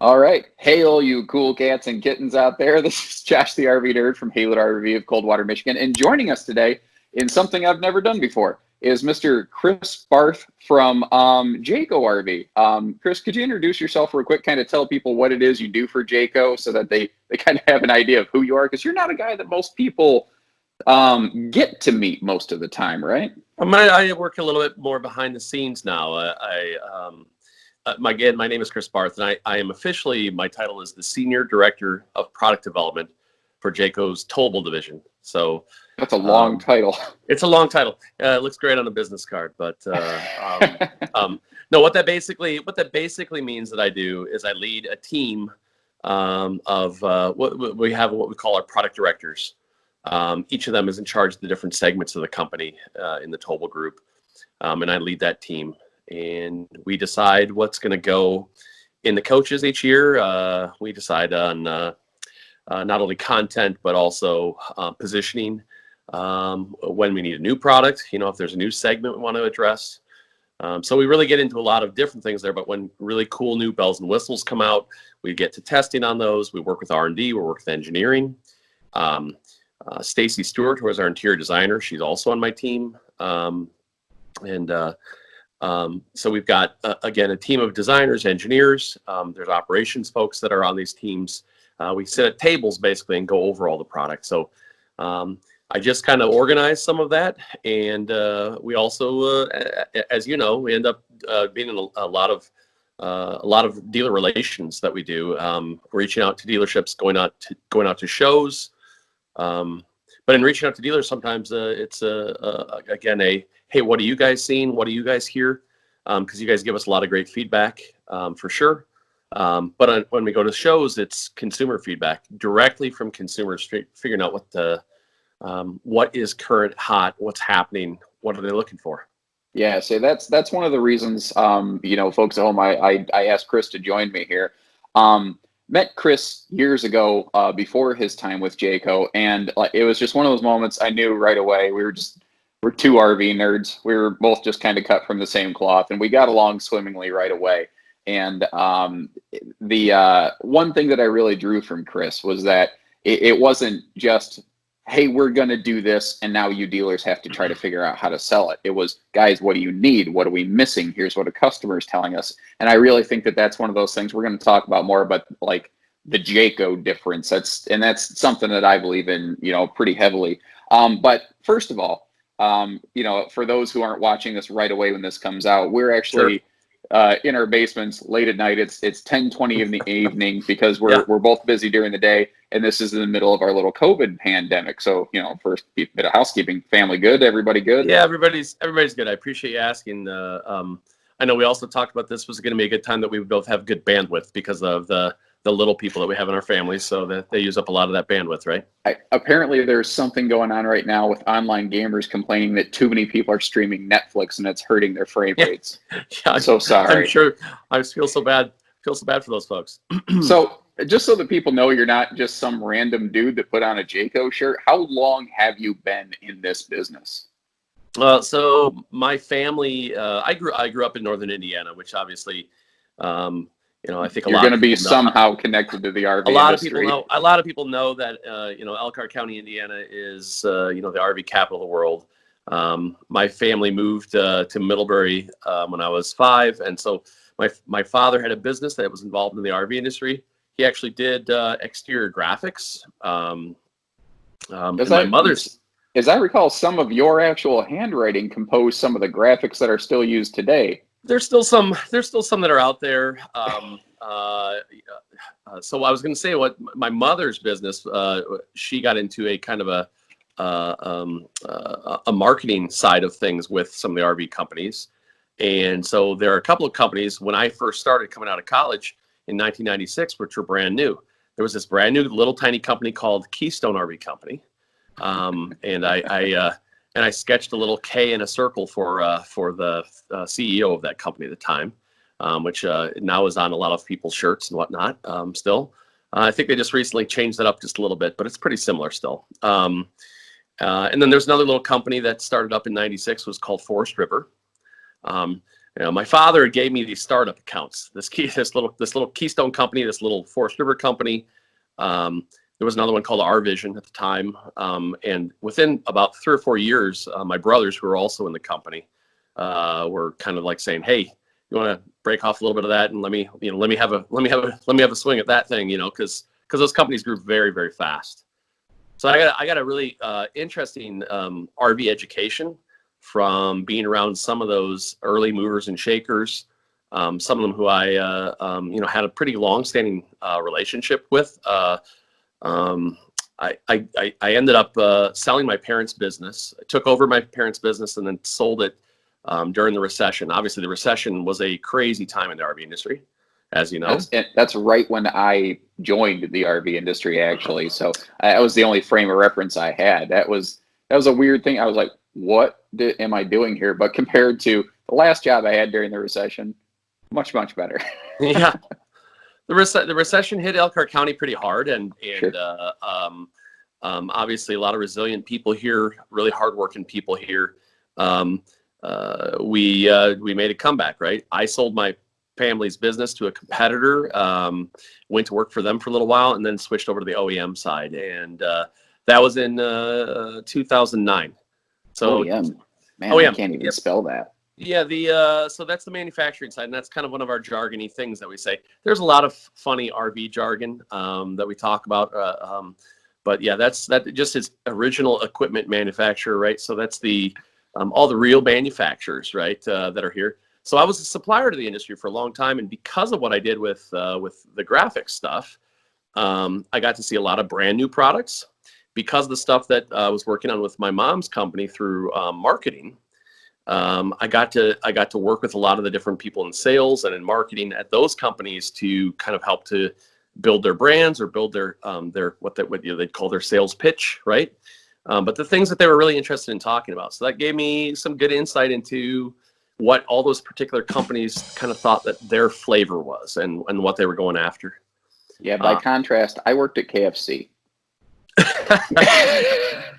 All right. Hey, all you cool cats and kittens out there. This is Josh, the RV nerd from Haylett RV of Coldwater, Michigan. And joining us today in something I've never done before is Mr. Chris Barth from Jayco RV. Chris, could you introduce yourself real quick, kind of tell people what it is you do for Jayco so that they kind of have an idea of who you are? Because you're not a guy that most people get to meet most of the time, right? I work a little bit more behind the scenes now. My name is Chris Barth, and I am officially, my title is the Senior Director of Product Development for Jayco's Towable division. So That's a long title. it's a long title. It looks great on a business card, but no. What that basically means that I do is I lead a team of what we call our product directors. Each of them is in charge of the different segments of the company in the Towable group, and I lead that team. And we decide what's going to go in the coaches each year. We decide on not only content, but also positioning, when we need a new product, if there's a new segment we want to address. So we really get into a lot of different things there, but when really cool new bells and whistles come out, we get to testing on those. We work with R&D, we work with engineering. Stacy Stewart, who is our interior designer, she's also on my team. So we've got, again, a team of designers, engineers. There's operations folks that are on these teams. We sit at tables basically and go over all the products. So I just kind of organize some of that. And we also, as you know, we end up being in a lot of dealer relations that we do, reaching out to dealerships, going out to shows. But in reaching out to dealers, sometimes it's again hey, what are you guys seeing? What do you guys hear? Because you guys give us a lot of great feedback, for sure. But when we go to shows, it's consumer feedback directly from consumers, figuring out what is current, hot, what's happening, what are they looking for. Yeah, so that's one of the reasons, folks at home, I asked Chris to join me here. Met Chris years ago before his time with Jayco, and it was just one of those moments I knew right away. We're two RV nerds. We were both just kind of cut from the same cloth, and we got along swimmingly right away. And the one thing that I really drew from Chris was that it wasn't just, hey, we're going to do this, and now you dealers have to try to figure out how to sell it. It was, guys, what do you need? What are we missing? Here's what a customer is telling us. And I really think that that's one of those things we're going to talk about more, but like the Jayco difference. That's something that I believe in, pretty heavily. But first of all, for those who aren't watching this right away when this comes out, we're actually in our basements late at night. It's 10:20 in the evening because we're both busy during the day, and this is in the middle of our little COVID pandemic. So, first bit of housekeeping. Family good? Everybody good? Yeah, everybody's good. I appreciate you asking. I know we also talked about this was going to be a good time that we would both have good bandwidth because of the little people that we have in our families, so that they use up a lot of that bandwidth, right? Apparently, there's something going on right now with online gamers complaining that too many people are streaming Netflix and it's hurting their frame rates. Yeah, so sorry. I'm sure. I feel so bad. For those folks. So, just so that people know you're not just some random dude that put on a Jayco shirt, how long have you been in this business? So my family, I grew up in northern Indiana, which obviously, I think you're going to be somehow connected to the RV industry. A lot of people know that Elkhart County, Indiana, is the RV capital of the world. My family moved to Middlebury when I was 5, and so my father had a business that was involved in the RV industry. He actually did exterior graphics. My mother's. As I recall, some of your actual handwriting composed some of the graphics that are still used today. There's still some that are out there. So I was going to say, what my mother's business, she got into a kind of a marketing side of things with some of the RV companies. And so there are a couple of companies when I first started coming out of college in 1996, which were brand new. There was this brand new little tiny company called Keystone RV Company. And I sketched a little K in a circle for the CEO of that company at the time, which now is on a lot of people's shirts and whatnot. Still, I think they just recently changed that up just a little bit, but it's pretty similar still. And then there's another little company that started up in '96, was called Forest River. My father gave me these startup accounts. This little Keystone company, this little Forest River company. There was another one called RVing at the time. And within about 3 or 4 years, my brothers, who were also in the company, were kind of like saying, "Hey, you want to break off a little bit of that and let me have a swing at that thing," because those companies grew very, very fast. So I got a really interesting RV education from being around some of those early movers and shakers. Some of them who I had a pretty long-standing relationship with. I ended up selling my parents' business. I took over my parents' business and then sold it during the recession. Obviously, the recession was a crazy time in the RV industry, as you know. That's right when I joined the RV industry, actually. So that was the only frame of reference I had. That was a weird thing. I was like, what am I doing here? But compared to the last job I had during the recession, much, much better. Yeah. The recession hit Elkhart County pretty hard, and Sure. Obviously a lot of resilient people here, really hardworking people here. We made a comeback, right? I sold my family's business to a competitor, went to work for them for a little while, and then switched over to the OEM side, and that was in 2009. So OEM, man, OEM, I can't even yep. spell that. Yeah, so that's the manufacturing side, and that's kind of one of our jargony things that we say. There's a lot of funny RV jargon that we talk about, but yeah, that just is original equipment manufacturer, right? So that's the all the real manufacturers, right, that are here. So I was a supplier to the industry for a long time, and because of what I did with the graphics stuff, I got to see a lot of brand new products. Because of the stuff that I was working on with my mom's company through marketing. I got to work with a lot of the different people in sales and in marketing at those companies to kind of help to build their brands or build their what they'd call their sales pitch, right? But the things that they were really interested in talking about. So that gave me some good insight into what all those particular companies kind of thought that their flavor was and what they were going after. Yeah, by contrast, I worked at KFC.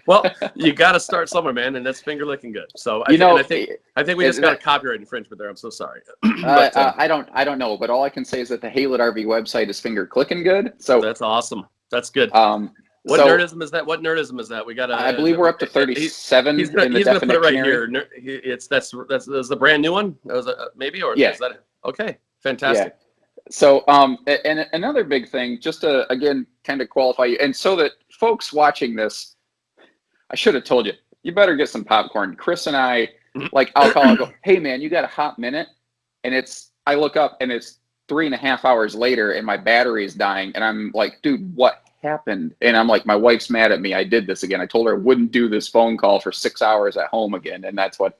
Well, you got to start somewhere, man, and that's finger licking good. So I think we just got a copyright infringement there. I'm so sorry. But, I don't know, but all I can say is that the Haylett RV website is finger clicking good. So that's awesome. That's good. What nerdism is that? What nerdism is that? We got. I believe we're up to 37 he's in the gonna put it right definitionary. here. That's the brand new one. That was maybe, or yeah. Is that okay? Fantastic. Yeah. So, and another big thing, just to, again, kind of qualify you, and so that folks watching this, I should have told you, you better get some popcorn. Chris and I, like, I'll go, hey, man, you got a hot minute? And I look up, and it's 3.5 hours later, and my battery is dying, and I'm like, dude, what happened? And I'm like, my wife's mad at me. I did this again. I told her I wouldn't do this phone call for 6 hours at home again, and that's why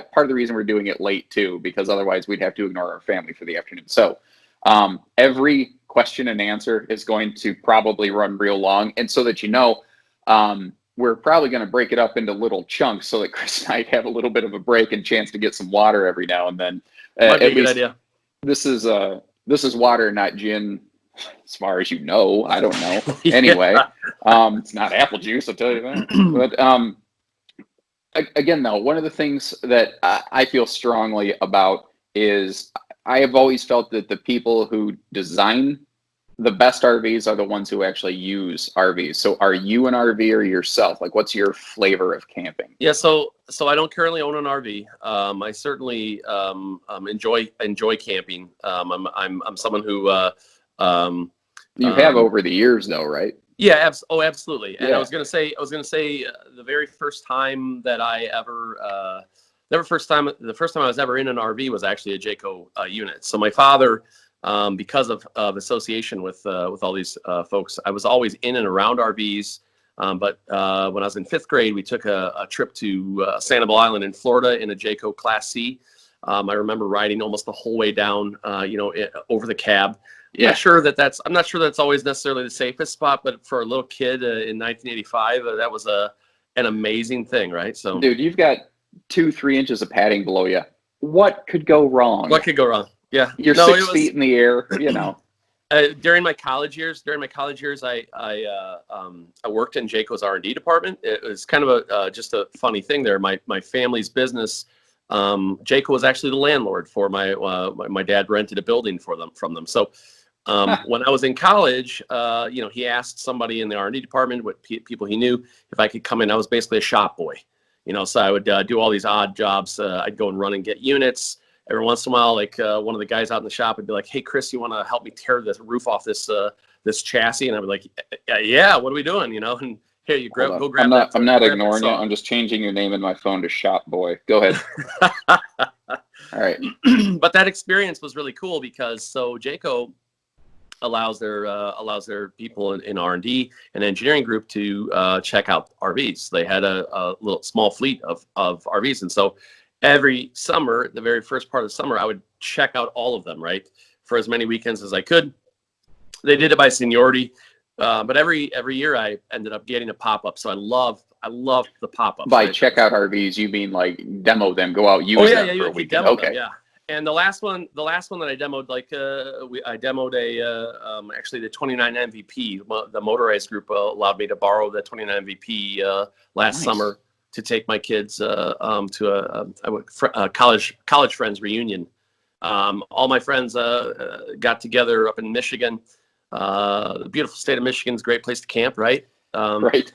part of the reason we're doing it late, too, because otherwise we'd have to ignore our family for the afternoon. So, every question and answer is going to probably run real long. And so that we're probably going to break it up into little chunks so that Chris and I have a little bit of a break and chance to get some water every now and then. Might be a good idea. This is water, not gin, as far as you know. I don't know. Anyway, it's not apple juice, I'll tell you that. But again, though, one of the things that I feel strongly about is I have always felt that the people who design the best RVs are the ones who actually use RVs. So are you an RVer yourself? Like, what's your flavor of camping? Yeah, so I don't currently own an RV. I certainly enjoy camping. I'm someone who you have over the years, though, right? Yeah, absolutely. And yeah. I was gonna say the very first time that I ever the first time I was ever in an RV was actually a Jayco unit. So my father, because of association with all these folks, I was always in and around RVs. But when I was in 5th grade, we took a trip to Sanibel Island in Florida in a Jayco Class C. I remember riding almost the whole way down, over the cab. Yeah. I'm not sure that's always necessarily the safest spot, but for a little kid in 1985, that was an amazing thing, right? So, dude, you've got 2-3 inches of padding below you. What could go wrong? What could go wrong? Yeah, you're 6 feet in the air. During my college years, I worked in Jayco's R&D department. It was kind of just a funny thing there. My family's business Jayco was actually the landlord for my dad rented a building from them. So when I was in college, he asked somebody in the R&D department, what people he knew, if I could come in. I was basically a shop boy, so I would do all these odd jobs. I'd go and run and get units. Every once in a while, like one of the guys out in the shop would be like, "Hey, Chris, you want to help me tear the roof off this chassis?" And I'd be like, "Yeah, what are we doing?" And here you Hold on. go grab that. I'm not grab that ignoring you. saw. I'm just changing your name in my phone to Shop Boy. Go ahead. All right. But that experience was really cool because Jayco allows their people in R&D and engineering group to check out RVs. They had a little small fleet of RVs, and so every summer, the very first part of the summer, I would check out all of them, right, for as many weekends as I could. They did it by seniority, but every year I ended up getting a pop-up. So I love the pop-ups. By right? check out RVs, you mean like demo them, go out use them for a weekend? Demo Okay. them, yeah. And the last one that I demoed, I demoed actually the 29 MVP. The motorized group allowed me to borrow the 29 MVP last summer to take my kids to a college friends reunion. All my friends got together up in Michigan. The beautiful state of Michigan is a great place to camp, right? Right.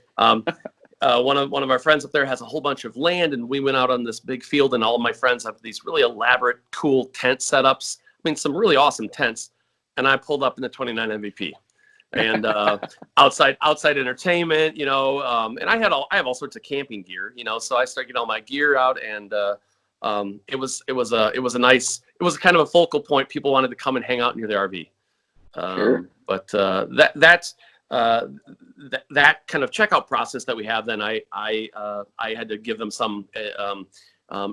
One of our friends up there has a whole bunch of land, and we went out on this big field, and all of my friends have these really elaborate, cool tent setups. I mean, some really awesome tents. And I pulled up in the 29 MVP, and outside entertainment, and I have all sorts of camping gear, so I started getting all my gear out, and it was kind of a focal point. People wanted to come and hang out near the RV. Sure. But that's that kind of checkout process that we have. Then I had to give them some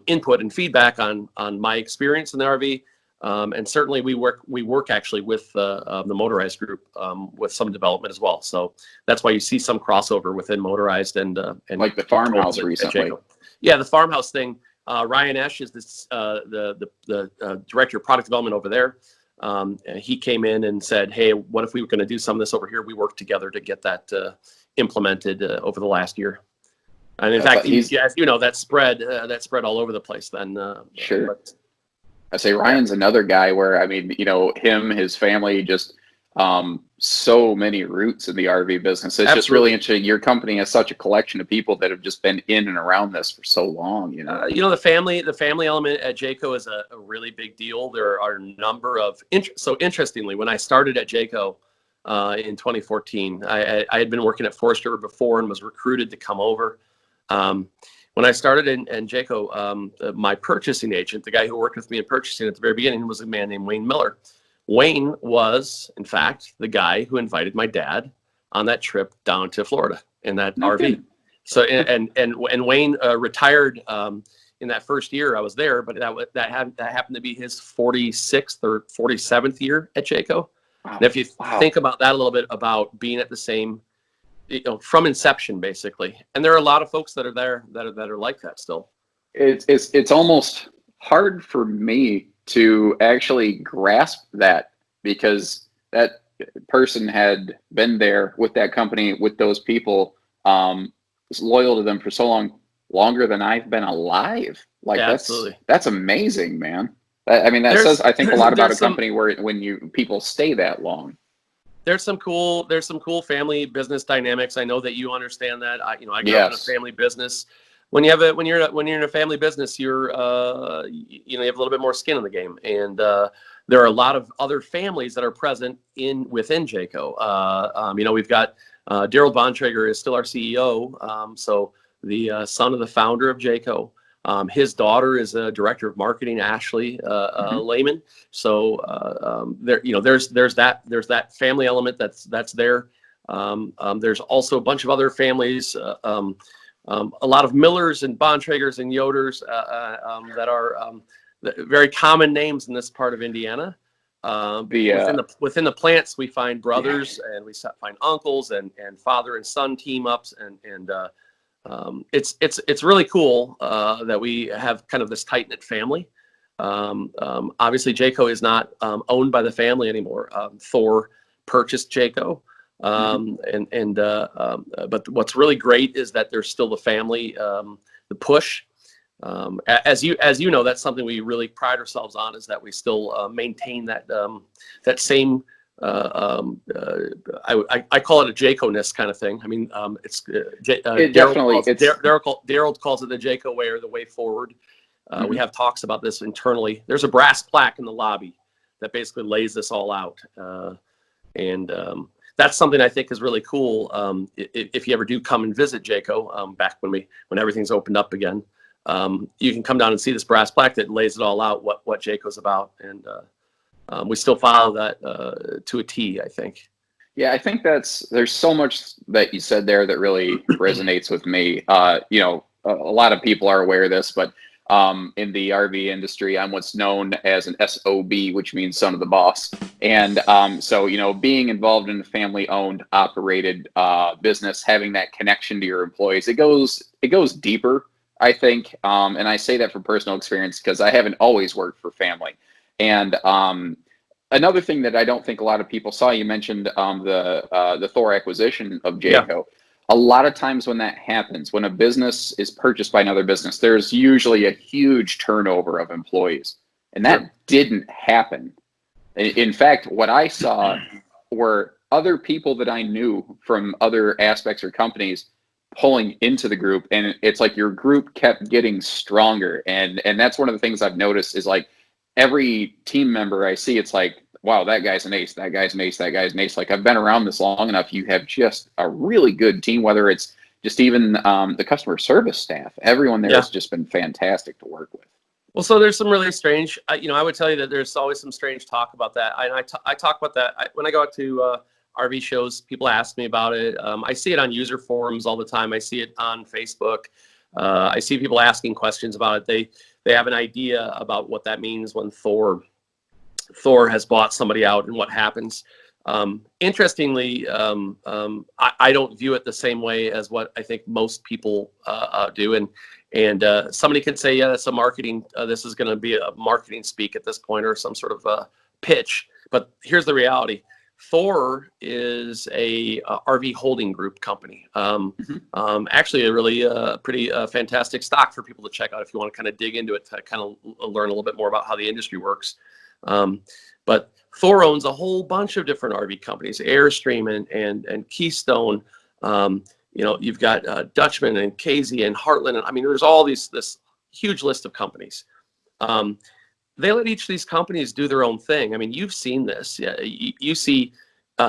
input and feedback on my experience in the RV, and certainly we work actually with the motorized group with some development as well. So that's why you see some crossover within motorized and like the farmhouse recently. Yeah, the farmhouse thing. Ryan Esch is the director of product development over there. He came in and said, "Hey, what if we were going to do some of this over here?" We worked together to get that implemented over the last year. And in fact, that spread all over the place then. Sure. But, I say Ryan's another guy where, I mean, him, his family, just so many roots in the RV business. It's just really interesting. Your company has such a collection of people that have just been in and around this for so long. The family element at Jayco is a really big deal. There are a number of so interestingly, when I started at Jayco in 2014, I had been working at Forest River before and was recruited to come over. When I started in Jayco, my purchasing agent, the guy who worked with me in purchasing at the very beginning, was a man named Wayne Miller. Wayne was, in fact, the guy who invited my dad on that trip down to Florida in that RV. So, and Wayne retired in that first year I was there, but that happened to be his 46th or 47th year at Jayco. Wow. And if you think about that a little bit, about being at the same, from inception basically, and there are a lot of folks that are there that are like that still. It's almost hard for me to actually grasp that, because that person had been there with that company, with those people, was loyal to them for so long, longer than I've been alive. Like, that's amazing, man. I mean, that says, I think, a lot about a company where when people stay that long. There's some cool family business dynamics. I know that you understand that. I grew up in a family business. When you're in a family business, you have a little bit more skin in the game, and there are a lot of other families that are present within Jayco. We've got Daryl Bontrager is still our CEO, so the son of the founder of Jayco. His daughter is a director of marketing, Ashley Lehman. So there's that family element that's there. There's also a bunch of other families. A lot of Millers and Bontragers and Yoders that are very common names in this part of Indiana. Within the plants, we find brothers and we find uncles and father and son team ups, and it's really cool that we have kind of this tight knit family. Obviously, Jayco is not owned by the family anymore. Thor purchased Jayco. But what's really great is that there's still the family, the push As you know, that's something we really pride ourselves on, is that we still maintain that same. I call it a Jayco-ness kind of thing. I mean, it's It definitely it's Daryl calls it the Jayco way, or the way forward. We have talks about this internally. There's a brass plaque in the lobby that basically lays this all out, and that's something I think is really cool. If you ever do come and visit Jayco, back when everything's opened up again, you can come down and see this brass plaque that lays it all out, what Jayco's about, and we still follow that to a T, I think. Yeah, I think there's so much that you said there that really resonates with me. You know, a lot of people are aware of this, but in the RV industry, I'm what's known as an SOB, which means son of the boss. And so, you know, being involved in a family-owned, operated business, having that connection to your employees, it goes deeper, I think. And I say that from personal experience because I haven't always worked for family. And another thing that I don't think a lot of people saw, you mentioned the Thor acquisition of Yeah. Jayco. A lot of times when that happens, when a business is purchased by another business, there's usually a huge turnover of employees. And that didn't happen. In fact, what I saw were other people that I knew from other aspects or companies pulling into the group. And it's like your group kept getting stronger. And that's one of the things I've noticed is like every team member I see, it's like, wow, that guy's an ace, that guy's an ace, that guy's an ace. Like, I've been around this long enough. You have just a really good team, whether it's just even the customer service staff. Everyone there has just been fantastic to work with. Well, so there's some really strange, I would tell you that there's always some strange talk about that. I talk about that when I go out to RV shows. People ask me about it. I see it on user forums all the time. I see it on Facebook. I see people asking questions about it. They have an idea about what that means when Thor has bought somebody out and what happens. Interestingly, I don't view it the same way as what I think most people do. And somebody could say, yeah, that's a marketing, this is going to be a marketing speak at this point, or some sort of pitch. But here's the reality. Thor is a RV holding group company. Actually, a really pretty fantastic stock for people to check out if you want to kind of dig into it, to kind of learn a little bit more about how the industry works. But Thor owns a whole bunch of different RV companies, Airstream and Keystone. You've got Dutchman and Casey and Heartland. And I mean, there's all this huge list of companies. They let each of these companies do their own thing. I mean, you've seen this. You see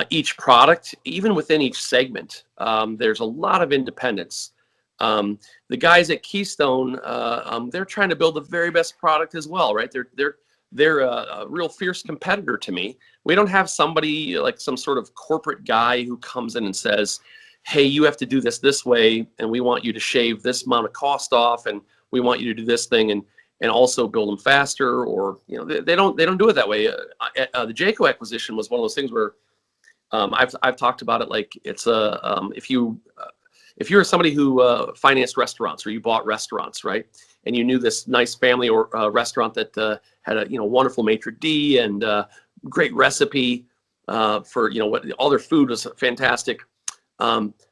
each product, even within each segment, there's a lot of independence. The guys at Keystone, they're trying to build the very best product as well, right? They're a real fierce competitor to me. We don't have somebody like some sort of corporate guy who comes in and says, hey, you have to do this way, and we want you to shave this amount of cost off, and we want you to do this thing and also build them faster. Or they don't do it that way. The Jayco acquisition was one of those things where I've talked about it like it's if you're somebody who financed restaurants, or you bought restaurants, right? And you knew this nice family or restaurant that had a wonderful maitre d' and great recipe for what all their food was fantastic.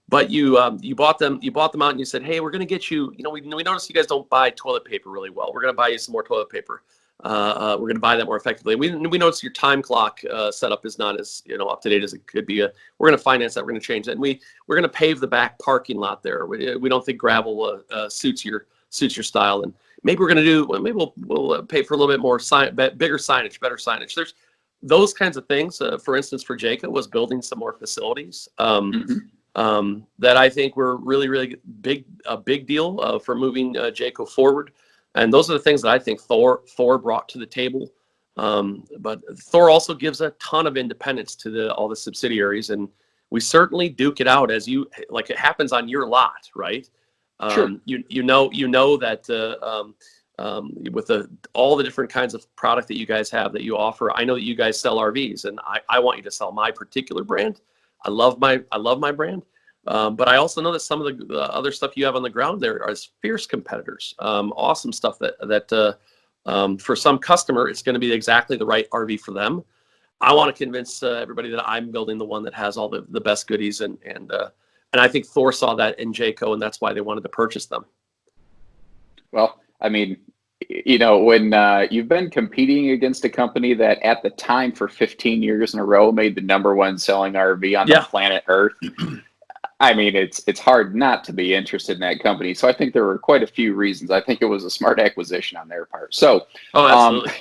But you bought them out, and you said, hey, we're going to get you. We noticed you guys don't buy toilet paper really well. We're going to buy you some more toilet paper. We're going to buy that more effectively. We noticed your time clock setup is not as up to date as it could be. We're going to finance that. We're going to change that. And we're going to pave the back parking lot there. We don't think gravel suits your style. And maybe we're going to do. Maybe we'll pay for a little bit more bigger signage, better signage. There's those kinds of things. For instance, for Jayco was building some more facilities. That I think were really, really a big deal for moving Jayco forward. And those are the things that I think Thor brought to the table. But Thor also gives a ton of independence to all the subsidiaries, and we certainly duke it out as it happens on your lot, right? Sure. You know that with all the different kinds of product that you guys have that you offer. I know that you guys sell RVs, and I want you to sell my particular brand. I love my brand. But I also know that some of the other stuff you have on the ground there are fierce competitors. Awesome stuff that for some customer, it's going to be exactly the right RV for them. I want to convince everybody that I'm building the one that has all the best goodies, and I think Thor saw that in Jayco, and that's why they wanted to purchase them. Well, I mean, when you've been competing against a company that at the time for 15 years in a row made the #1 selling RV on the Yeah. planet Earth, I mean, it's hard not to be interested in that company. So I think there were quite a few reasons. I think it was a smart acquisition on their part. So Oh, absolutely.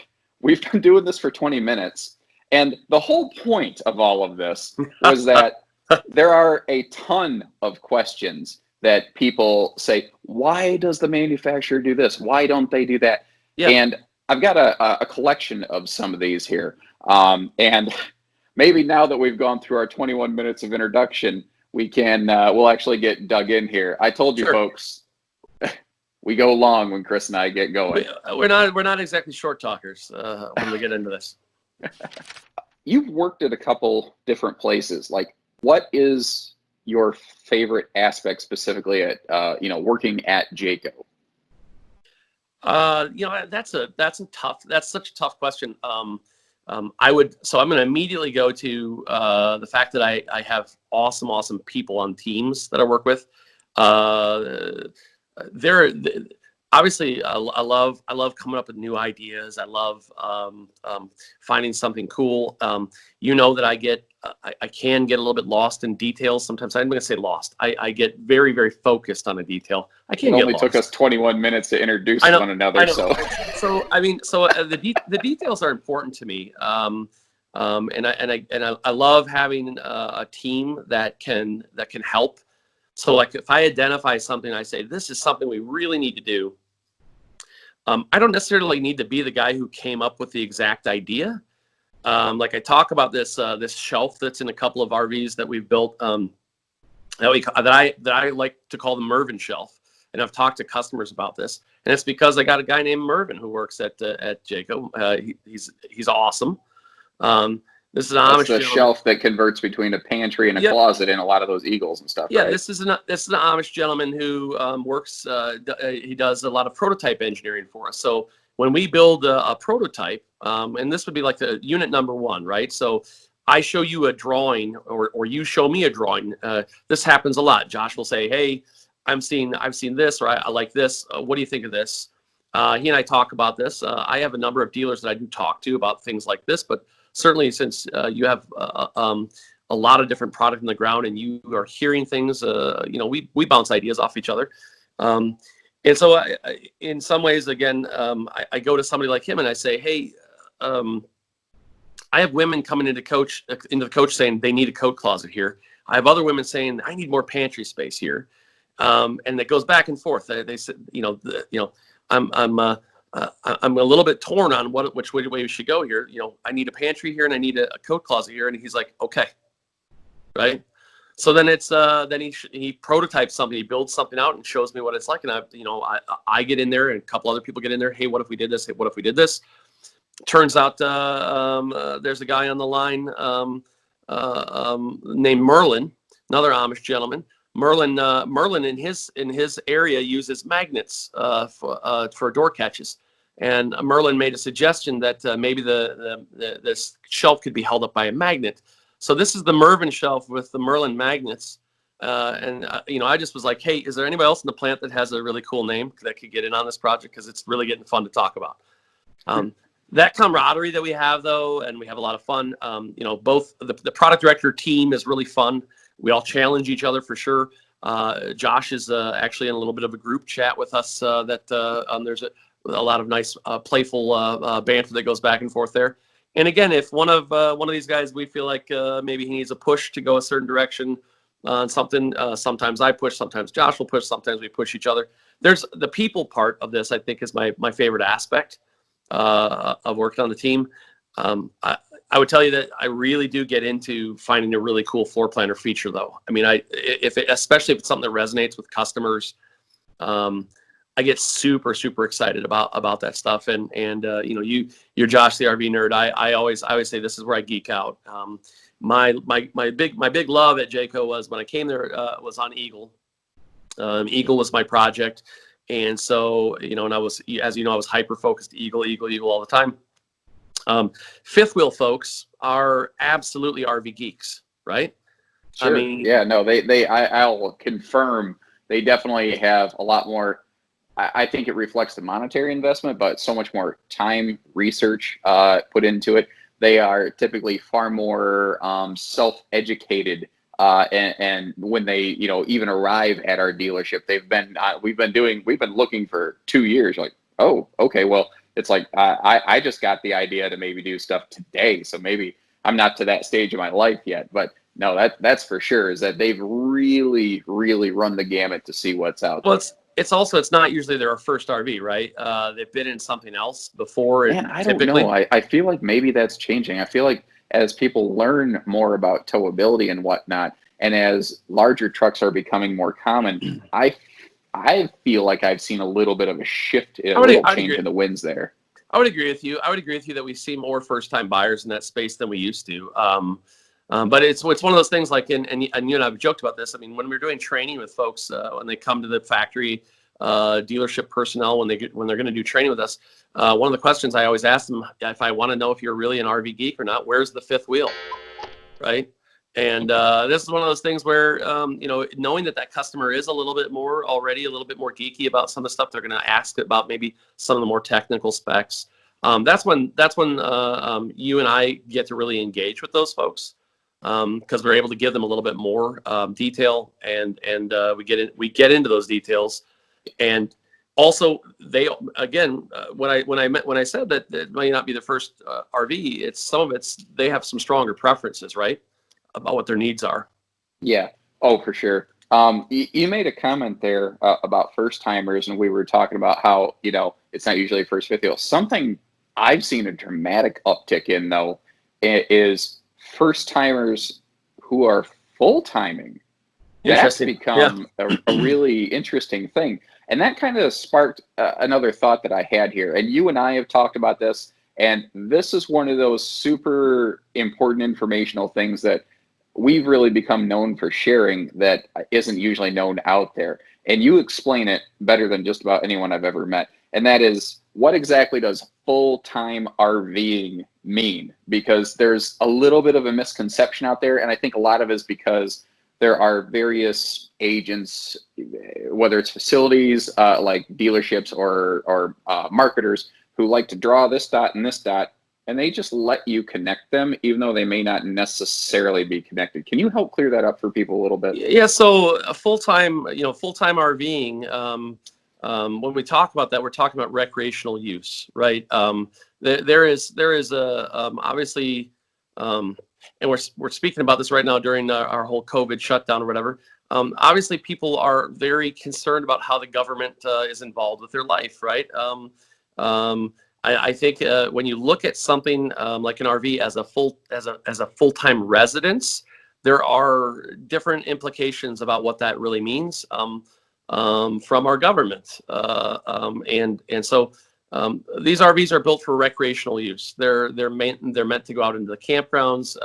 we've been doing this for 20 minutes. And the whole point of all of this was that there are a ton of questions that people say, why does the manufacturer do this? Why don't they do that? Yeah. And I've got a collection of some of these here. And maybe now that we've gone through our 21 minutes of introduction, we'll actually get dug in here. I told you, Sure. folks, we go long when Chris and I get going. We're not exactly short talkers when we get into this. You've worked at a couple different places. Like, what is your favorite aspect specifically at working at Jayco? That's such a tough question. I'm going to immediately go to the fact that I have awesome people on teams that I work with. They're obviously I love coming up with new ideas. I love finding something cool. That I can get a little bit lost in details. Sometimes I'm going to say lost. I get very, very focused on a detail. I can It get only lost. Took us 21 minutes to introduce one another. I know. The details are important to me. And I love having a team that can help. So like if I identify something, I say, this is something we really need to do. I don't necessarily need to be the guy who came up with the exact idea. Like I talk about this shelf that's in a couple of RVs that we've built that I like to call the Mervin shelf. And I've talked to customers about this, and it's because I got a guy named Mervin who works at Jayco. He's awesome. This is an Amish the shelf that converts between a pantry and a closet in a lot of those Eagles and stuff. Yeah, right? This is an Amish gentleman who works. He does a lot of prototype engineering for us. So when we build a prototype, and this would be like the unit #1, right? So I show you a drawing, or you show me a drawing. This happens a lot. Josh will say, "Hey, I've seen this, or I like this. What do you think of this?" He and I talk about this. I have a number of dealers that I do talk to about things like this, but certainly since you have a lot of different product in the ground and you are hearing things, we bounce ideas off each other. And so in some ways, again, I go to somebody like him and I say, hey, I have women coming into the coach saying they need a coat closet here. I have other women saying I need more pantry space here. And it goes back and forth. They said, I'm a little bit torn on which way we should go here. I need a pantry here and I need a coat closet here. And he's like, okay, right. So then it's then he prototypes something, he builds something out and shows me what it's like. And I get in there and a couple other people get in there. Hey, what if we did this? Hey, what if we did this? Turns out there's a guy on the line named Merlin, another Amish gentleman. Merlin in his area uses magnets for door catches, and Merlin made a suggestion that maybe this shelf could be held up by a magnet. So this is the Mervin shelf with the Merlin magnets, and I just was like, hey, is there anybody else in the plant that has a really cool name that could get in on this project, because it's really getting fun to talk about. That camaraderie that we have, though, and we have a lot of fun. Both the product director team is really fun. We all challenge each other for sure. Josh is actually in a little bit of a group chat with us there's a lot of nice playful banter that goes back and forth there. And again, if one of these guys, we feel like maybe he needs a push to go a certain direction on something, sometimes I push, sometimes Josh will push, sometimes we push each other. There's the people part of this, I think, is my favorite aspect of working on the team. I would tell you that I really do get into finding a really cool floor plan or feature, though. I mean, especially if it's something that resonates with customers, I get super excited about that stuff. And you're Josh, the RV nerd. I always say this is where I geek out. My big love at Jayco was when I came there was on Eagle. Eagle was my project. And so, and I was, as you know, I was hyper focused Eagle all the time. Fifth wheel folks are absolutely RV geeks, right? Sure. I mean, yeah, no, I'll confirm they definitely have a lot more I think it reflects the monetary investment, but so much more time, research put into it. They are typically far more self-educated, and when they, even arrive at our dealership, we've been looking for 2 years. Like, oh, okay, well, it's like I just got the idea to maybe do stuff today, so maybe I'm not to that stage of my life yet, but no, that's for sure. Is that they've really, really run the gamut to see what's out Well, there. it's not usually their first RV, right? They've been in something else before. Man, I don't know. Typically, I feel like maybe that's changing. I feel like as people learn more about towability and whatnot, and as larger trucks are becoming more common, I feel like I've seen a little bit of a shift, a little I would change agree. in the winds there. I would agree with you. I would agree with you that we see more first-time buyers in that space than we used to. But it's one of those things like, and you and I've joked about this. I mean, when we're doing training with folks, when they come to the factory, dealership personnel, when they're going to do training with us, one of the questions I always ask them, if I want to know if you're really an RV geek or not, where's the fifth wheel, right? And this is one of those things where, knowing that customer is a little bit more geeky about some of the stuff they're going to ask about, maybe some of the more technical specs. That's when you and I get to really engage with those folks, because we're able to give them a little bit more detail, and we get into those details. And also, they again, when I said that it might not be the first RV, they have some stronger preferences, right, about what their needs are. Yeah. Oh, for sure. You made a comment there about first timers, and we were talking about how, it's not usually first fifth wheel. Something I've seen a dramatic uptick in, though, is first timers who are full timing. That's Interesting. Yeah. become a really interesting thing. And that kind of sparked another thought that I had here. And you and I have talked about this, and this is one of those super important informational things that we've really become known for sharing that isn't usually known out there. And you explain it better than just about anyone I've ever met. And that is, what exactly does full-time RVing mean? Because there's a little bit of a misconception out there. And I think a lot of it is because there are various agents, whether it's facilities like dealerships or marketers, who like to draw this dot and this dot, and they just let you connect them, even though they may not necessarily be connected. Can you help clear that up for people a little bit? Yeah. So a full-time RVing. When we talk about that, we're talking about recreational use, right? There is obviously, and we're speaking about this right now during our whole COVID shutdown or whatever. Obviously, people are very concerned about how the government is involved with their life, right? I think when you look at something like an RV as a full-time residence, there are different implications about what that really means from our government, and so these RVs are built for recreational use. They're meant to go out into the campgrounds.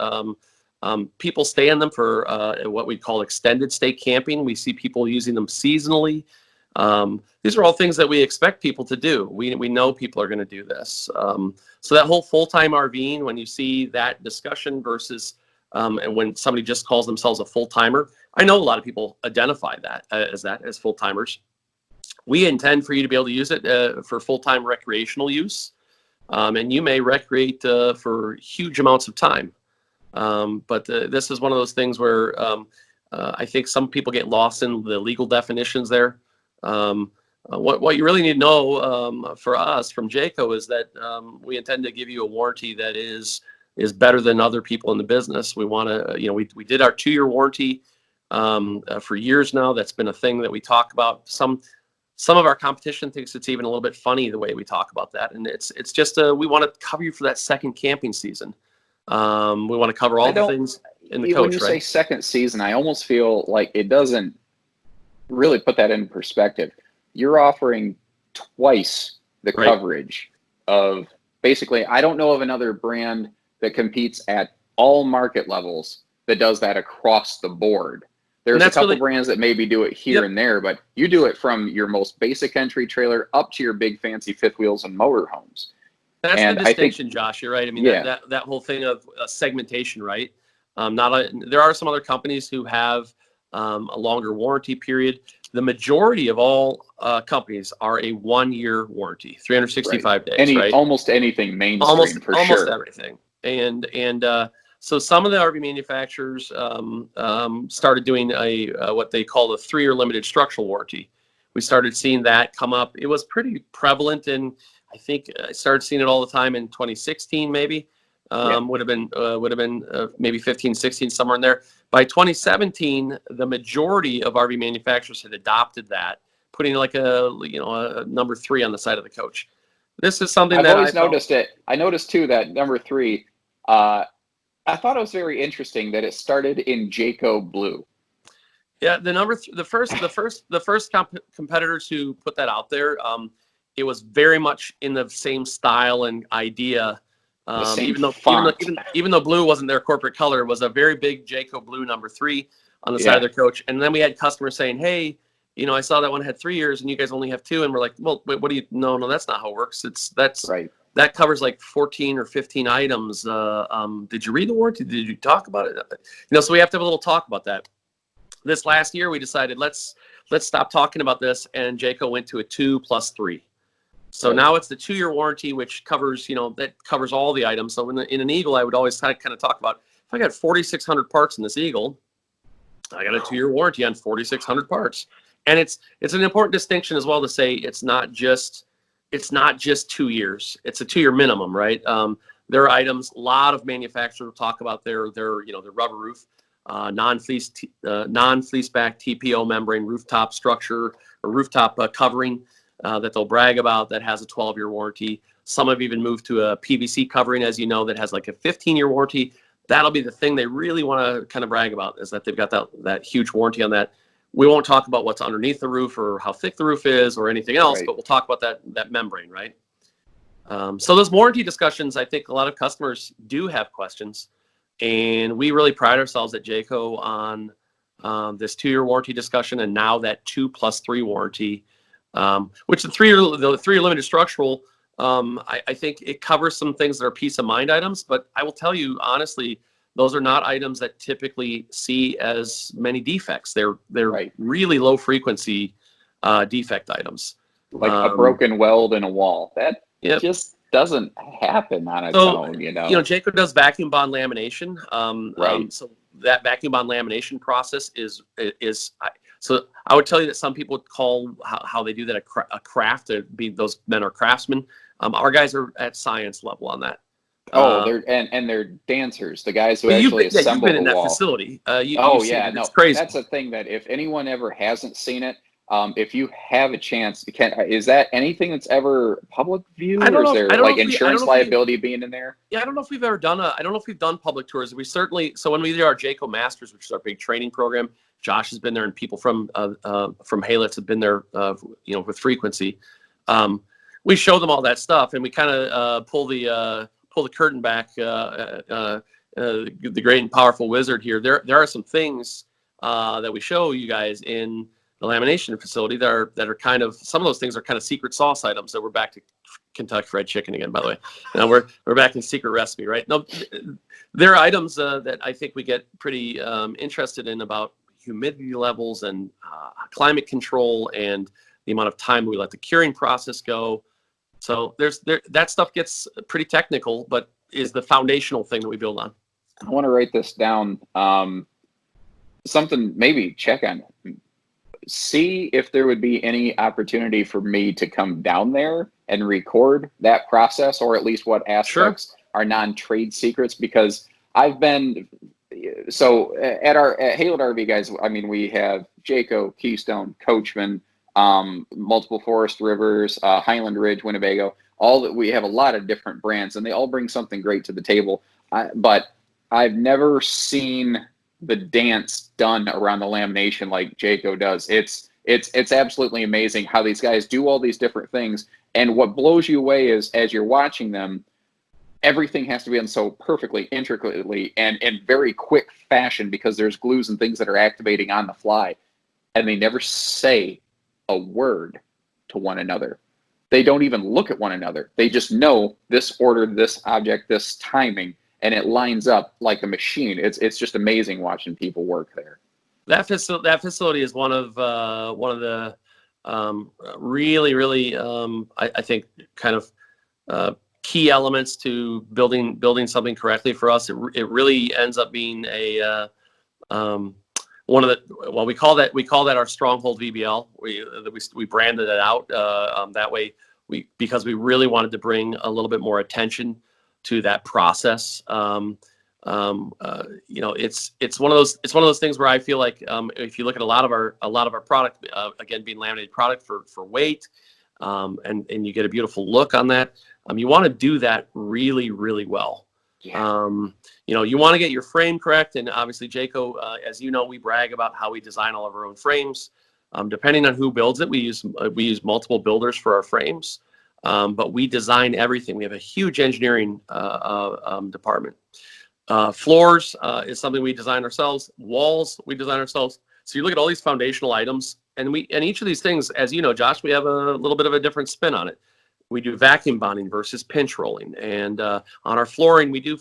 People stay in them for what we call extended stay camping. We see people using them seasonally. These are all things that we expect people to do. We know people are going to do this. So that whole full-time RVing, when you see that discussion versus and when somebody just calls themselves a full-timer, I know a lot of people identify that as full-timers. We intend for you to be able to use it for full-time recreational use, and you may recreate for huge amounts of time. But this is one of those things where I think some people get lost in the legal definitions there. What you really need to know for us from Jayco is that we intend to give you a warranty that is better than other people in the business. We want to, we did our 2-year warranty for years now. That's been a thing that we talk about. Some of our competition thinks it's even a little bit funny the way we talk about that, and it's just we want to cover you for that second camping season. We want to cover all the things in the coach, when you say second season, I almost feel like it doesn't really put that in perspective. You're offering twice the coverage of basically, I don't know of another brand that competes at all market levels that does that across the board. There's a couple brands that maybe do it here and there, but you do it from your most basic entry trailer up to your big fancy fifth wheels and motorhomes. That's the distinction, Josh. You're right. I mean, that whole thing of segmentation, right? There are some other companies who have a longer warranty period. The majority of all companies are a 1-year warranty, 365 days, right? Almost anything mainstream for almost sure. everything. And so some of the RV manufacturers started doing a what they call a 3-year limited structural warranty. We started seeing that come up. It was pretty prevalent, and I think I started seeing it all the time in 2016, maybe. Would have been maybe 15, 16, somewhere in there. By 2017, the majority of RV manufacturers had adopted that, putting like a number 3 on the side of the coach. This is something I've that always noticed it. I noticed too that number 3. I thought it was very interesting that it started in Jayco blue. Yeah, the first competitors who put that out there, it was very much in the same style and idea. The same even though font. even though blue wasn't their corporate color, it was a very big Jayco blue number 3 on the side of their coach. And then we had customers saying, "Hey, I saw that one had 3 years, and you guys only have 2." And we're like, "Well, wait, what do you? No, that's not how it works. Right. That covers like 14 or 15 items. Did you read the warranty? Did you talk about it? So we have to have a little talk about that." This last year, we decided let's stop talking about this, and Jayco went to a 2+3. So now it's the 2-year warranty, which covers that covers all the items. So in an Eagle, I would always kind of talk about, if I got 4,600 parts in this Eagle, I got a 2-year warranty on 4,600 parts. And it's an important distinction as well to say it's not just 2 years. It's a 2-year minimum, right? There are items. A lot of manufacturers will talk about their rubber roof, non-fleece back TPO membrane rooftop structure or rooftop covering that they'll brag about that has a 12-year warranty. Some have even moved to a PVC covering, as you know, that has like a 15-year warranty. That'll be the thing they really want to kind of brag about, is that they've got that huge warranty on that. We won't talk about what's underneath the roof or how thick the roof is or anything else, Right. but we'll talk about that membrane, right? So those warranty discussions, I think a lot of customers do have questions, and we really pride ourselves at Jayco on this 2-year warranty discussion, and now that 2+3 warranty, which the 3-year limited structural, I think it covers some things that are peace of mind items, but I will tell you honestly, those are not items that typically see as many defects. They're Right. really low frequency defect items. Like a broken weld in a wall. That Yep. just doesn't happen on its own, Jayco does vacuum bond lamination. Right. So that vacuum bond lamination process is so I would tell you that some people would call how they do that a craft. Those men are craftsmen. Our guys are at science level on that. They're dancers, the guys who actually assemble you've been in the that wall. Facility. No, it's crazy. that's a thing that if anyone ever hasn't seen it, if you have a chance, is that anything that's ever public view, or is there like insurance liability being in there? Yeah, I don't know if we've ever done I don't know if we've done public tours. We certainly, so when we did our Jayco Masters, which is our big training program, Josh has been there, and people from Haylett have been there, with frequency. We show them all that stuff, and we kind of pull the curtain back. The great and powerful wizard here. There are some things that we show you guys in the lamination facility that are kind of, some of those things are kind of secret sauce items. That we're back to Kentucky Fried Chicken again, by the way. Now we're back in secret recipe, right? No, there are items that I think we get pretty interested in, about humidity levels and climate control and the amount of time we let the curing process go. So that stuff gets pretty technical, but is the foundational thing that we build on. I want to write this down. Something maybe check on. See if there would be any opportunity for me to come down there and record that process, or at least what aspects are non-trade secrets, because I've been, so at Haylett RV, guys, I mean, we have Jayco, Keystone, Coachman, multiple Forest Rivers, Highland Ridge, Winnebago, we have a lot of different brands, and they all bring something great to the table. But I've never seen the dance done around the lamination like Jayco does. It's absolutely amazing how these guys do all these different things. And what blows you away is, as you're watching them, everything has to be done so perfectly, intricately, and in very quick fashion, because there's glues and things that are activating on the fly. And they never say a word to one another. They don't even look at one another. They just know this order, this object, this timing, and it lines up like a machine. It's just amazing watching people work there. That facility is one of the really I think kind of key elements to building something correctly for us. It really ends up being a one of the, well, we call that our stronghold VBL. We branded it out that way, because we really wanted to bring a little bit more attention to that process. It's one of those things where I feel like, if you look at a lot of our product, again, being laminated product for weight, and you get a beautiful look on that. You want to do that really, really well. Yeah. You want to get your frame correct, and obviously Jayco, as you know, we brag about how we design all of our own frames. Depending on who builds it, we use multiple builders for our frames, but we design everything. We have a huge engineering department. Floors is something we design ourselves. Walls we design ourselves. So you look at all these foundational items, and each of these things, as you know, Josh, we have a little bit of a different spin on it. We do vacuum bonding versus pinch rolling, and on our flooring we do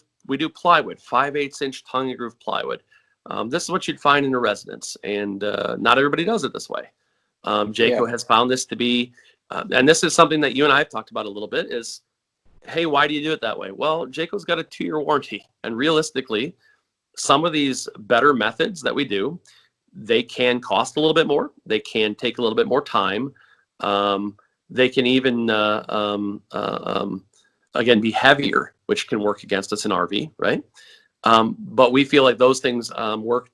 plywood, 5/8 inch tongue and groove plywood. This is what you'd find in a residence, and not everybody does it this way. Yeah. Jayco has found this to be, and this is something that you and I have talked about a little bit, is, hey, why do you do it that way? Well, Jayco's got a 2-year warranty, and realistically, some of these better methods that we do, they can cost a little bit more. They can take a little bit more time. They can even, again, be heavier, which can work against us in RV, right? But we feel like those things work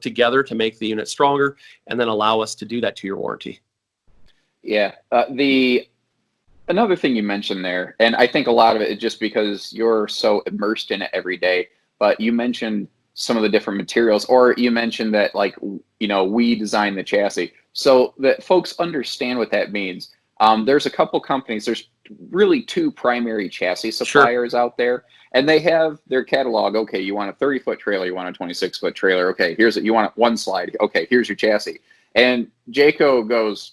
together to make the unit stronger, and then allow us to do that 2-year warranty. Yeah. Another thing you mentioned there, and I think a lot of it is just because you're so immersed in it every day, but you mentioned some of the different materials, or you mentioned that, like, we design the chassis, so that folks understand what that means. There's a couple companies, there's really 2 primary chassis suppliers out there, and they have their catalog. Okay, you want a 30-foot trailer, you want a 26-foot trailer. Okay, you want one slide. Okay, here's your chassis. And Jayco goes,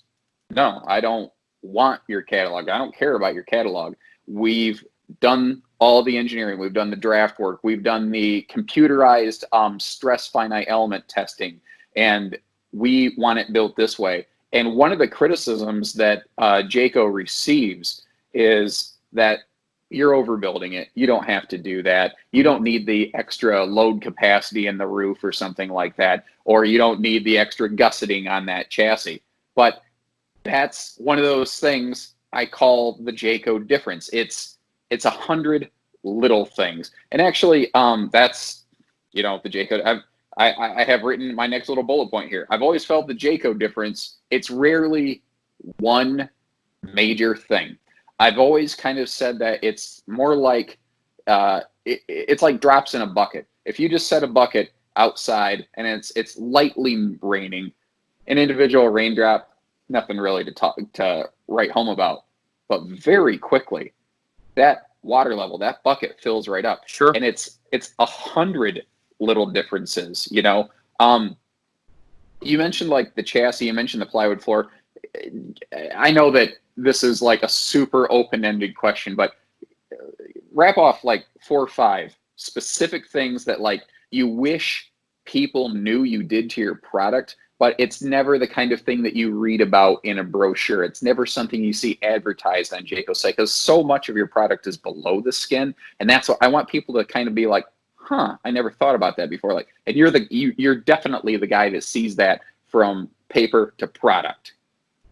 no, I don't want your catalog. I don't care about your catalog. We've done all the engineering. We've done the draft work. We've done the computerized stress finite element testing, and we want it built this way. And one of the criticisms that Jayco receives is that you're overbuilding it. You don't have to do that. You don't need the extra load capacity in the roof or something like that, or you don't need the extra gusseting on that chassis. But that's one of those things I call the Jayco difference. It's 100 little things, and actually, that's the Jayco. I have written my next little bullet point here. I've always felt the Jayco difference. It's rarely one major thing. I've always kind of said that it's more like it's like drops in a bucket. If you just set a bucket outside and it's lightly raining, an individual raindrop, nothing really to write home about. But very quickly, that water level, that bucket fills right up. Sure. And it's 100 little differences. You mentioned like the chassis, you mentioned the plywood floor. I know that this is like a super open-ended question, but wrap off like 4 or 5 specific things that like you wish people knew you did to your product, but it's never the kind of thing that you read about in a brochure. It's never something you see advertised on Jayco's site, because so much of your product is below the skin. And that's what I want people to kind of be like, huh, I never thought about that before. Like, and you're definitely the guy that sees that from paper to product.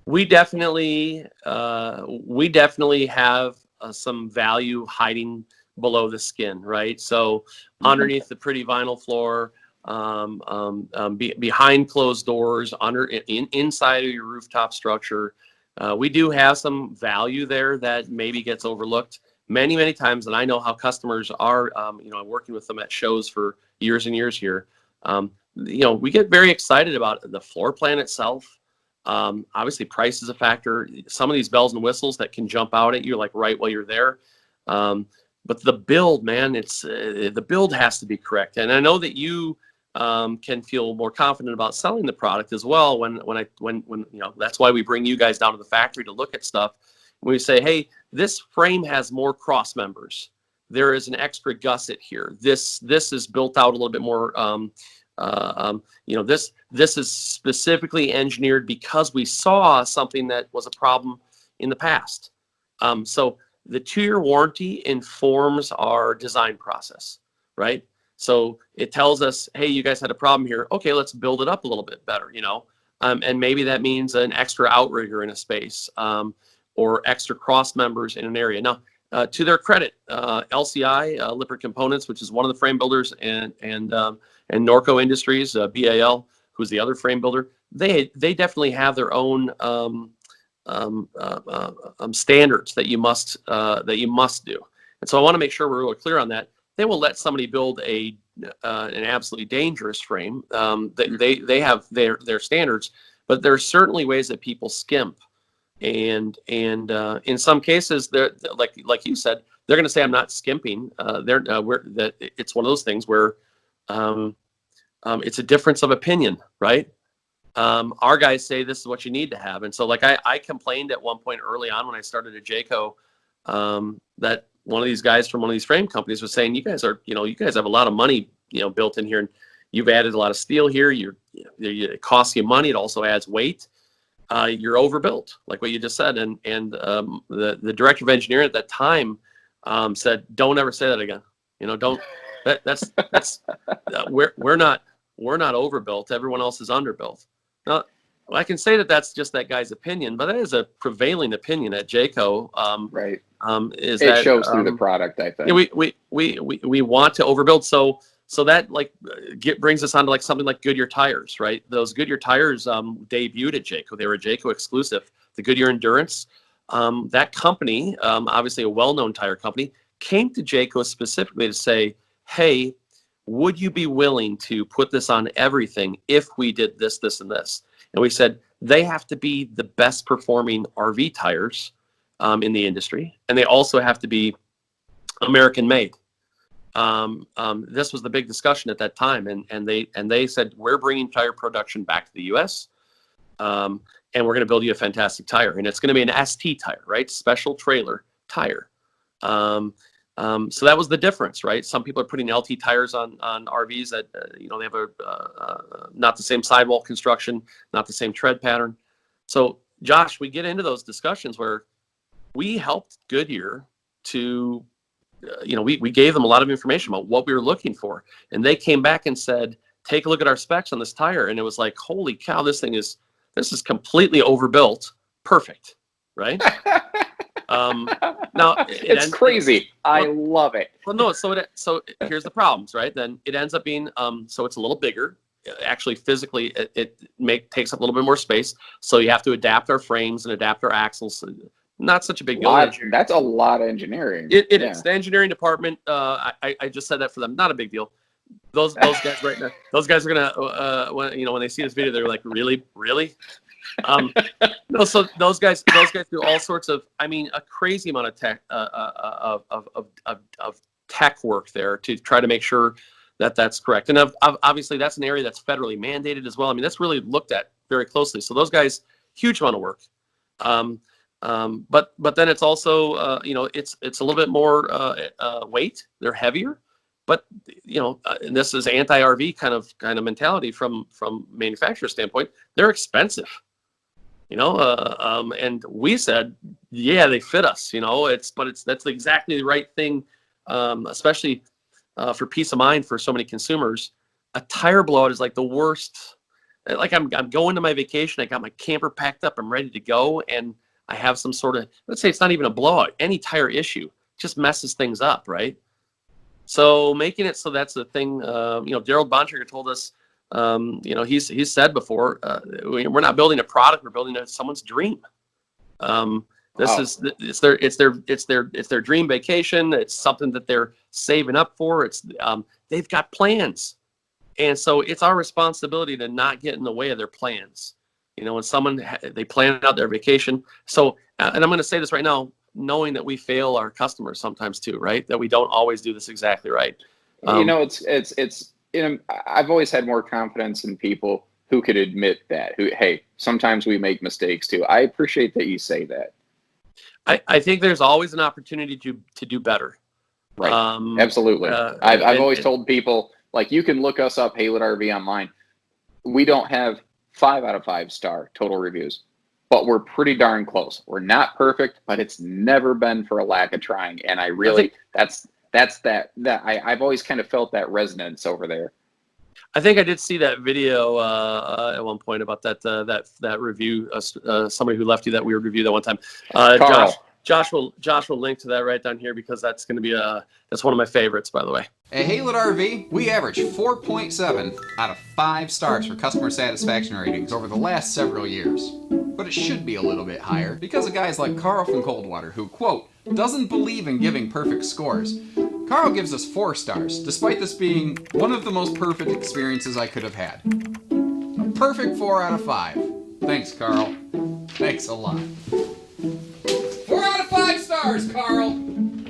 We definitely have some value hiding below the skin, right? So underneath the pretty vinyl floor, behind closed doors, inside of your rooftop structure, we do have some value there that maybe gets overlooked many times. And I know how customers are, working with them at shows for years and years here. We get very excited about the floor plan itself. Obviously price is a factor. Some of these bells and whistles that can jump out at you like right while you're there. But the build, man, the build has to be correct. And I know that you can feel more confident about selling the product as well. When that's why we bring you guys down to the factory to look at stuff. When we say, hey, this frame has more cross members. There is an extra gusset here. This is built out a little bit more This is specifically engineered because we saw something that was a problem in the past. So the 2-year warranty informs our design process, right? So it tells us, hey, you guys had a problem here. Okay, let's build it up a little bit better, and maybe that means an extra outrigger in a space, or extra cross members in an area. Now, to their credit, LCI, Lippert Components, which is one of the frame builders, and Norco Industries, BAL, who's the other frame builder, they definitely have their own standards that you must do. And so I want to make sure we're really clear on that. They will let somebody build an absolutely dangerous frame. They have their standards, but there are certainly ways that people skimp. And in some cases, they're like you said, they're going to say, I'm not skimping. It's one of those things where it's a difference of opinion, right? Our guys say this is what you need to have. And so like I complained at one point early on when I started at Jayco, that one of these guys from one of these frame companies was saying, you guys have a lot of money, built in here, and you've added a lot of steel here. It costs you money. It also adds weight. You're overbuilt, like what you just said. And the director of engineering at that time said, don't ever say that again. Don't, we're not overbuilt. Everyone else is underbuilt. Now, I can say that that's just that guy's opinion, but that is a prevailing opinion at Jayco. Right. It shows through the product, I think. We want to overbuild. So that brings us on to something like Goodyear tires, right? Those Goodyear tires debuted at Jayco. They were a Jayco exclusive. The Goodyear Endurance, that company, obviously a well-known tire company, came to Jayco specifically to say, hey, would you be willing to put this on everything if we did this, this, and this? And we said, they have to be the best performing RV tires in the industry, and they also have to be American made. This was the big discussion at that time, and they said, we're bringing tire production back to the U.S., and we're going to build you a fantastic tire, and it's going to be an ST tire, right? Special trailer tire. So that was the difference, right? Some people are putting LT tires on RVs that they have not the same sidewall construction, not the same tread pattern. So Josh, we get into those discussions where we helped Goodyear to we gave them a lot of information about what we were looking for, and they came back and said, take a look at our specs on this tire, and it was like, holy cow, this is completely overbuilt. Perfect, right? Now it's crazy. I love it. Well, no. So here's the problems, right? Then it ends up being so it's a little bigger. Actually, physically, it takes up a little bit more space. So you have to adapt our frames and adapt our axles. Not such a big deal. That's a lot of engineering. It is. The engineering department. I just said that for them. Not a big deal. Those guys right now. Those guys are gonna when they see this video, they're like, really. No, so those guys do all sorts of, a crazy amount of tech of tech work there to try to make sure that that's correct. And obviously that's an area that's federally mandated as well. That's really looked at very closely. So those guys, huge amount of work. But then it's also it's a little bit more weight. They're heavier. But and this is anti-RV kind of mentality from manufacturer standpoint. They're expensive. And we said, yeah, they fit us, that's exactly the right thing, especially for peace of mind for so many consumers. A tire blowout is like the worst. Like I'm going to my vacation, I got my camper packed up, I'm ready to go, and I have some sort of, let's say it's not even a blowout, any tire issue just messes things up, right? So making it so that's the thing. Daryl Bontrager told us, he's said before, we're not building a product, we're building someone's dream. It's their dream vacation. It's something that they're saving up for. They've got plans, and so it's our responsibility to not get in the way of their plans. When they plan out their vacation. So, and I'm going to say this right now, knowing that we fail our customers sometimes too, right? That we don't always do this exactly right. It's I've always had more confidence in people who could admit that. Hey, sometimes we make mistakes too. I appreciate that you say that. I think there's always an opportunity to do better. Right. Absolutely. I've always told people, Like, you can look us up, Haylett RV online. We don't have 5 out of 5 star total reviews, but we're pretty darn close. We're not perfect, but it's never been for a lack of trying. And I really, I've always kind of felt that resonance over there. I think I did see that video at one point about that review. Somebody who left you that weird review that one time. Carl. Josh will link to that right down here, because that's going to be that's one of my favorites, by the way. At Haylett RV, we average 4.7 out of 5 stars for customer satisfaction ratings over the last several years. But it should be a little bit higher because of guys like Carl from Coldwater, who, quote, doesn't believe in giving perfect scores. Carl gives us 4 stars, despite this being one of the most perfect experiences I could have had. A perfect 4 out of 5. Thanks, Carl. Thanks a lot. 4 out of 5 stars, Carl!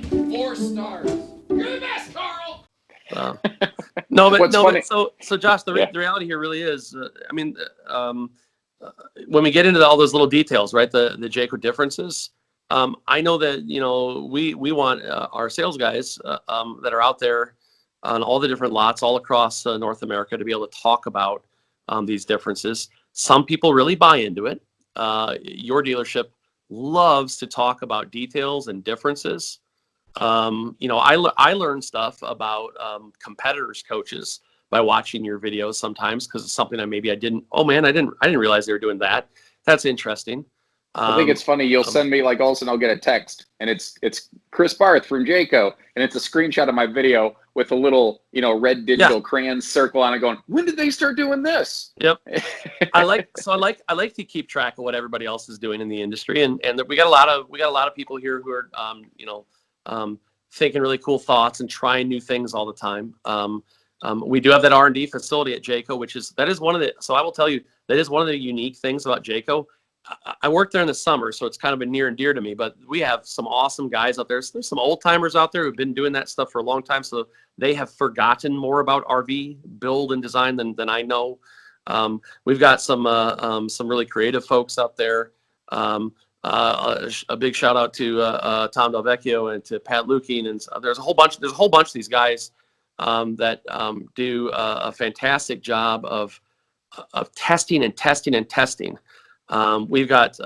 4 stars. You're the best, Carl! So Josh, the reality here really is, when we get into all those little details, right, the Jayco differences, I know that, we want our sales guys that are out there on all the different lots all across North America to be able to talk about these differences. Some people really buy into it. Your dealership loves to talk about details and differences. I learn stuff about competitors' coaches by watching your videos sometimes, because it's something I didn't realize they were doing that. That's interesting. I think it's funny. You'll send me, like, all of a sudden I'll get a text, and it's Chris Barth from Jayco, and it's a screenshot of my video with a little, red digital crayon circle on it, going, when did they start doing this? Yep. I like to keep track of what everybody else is doing in the industry, and we got a lot of people here who are thinking really cool thoughts and trying new things all the time. We do have that R&D facility at Jayco, I will tell you, that is one of the unique things about Jayco. I work there in the summer, so it's kind of been near and dear to me, but we have some awesome guys out there. So there's some old timers out there who've been doing that stuff for a long time, so they have forgotten more about RV build and design than I know. We've got some really creative folks out there. A big shout out to Tom Delvecchio and to Pat Luking, and there's a whole bunch of these guys that do a fantastic job of testing and testing and testing. We've got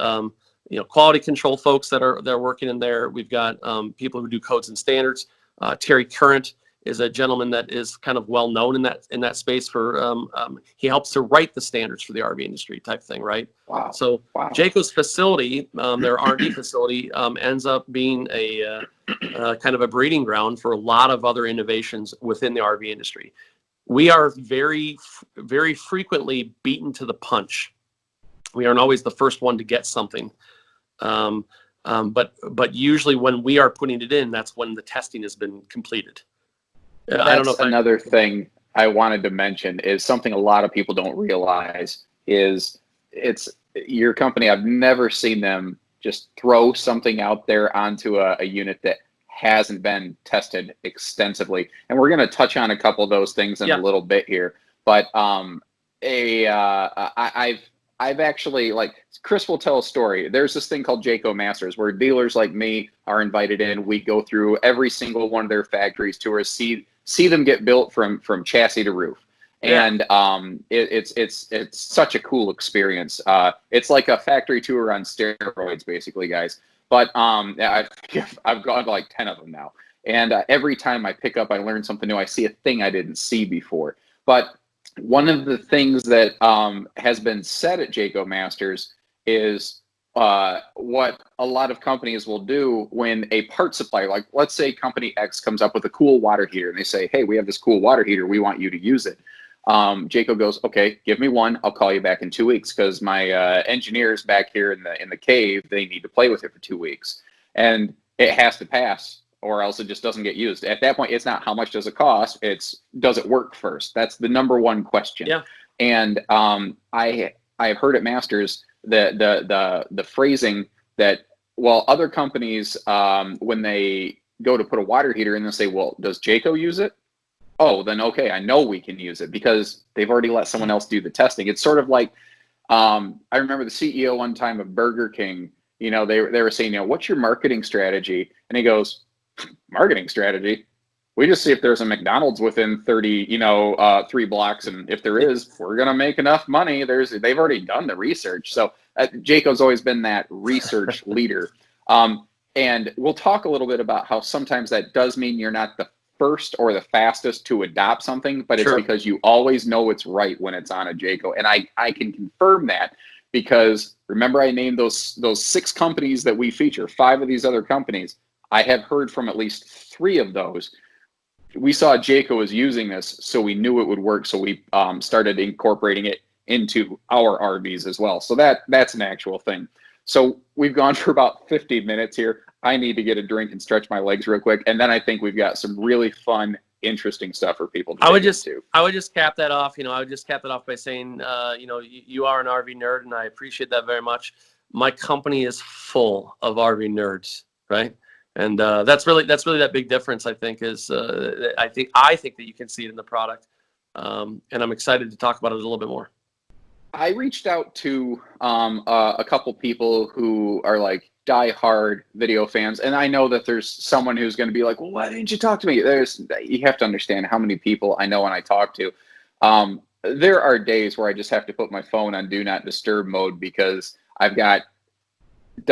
quality control folks that are working in there. We've got people who do codes and standards. Terry Current is a gentleman that is kind of well known in that space for he helps to write the standards for the RV industry type thing, right? Wow. So Jayco's facility, their R&D facility, ends up being a kind of a breeding ground for a lot of other innovations within the RV industry. We are very, very frequently beaten to the punch. We aren't always the first one to get something. But usually when we are putting it in, that's when the testing has been completed. I don't know. Another thing I wanted to mention is something a lot of people don't realize is it's your company. I've never seen them just throw something out there onto a unit that hasn't been tested extensively. And we're going to touch on a couple of those things in a little bit here. But I've actually, like, Chris will tell a story. There's this thing called Jayco Masters where dealers like me are invited in. We go through every single one of their factories tours, see them get built from chassis to roof. And it's such a cool experience. It's like a factory tour on steroids, basically, guys. But I've gone to like 10 of them now. And every time I pick up, I learn something new. I see a thing I didn't see before. But one of the things that has been said at Jayco Masters is what a lot of companies will do when a part supplier, like let's say company X comes up with a cool water heater, and they say, hey, we have this cool water heater. We want you to use it. Jayco goes, okay, give me one. I'll call you back in 2 weeks because my engineers back here in the cave, they need to play with it for 2 weeks. And it has to pass, or else it just doesn't get used. At that point, it's not how much does it cost, it's does it work first. That's the number one question. Yeah. And I've heard at Masters the phrasing that, well, other companies, when they go to put a water heater in, they say, well, does Jayco use it? Oh, then okay, I know we can use it because they've already let someone else do the testing. It's sort of like, I remember the CEO one time of Burger King, they were saying, what's your marketing strategy? And he goes, marketing strategy? we just see if there's a McDonald's within 30, 3 blocks. And if there is, we're going to make enough money. They've already done the research. So Jayco's always been that research leader. And we'll talk a little bit about how sometimes that does mean you're not the first or the fastest to adopt something, but it's because you always know it's right when it's on a Jayco. And I can confirm that because remember I named those 6 companies that we feature, 5 of these other companies. I have heard from at least 3 of those. We saw Jayco was using this, so we knew it would work. So we started incorporating it into our RVs as well. So that's an actual thing. So we've gone for about 50 minutes here. I need to get a drink and stretch my legs real quick. And then I think we've got some really fun, interesting stuff for people to I would just cap that off. I would just cap that off by saying, you are an RV nerd, and I appreciate that very much. My company is full of RV nerds, right? And that's really that big difference. I think is I think that you can see it in the product, and I'm excited to talk about it a little bit more. I reached out to a couple people who are like diehard video fans, and I know that there's someone who's going to be like, "Well, why didn't you talk to me?" You have to understand how many people I know and I talk to. There are days where I just have to put my phone on do not disturb mode because I've got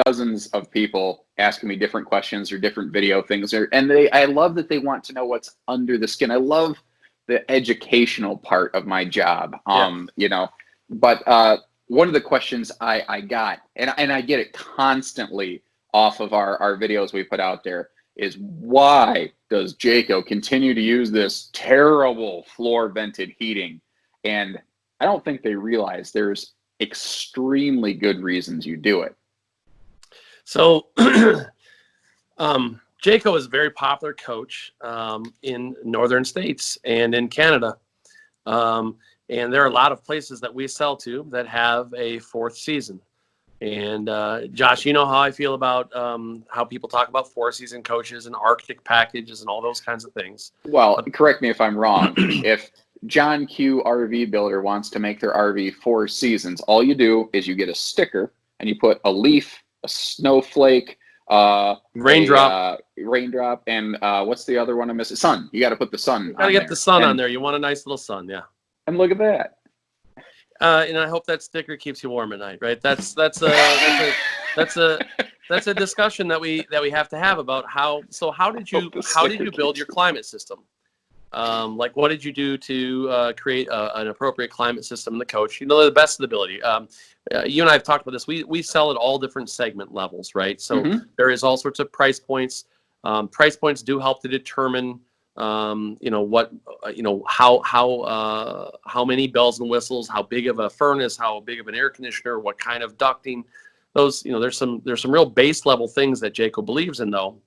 dozens of people asking me different questions or different video things, and I love that they want to know what's under the skin. I love the educational part of my job. But one of the questions I got, and I get it constantly off of our videos we put out there, is why does Jayco continue to use this terrible floor vented heating? And I don't think they realize there's extremely good reasons you do it. So Jayco is a very popular coach in northern states and in Canada. And there are a lot of places that we sell to that have a 4th season. And Josh, you know how I feel about how people talk about 4-season coaches and Arctic packages and all those kinds of things. Well, correct me if I'm wrong. If John Q RV Builder wants to make their RV 4 seasons, all you do is you get a sticker and you put a leaf, a snowflake, raindrop, and what's the other one I'm missing? Sun. You got to put the sun. You got to get the sun on there. You want a nice little sun, yeah. And look at that. And I hope that sticker keeps you warm at night, right? That's a discussion that we have to have about how did you build your climate system? Like what did you do to create an appropriate climate system in the coach? The best of the ability. You and I have talked about this. We sell at all different segment levels, right? So there is all sorts of price points. Price points do help to determine how many bells and whistles, how big of a furnace, how big of an air conditioner, what kind of ducting. Those, there's some real base level things that Jayco believes in, though.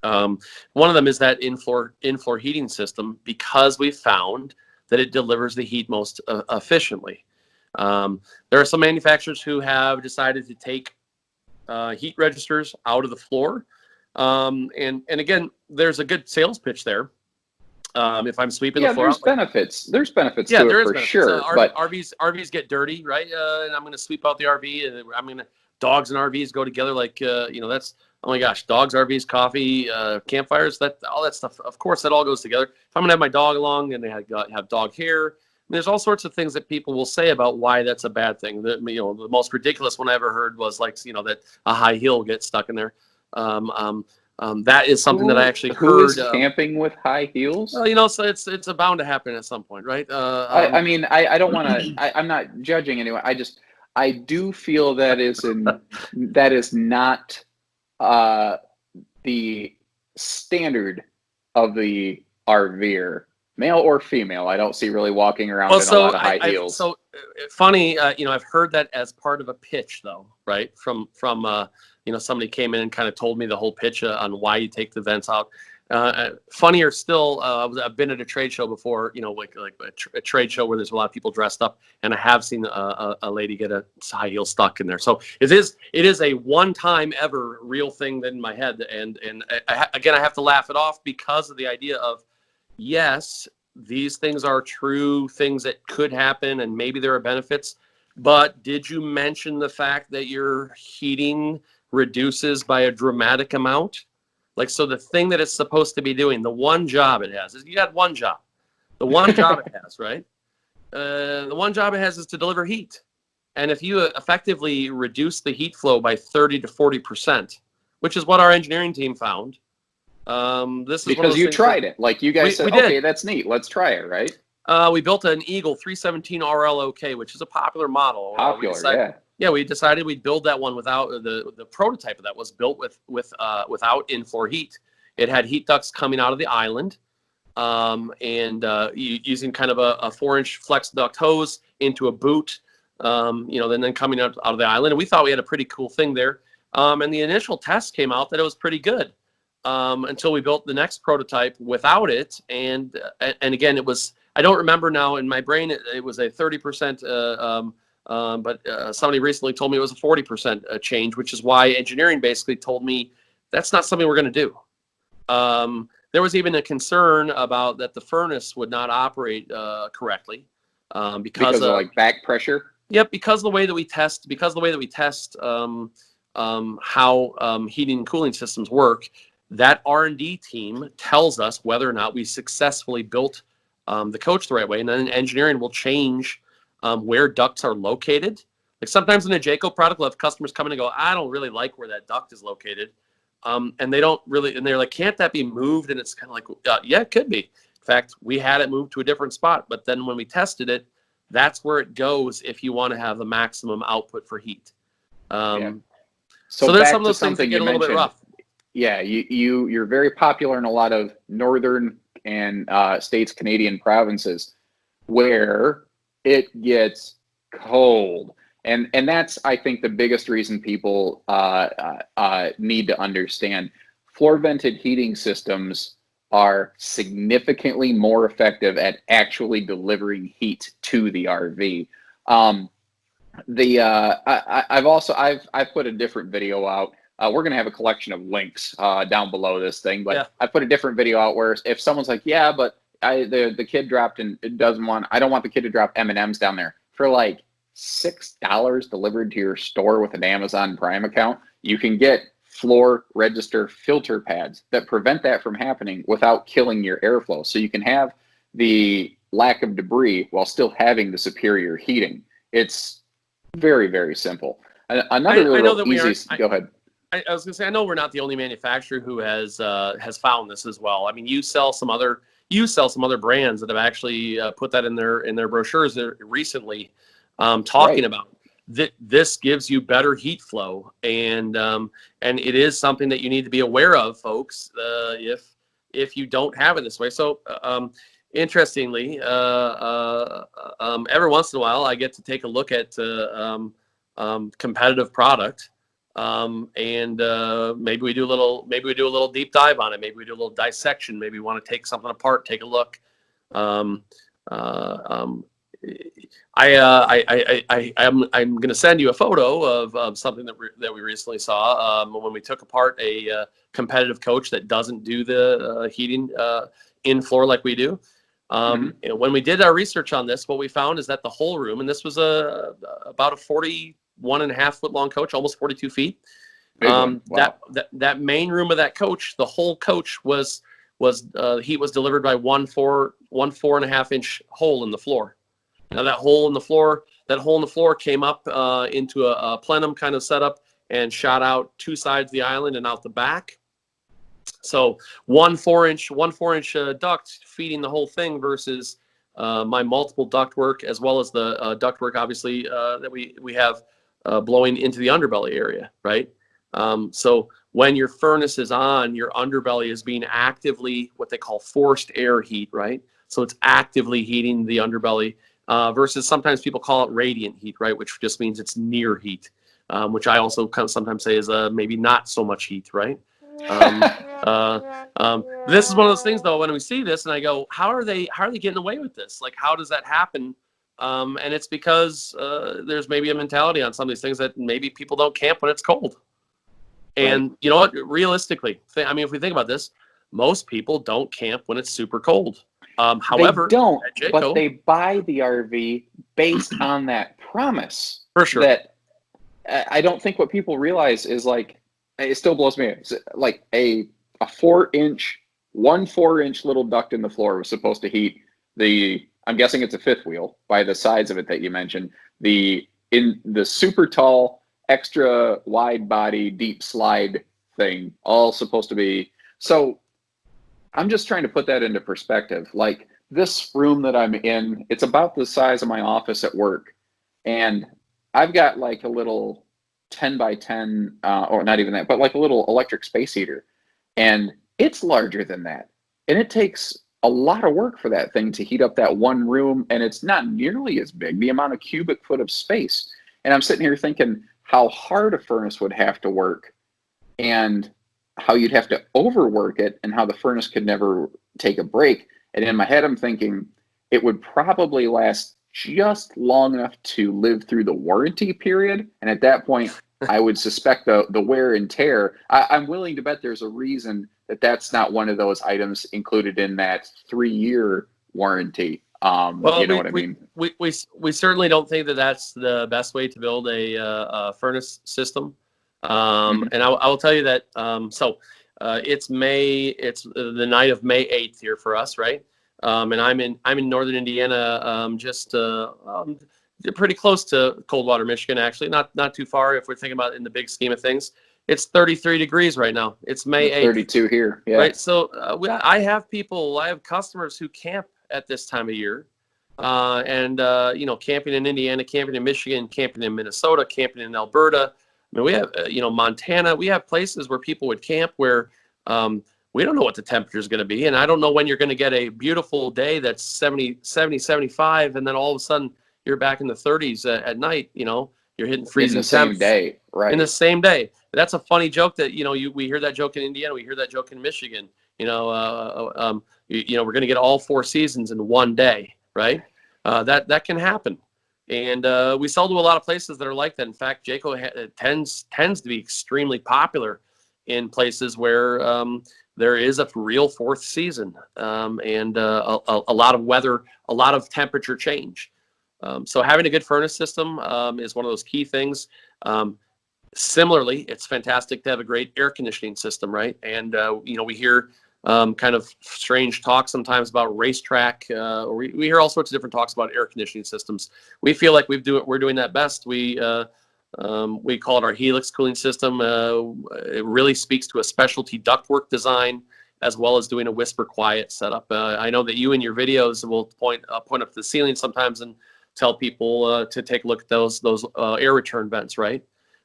One of them is that in-floor heating system, because we found that it delivers the heat most efficiently. There are some manufacturers who have decided to take heat registers out of the floor. And again, there's a good sales pitch there. If I'm sweeping the floor, there's benefits. There's benefits to it for sure. But RVs get dirty, right? And I'm going to sweep out the RV, and I'm going to dogs and RVs go together. Like that's, oh my gosh, dogs, RVs, coffee, campfires, all that stuff. Of course, that all goes together. If I'm going to have my dog along and they have dog hair, there's all sorts of things that people will say about why that's a bad thing. The most ridiculous one I ever heard was like, that a high heel gets stuck in there. That is something that I actually heard. Who is camping with high heels? Well, so it's bound to happen at some point, right? I don't want to. I'm not judging anyone. I do feel that is not the standard of the RVer, male or female. I don't see really walking around in a lot of high heels. So funny, I've heard that as part of a pitch, though, right? From somebody came in and kind of told me the whole pitch on why you take the vents out. Funnier still, I've been at a trade show before, like a trade show where there's a lot of people dressed up, and I have seen a lady get a high heel stuck in there. So it is a one-time ever real thing in my head, and again, I have to laugh it off because of the idea of, yes, these things are true things that could happen, and maybe there are benefits, but did you mention the fact that your heating reduces by a dramatic amount? Like, so the thing that it's supposed to be doing, the one job it has, is you got one job. The one job it has, right? The one job it has is to deliver heat. And if you effectively reduce the heat flow by 30 to 40%, which is what our engineering team found, this is one of Because those you things tried it. Like you guys said, we did. okay, that's neat. Let's try it, right? We built an Eagle 317 RLOK, which is a popular model. Popular, Yeah, we decided we'd build that one without the prototype of that was built without in-floor heat. It had heat ducts coming out of the island, and using kind of a 4-inch flex duct hose into a boot, then coming out of the island. And we thought we had a pretty cool thing there. And the initial test came out that it was pretty good, until we built the next prototype without it. And again, it was, I don't remember now in my brain, it was a 30%, but somebody recently told me it was a 40% change, which is why engineering basically told me that's not something we're going to do. There was even a concern about that the furnace would not operate correctly, because of like back pressure. Yep, because of the way that we test, how heating and cooling systems work. That R&D team tells us whether or not we successfully built the coach the right way, and then engineering will change where ducts are located. Like sometimes in a Jayco product, we'll have customers come in and go, I don't really like where that duct is located. And they don't really, and they're like, can't that be moved? And it's kind of like, yeah, it could be. In fact, we had it moved to a different spot, but then when we tested it, that's where it goes if you want to have the maximum output for heat. So there's some of those things that get a little bit rough. Yeah, you're very popular in a lot of northern and states, Canadian provinces, where it gets cold. And that's, I think, the biggest reason people need to understand. Floor vented heating systems are significantly more effective at actually delivering heat to the RV. I've put a different video out. We're gonna have a collection of links down below this thing, but yeah. I put a different video out where if someone's like, yeah, but the kid dropped and it doesn't want, I don't want the kid to drop M&Ms down there for like $6 delivered to your store with an Amazon Prime account. You can get floor register filter pads that prevent that from happening without killing your airflow. So you can have the lack of debris while still having the superior heating. It's very, very simple. Another go ahead. I was gonna say, I know we're not the only manufacturer who has found this as well. I mean, you sell some other brands that have actually put that in their brochures recently, talking about that this gives you better heat flow, and it is something that you need to be aware of, folks, if you don't have it this way. So interestingly, every once in a while I get to take a look at competitive product, and maybe we do a little deep dive on it, maybe we do a little dissection, maybe we want to take something apart, take a look. I'm going to send you a photo of something that we recently saw when we took apart a competitive coach that doesn't do the heating in floor like we do. And when we did our research on this, what we found is that the whole room, and this was about a 41.5 foot long coach, almost 42 feet. Wow. That main room of that coach, the whole coach heat was delivered by one 4.5 inch hole in the floor. Now that hole in the floor came up into a plenum kind of setup and shot out two sides of the island and out the back. So one 4-inch duct feeding the whole thing versus my multiple ductwork, as well as the ductwork, obviously, that we have blowing into the underbelly area, right? So when your furnace is on, your underbelly is being actively what they call forced air heat, right? So it's actively heating the underbelly. Versus sometimes people call it radiant heat, right? Which just means it's near heat, which I also sometimes say is maybe not so much heat, right? This is one of those things, though, when we see this and I go, how are they getting away with this? Like, how does that happen? And it's because there's maybe a mentality on some of these things that maybe people don't camp when it's cold. And right. You know what? Realistically, if we think about this, most people don't camp when it's super cold. However, they don't, but they buy the RV based on that promise. For sure. That I don't think what people realize is, like, it still blows me. Like a a 4-inch, 4-inch little duct in the floor was supposed to heat the, I'm guessing it's a fifth wheel by the size of it that you mentioned, in the super tall, extra wide body, deep slide thing, all supposed to be. So I'm just trying to put that into perspective. Like this room that I'm in, it's about the size of my office at work. And I've got like a little 10 by 10, or not even that, but like a little electric space heater. And it's larger than that. And it takes a lot of work for that thing to heat up that one room. And it's not nearly as big, the amount of cubic foot of space. And I'm sitting here thinking how hard a furnace would have to work and how you'd have to overwork it and how the furnace could never take a break. And in my head, I'm thinking it would probably last just long enough to live through the warranty period. And at that point, I would suspect the wear and tear. I'm willing to bet there's a reason that that's not one of those items included in that 3-year warranty. Well, you know what I mean? We certainly don't think that that's the best way to build a furnace system. And I will tell you that, it's the night of May 8th here for us, right? And I'm in northern Indiana, pretty close to Coldwater, Michigan, actually, not too far if we're thinking about it in the big scheme of things. It's 33 degrees right now. It's May 8th. 32 here, yeah. Right, so I have customers who camp at this time of year, camping in Indiana, camping in Michigan, camping in Minnesota, camping in Alberta. I mean, we have, Montana. We have places where people would camp where we don't know what the temperature is going to be. And I don't know when you're going to get a beautiful day that's 70, 75, and then all of a sudden you're back in the 30s at night, you're hitting freezing temps. In the same day, right. In the same day. That's a funny joke that, we hear that joke in Indiana. We hear that joke in Michigan. We're going to get all 4 seasons in one day, right? That can happen. And we sell to a lot of places that are like that. In fact, Jayco tends to be extremely popular in places where there is a real 4th season and a lot of weather, a lot of temperature change. So having a good furnace system is one of those key things. Similarly, it's fantastic to have a great air conditioning system, right? And we hear kind of strange talk sometimes about racetrack, or we hear all sorts of different talks about air conditioning systems. We feel like we're doing that best. We call it our Helix cooling system. It really speaks to a specialty ductwork design, as well as doing a whisper quiet setup. I know that you in your videos will point up to the ceiling sometimes and tell people to take a look at those air return vents, right?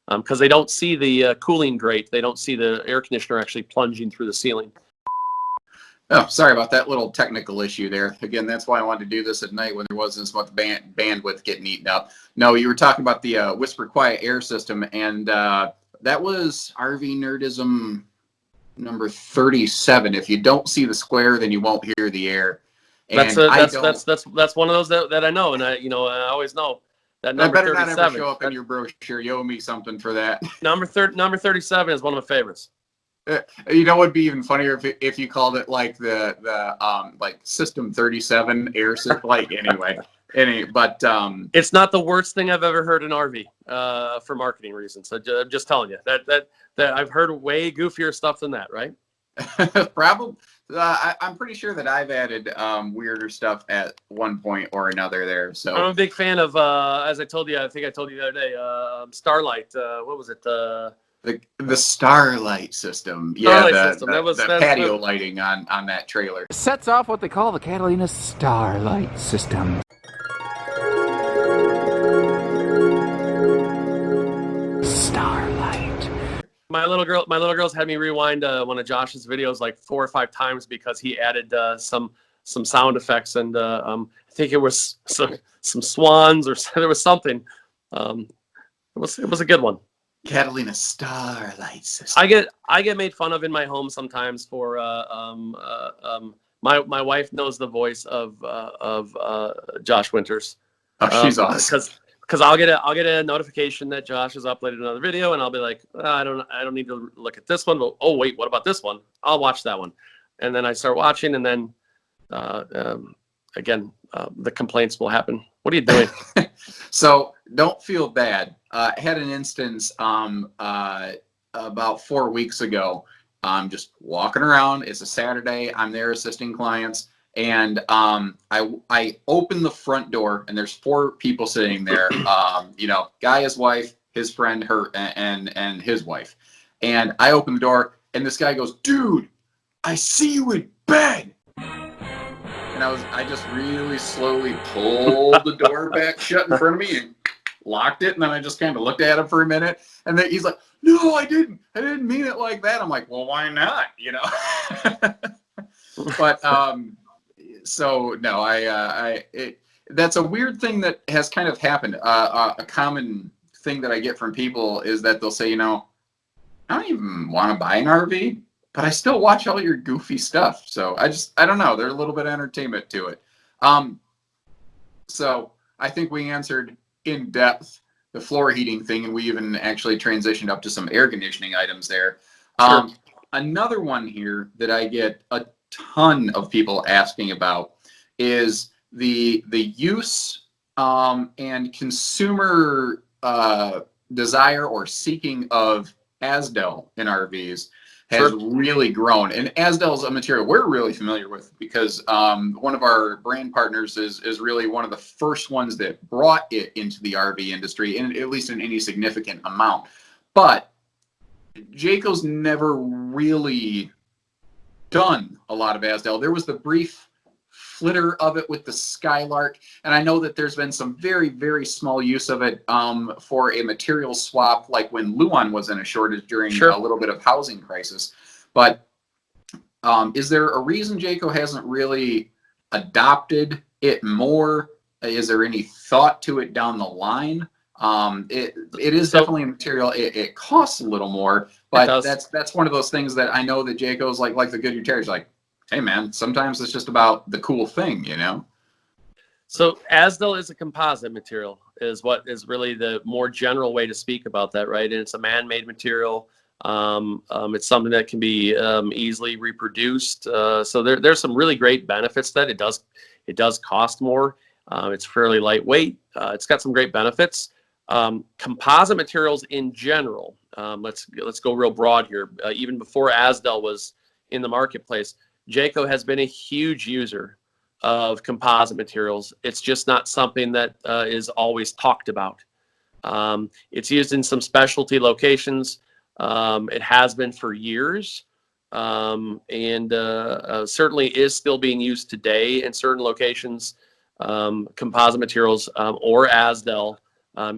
Because they don't see the cooling grate. They don't see the air conditioner actually plunging through the ceiling. Oh, sorry about that little technical issue there. Again, that's why I wanted to do this at night when there wasn't as much bandwidth getting eaten up. No, you were talking about the Whisper Quiet air system, and that was RV Nerdism number 37. If you don't see the square, then you won't hear the air. And that's one of those that I know, and I always know that number 37. That better not ever show up in your brochure. You owe me something for that. Number 37 is one of my favorites. You know, what'd be even funnier if you called it like the like System 37 air system. Like anyway, but it's not the worst thing I've ever heard in RV for marketing reasons. I'm just telling you that I've heard way goofier stuff than that, right? Probably. I'm pretty sure that I've added weirder stuff at one point or another there. So I'm a big fan of, as I told you, I think I told you the other day, Starlight. What was it? The Starlight system. Starlight yeah, system. The patio lighting on that trailer. Sets off what they call the Catalina Starlight system. Starlight. My little girls had me rewind one of Josh's videos like 4 or 5 times because he added some sound effects, and I think it was some swans, or there was something. It was a good one. Catalina Starlight system. I get made fun of in my home sometimes for my wife knows the voice of Josh Winters. Oh, she's awesome. Because I'll get a notification that Josh has uploaded another video, and I'll be like, I don't need to look at this one. Oh wait, what about this one? I'll watch that one, and then I start watching, and then again the complaints will happen. What are you doing? So don't feel bad. I had an instance about 4 weeks ago, I'm just walking around. It's a Saturday. I'm there assisting clients. And I open the front door, and there's 4 people sitting there. Guy, his wife, his friend, her, and his wife. And I open the door, and this guy goes, "Dude, I see you in bed." And I just really slowly pulled the door back shut in front of me and locked it. And then I just kind of looked at him for a minute, and then he's like, "No, I didn't mean it like that." I'm like, "Well, why not?" But so no, that's a weird thing that has kind of happened. A common thing that I get from people is that they'll say, I don't even want to buy an RV, but I still watch all your goofy stuff. So I don't know. There's a little bit of entertainment to it. So I think we answered in depth the floor heating thing, and we even actually transitioned up to some air conditioning items there. Sure. Another one here that I get a ton of people asking about is the use and consumer desire or seeking of Asdel in RVs has really grown. And Asdel is a material we're really familiar with because one of our brand partners is really one of the first ones that brought it into the RV industry, and at least in any significant amount. But Jayco's never really done a lot of Asdel. There was the brief flitter of it with the Skylark, and I know that there's been some very, very small use of it for a material swap, like when Luan was in a shortage during a little bit of housing crisis. But is there a reason Jayco hasn't really adopted it more? Is there any thought to it down the line? It is definitely a material. It costs a little more, but that's one of those things that I know that Jayco's like the Goodyear Terriers, like, hey man, sometimes it's just about the cool thing, So Asdel is a composite material, is what is really the more general way to speak about that, right? And it's a man-made material. It's something that can be easily reproduced. So there's some really great benefits that it does cost more. It's fairly lightweight. It's got some great benefits. Composite materials in general. Let's go real broad here. Even before Asdel was in the marketplace, Jayco has been a huge user of composite materials. It's just not something that is always talked about. It's used in some specialty locations. It has been for years, and certainly is still being used today in certain locations. Composite materials or Asdel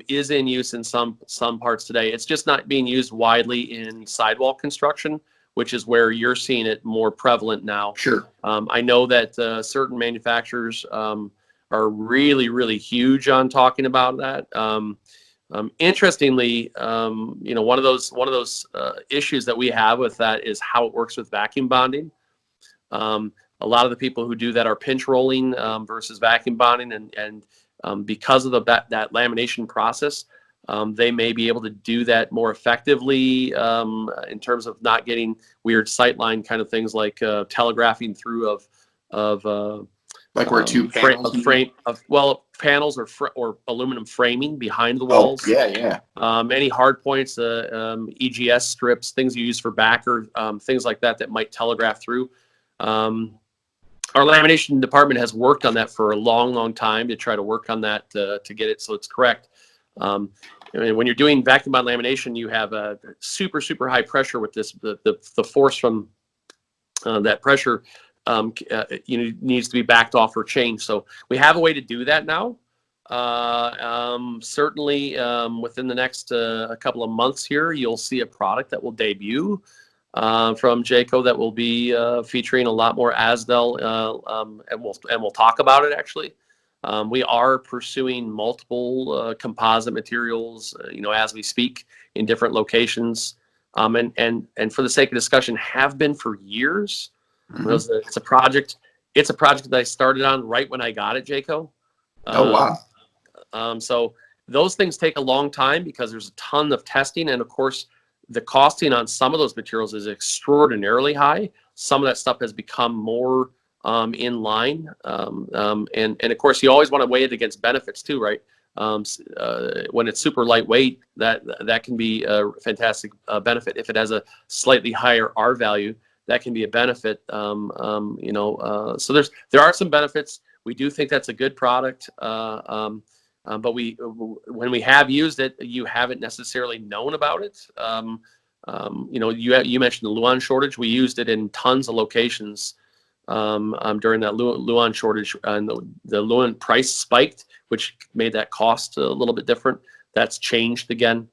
is in use in some parts today. It's just not being used widely in sidewall construction, which is where you're seeing it more prevalent now. Sure. I know that certain manufacturers are really, really huge on talking about that. Interestingly, one of those issues that we have with that is how it works with vacuum bonding. A lot of the people who do that are pinch rolling versus vacuum bonding, and because of that lamination process, they may be able to do that more effectively in terms of not getting weird sightline kind of things like telegraphing through of like where two panels panels or aluminum framing behind the walls. Oh, yeah. Any hard points, EGS strips, things you use for backer, things like that might telegraph through. Our lamination department has worked on that for a long, long time to try to work on that to get it so it's correct. When you're doing vacuum bond lamination, you have a super, super high pressure with this. The force from that pressure needs to be backed off or changed. So we have a way to do that now. Certainly within the next a couple of months here, you'll see a product that will debut from Jayco that will be featuring a lot more Asdel, and we'll talk about it actually. We are pursuing multiple composite materials, as we speak in different locations, and for the sake of discussion, have been for years. Mm-hmm. It's a project that I started on right when I got at Jayco. Oh wow! So those things take a long time because there's a ton of testing, and of course, the costing on some of those materials is extraordinarily high. Some of that stuff has become more in line, and of course you always want to weigh it against benefits too, right? When it's super lightweight, that can be a fantastic benefit. If it has a slightly higher R value, that can be a benefit. So there are some benefits. We do think that's a good product. But when we have used it, you haven't necessarily known about it. You mentioned the Luan shortage. We used it in tons of locations during that Luan shortage, and the Luan price spiked, which made that cost a little bit different. That's changed again.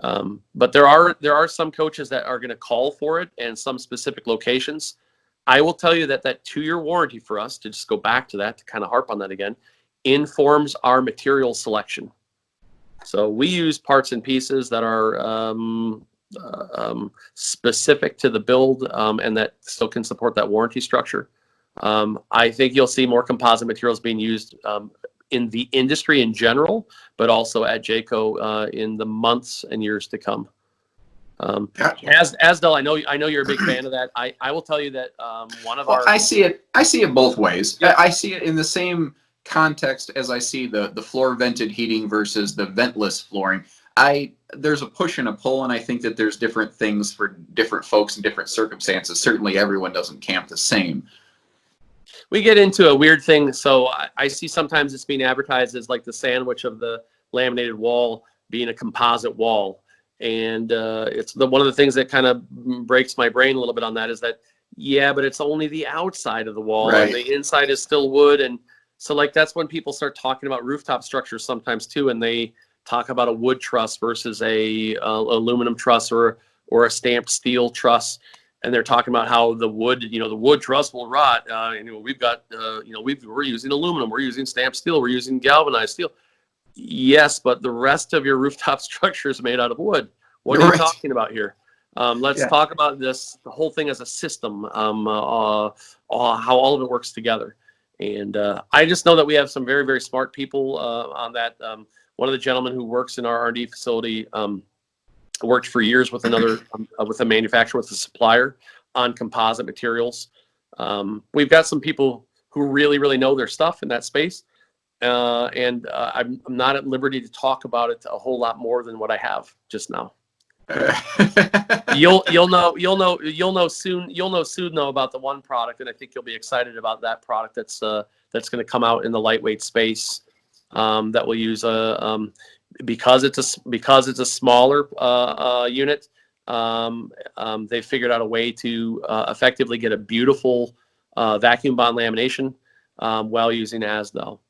But there are some coaches that are going to call for it, and some specific locations. I will tell you that 2-year warranty for us, to just go back to that, to kind of harp on that again, informs our material selection. So we use parts and pieces that are specific to the build, and that still can support that warranty structure. I think you'll see more composite materials being used in the industry in general, but also at Jayco in the months and years to come. Asdell, I know you're a big fan of that. I will tell you that one of our I see it both ways. Yeah. I see it in the same context as I see the floor vented heating versus the ventless flooring. There's a push and a pull, and I think that there's different things for different folks in different circumstances. Certainly everyone doesn't camp the same. We get into a weird thing. So I see sometimes it's being advertised as like the sandwich of the laminated wall being a composite wall. And it's one of the things that kind of breaks my brain a little bit on that is that, yeah, but it's only the outside of the wall, right, and the inside is still wood. And so like that's when people start talking about rooftop structures sometimes too, and they talk about a wood truss versus a aluminum truss or a stamped steel truss, and they're talking about how the wood truss will rot. We've got we're using aluminum, we're using stamped steel, we're using galvanized steel. Yes, but the rest of your rooftop structure is made out of wood. What are you talking about here? Let's talk about the whole thing as a system, how all of it works together. And I just know that we have some very, very smart people on that. One of the gentlemen who works in our R&D facility worked for years with with a manufacturer, with a supplier on composite materials. We've got some people who really, really know their stuff in that space. And I'm not at liberty to talk about it a whole lot more than what I have just now. You'll know soon about the one product, and I think you'll be excited about that product that's going to come out in the lightweight space, that will use because it's a smaller unit. They figured out a way to effectively get a beautiful vacuum bond lamination while using Asdell.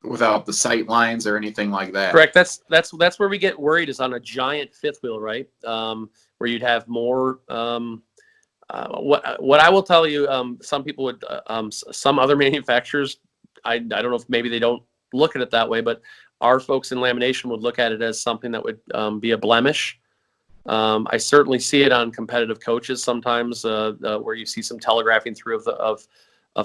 Without the sight lines or anything like that. Correct. That's where we get worried, is on a giant fifth wheel, right? Where you'd have more. What I will tell you, some people would, some other manufacturers, I don't know if maybe they don't look at it that way, but our folks in lamination would look at it as something that would be a blemish. I certainly see it on competitive coaches sometimes, where you see some telegraphing through of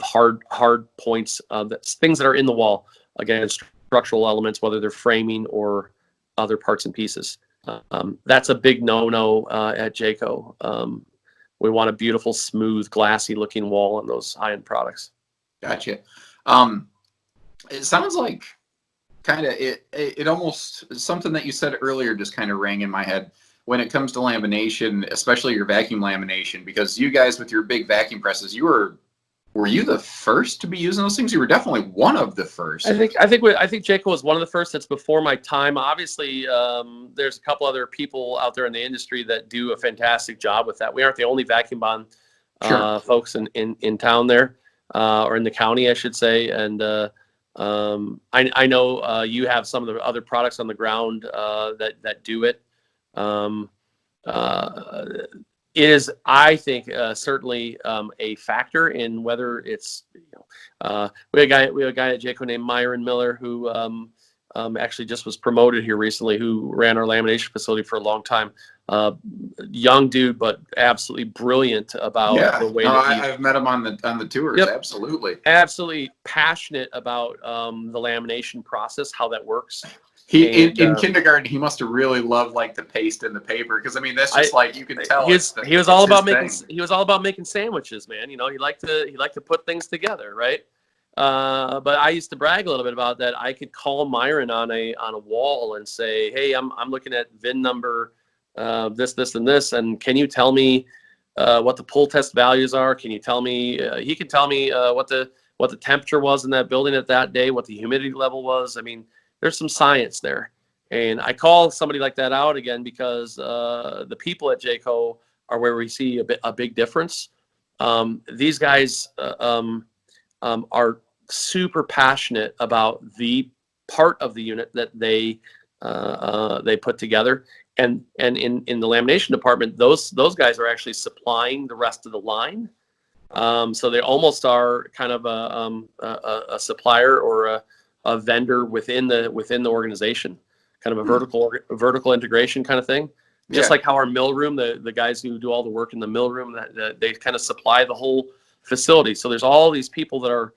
hard points, things that are in the wall. Again, structural elements, whether they're framing or other parts and pieces. That's a big no-no at Jayco. We want a beautiful, smooth, glassy-looking wall on those high-end products. Gotcha. It sounds like kind of it almost, something that you said earlier just kind of rang in my head when it comes to lamination, especially your vacuum lamination, because you guys with your big vacuum presses, were you the first to be using those things? You were definitely one of the first. I think Jayco was one of the first. That's before my time. Obviously, there's a couple other people out there in the industry that do a fantastic job with that. We aren't the only vacuum bond folks in town there, or in the county, I should say. And I know you have some of the other products on the ground that do it. It is, I think, certainly a factor in whether it's, we have a guy at Jayco named Myron Miller who actually just was promoted here recently, who ran our lamination facility for a long time. Young dude, but absolutely brilliant about the way I've met him on the tours. Yep. Absolutely passionate about the lamination process, how that works. In kindergarten, he must have really loved like the paste and the paper, because I mean that's just like you can tell. He was all about making sandwiches, man. He liked to put things together, right? But I used to brag a little bit about that. I could call Myron on a wall and say, "Hey, I'm looking at VIN number this, and this, and can you tell me what the pull test values are? Can you tell me?" He could tell me what the temperature was in that building at that day, what the humidity level was. I mean, there's some science there, and I call somebody like that out again because the people at Jayco are where we see a big difference. These guys are super passionate about the part of the unit that they put together, and in the lamination department, those guys are actually supplying the rest of the line. So they almost are kind of a supplier or a vendor within the organization, kind of a vertical integration kind of thing. Just like how our mill room, the guys who do all the work in the mill room, that they kind of supply the whole facility. So there's all these people that are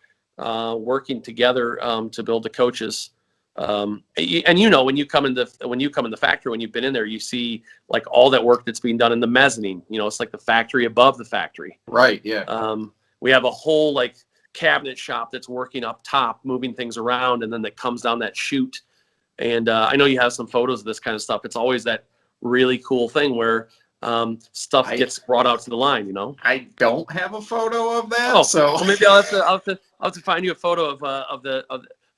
working together to build the coaches. And when you come in the factory, when you've been in there, you see like all that work that's being done in the mezzanine. It's like the factory above the factory. Right. Yeah. We have a whole like cabinet shop that's working up top, moving things around, and then that comes down that chute. And I know you have some photos of this kind of stuff. It's always that really cool thing where stuff gets brought out to the line. I don't have a photo of that. Well, maybe I'll have to find you a photo of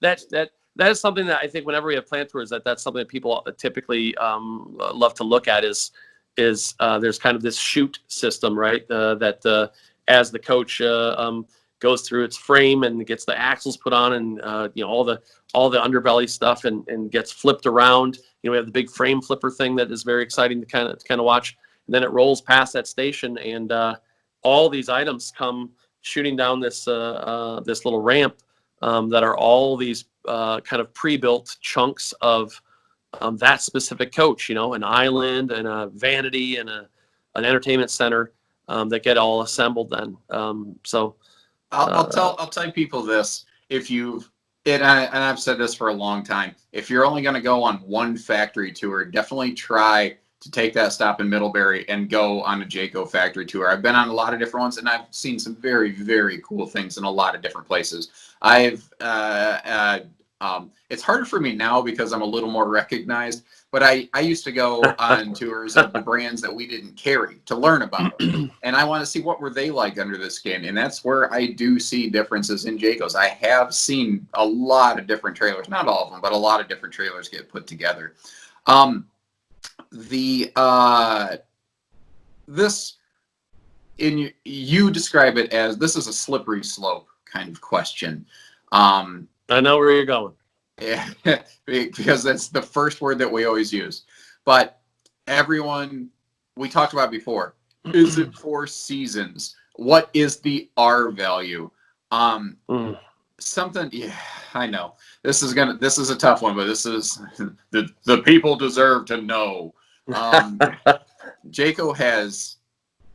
that. That is something that I think whenever we have plant tours, that's something that people typically love to look at is there's kind of this chute system, right? That as the coach goes through its frame and gets the axles put on and all the underbelly stuff and gets flipped around. We have the big frame flipper thing that is very exciting to kind of watch. And then it rolls past that station, and all these items come shooting down this little ramp that are all these kind of pre-built chunks of that specific coach. An island and a vanity and an entertainment center that get all assembled. Then, I'll tell people this: and I've said this for a long time, if you're only going to go on one factory tour, definitely try to take that stop in Middlebury and go on a Jayco factory tour. I've been on a lot of different ones, and I've seen some very, very cool things in a lot of different places. It's harder for me now because I'm a little more recognized, but I used to go on tours of the brands that we didn't carry to learn about. And I want to see what were they like under the skin. And that's where I do see differences in Jayco's. I have seen a lot of different trailers, not all of them, but a lot of different trailers get put together. You describe it as this is a slippery slope kind of question. I know where you're going. Yeah, because that's the first word that we always use. But everyone, we talked about before, is it 4 seasons? What is the R value? Something, yeah, I know. This is a tough one, but this is the people deserve to know. Jayco has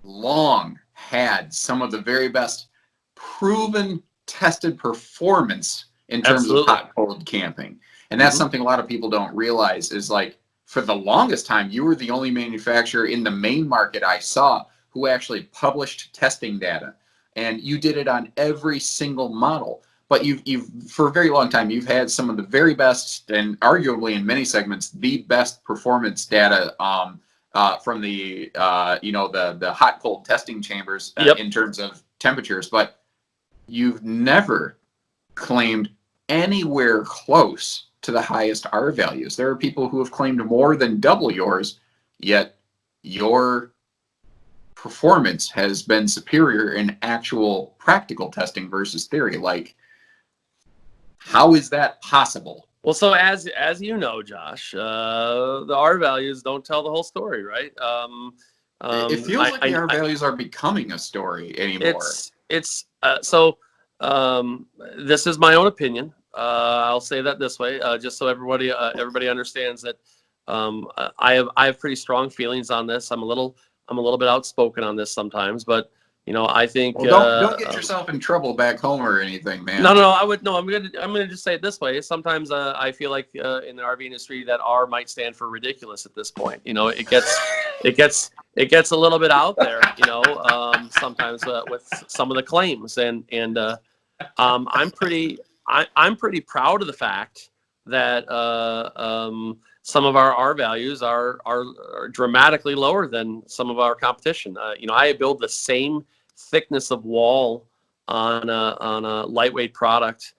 long had some of the very best proven tested performance in terms of hot cold camping. And that's something a lot of people don't realize is like for the longest time, you were the only manufacturer in the main market I saw who actually published testing data. And you did it on every single model. But you've for a very long time, you've had some of the very best and arguably in many segments, the best performance data from the hot cold testing chambers in terms of temperatures. But you've never claimed anywhere close to the highest R values. There are people who have claimed more than double yours, yet your performance has been superior in actual practical testing versus theory. Like, how is that possible? Well, so as you know, Josh, the R values don't tell the whole story, right? It feels like the R values are becoming a story anymore. This is my own opinion. I'll say that this way, just so everybody understands that I have pretty strong feelings on this. I'm a little bit outspoken on this sometimes, but I think. Well, don't get yourself in trouble back home or anything, man. No. I'm gonna just say it this way. Sometimes I feel like in the RV industry that R might stand for ridiculous at this point. It gets a little bit out there. Sometimes with some of the claims and I'm pretty proud of the fact that some of our R values are dramatically lower than some of our competition. I build the same thickness of wall on a lightweight product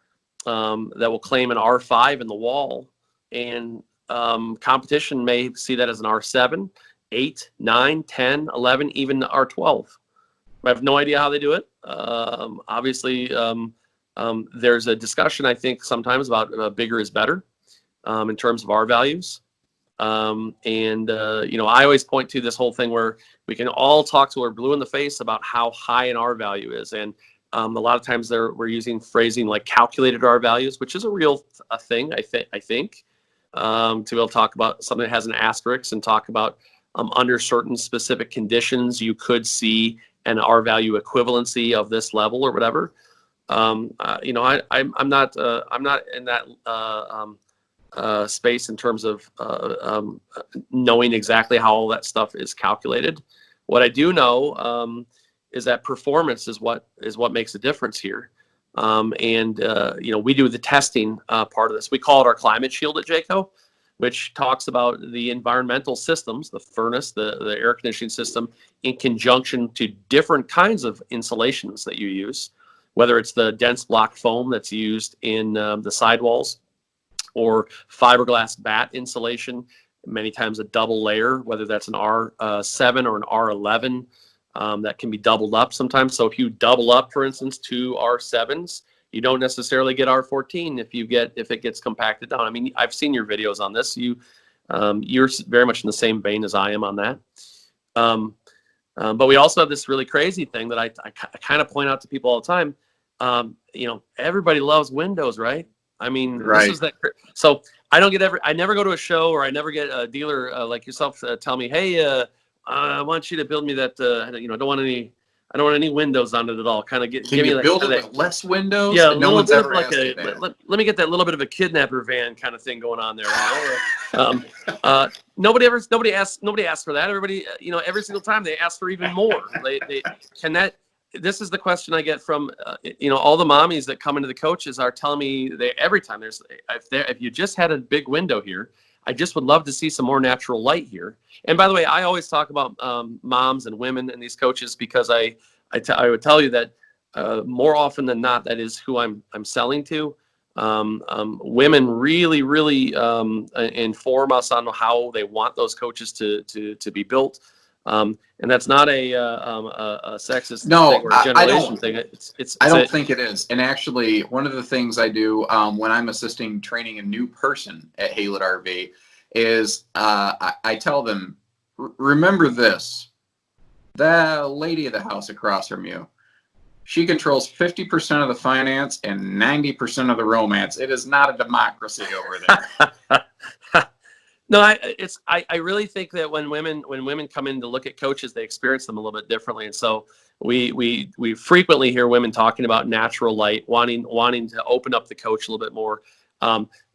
that will claim an R5 in the wall, and competition may see that as an R7, 8, 9, 10, 11, even R12. I have no idea how they do it. Obviously, there's a discussion, I think, sometimes about bigger is better in terms of R values. I always point to this whole thing where we can all talk to our blue in the face about how high an R value is. And a lot of times we're using phrasing like calculated R values, which is a real thing, I think, to be able to talk about something that has an asterisk and talk about under certain specific conditions, you could see an R value equivalency of this level or whatever. I'm not in that space in terms of knowing exactly how all that stuff is calculated. What I do know is that performance is what makes a difference here. We do the testing part of this. We call it our climate shield at Jayco, which talks about the environmental systems, the furnace, the air conditioning system, in conjunction to different kinds of insulations that you use, whether it's the dense block foam that's used in the sidewalls, or fiberglass bat insulation, many times a double layer, whether that's an R7 or an R11 that can be doubled up sometimes. So if you double up, for instance, two R7s, you don't necessarily get R14 if it gets compacted down. I mean, I've seen your videos on this. You're very much in the same vein as I am on that. But we also have this really crazy thing that I kind of point out to people all the time. Everybody loves windows, right? I mean, right. This is that. So I never go to a show, or I never get a dealer like yourself tell me, hey, I want you to build me that. I don't want any windows on it at all. Kind of give me like build it with less windows. Yeah, no one's ever asked me that. Let me get that little bit of a kidnapper van kind of thing going on there. Nobody asks for that. Everybody, every single time they ask for even more. This is the question I get from all the mommies that come into the coaches are telling me every time if you just had a big window here, I just would love to see some more natural light here. And by the way, I always talk about moms and women in these coaches because I would tell you that more often than not, that is who I'm selling to. Women really, really inform us on how they want those coaches to be built. And that's not a sexist thing or a generation thing. I don't think it is. And actually, one of the things I do when I'm assisting training a new person at Haylett RV is I tell them, remember this, the lady of the house across from you, she controls 50% of the finance and 90% of the romance. It is not a democracy over there. No, I really think that when women come in to look at coaches, they experience them a little bit differently, and so we frequently hear women talking about natural light, wanting to open up the coach a little bit more.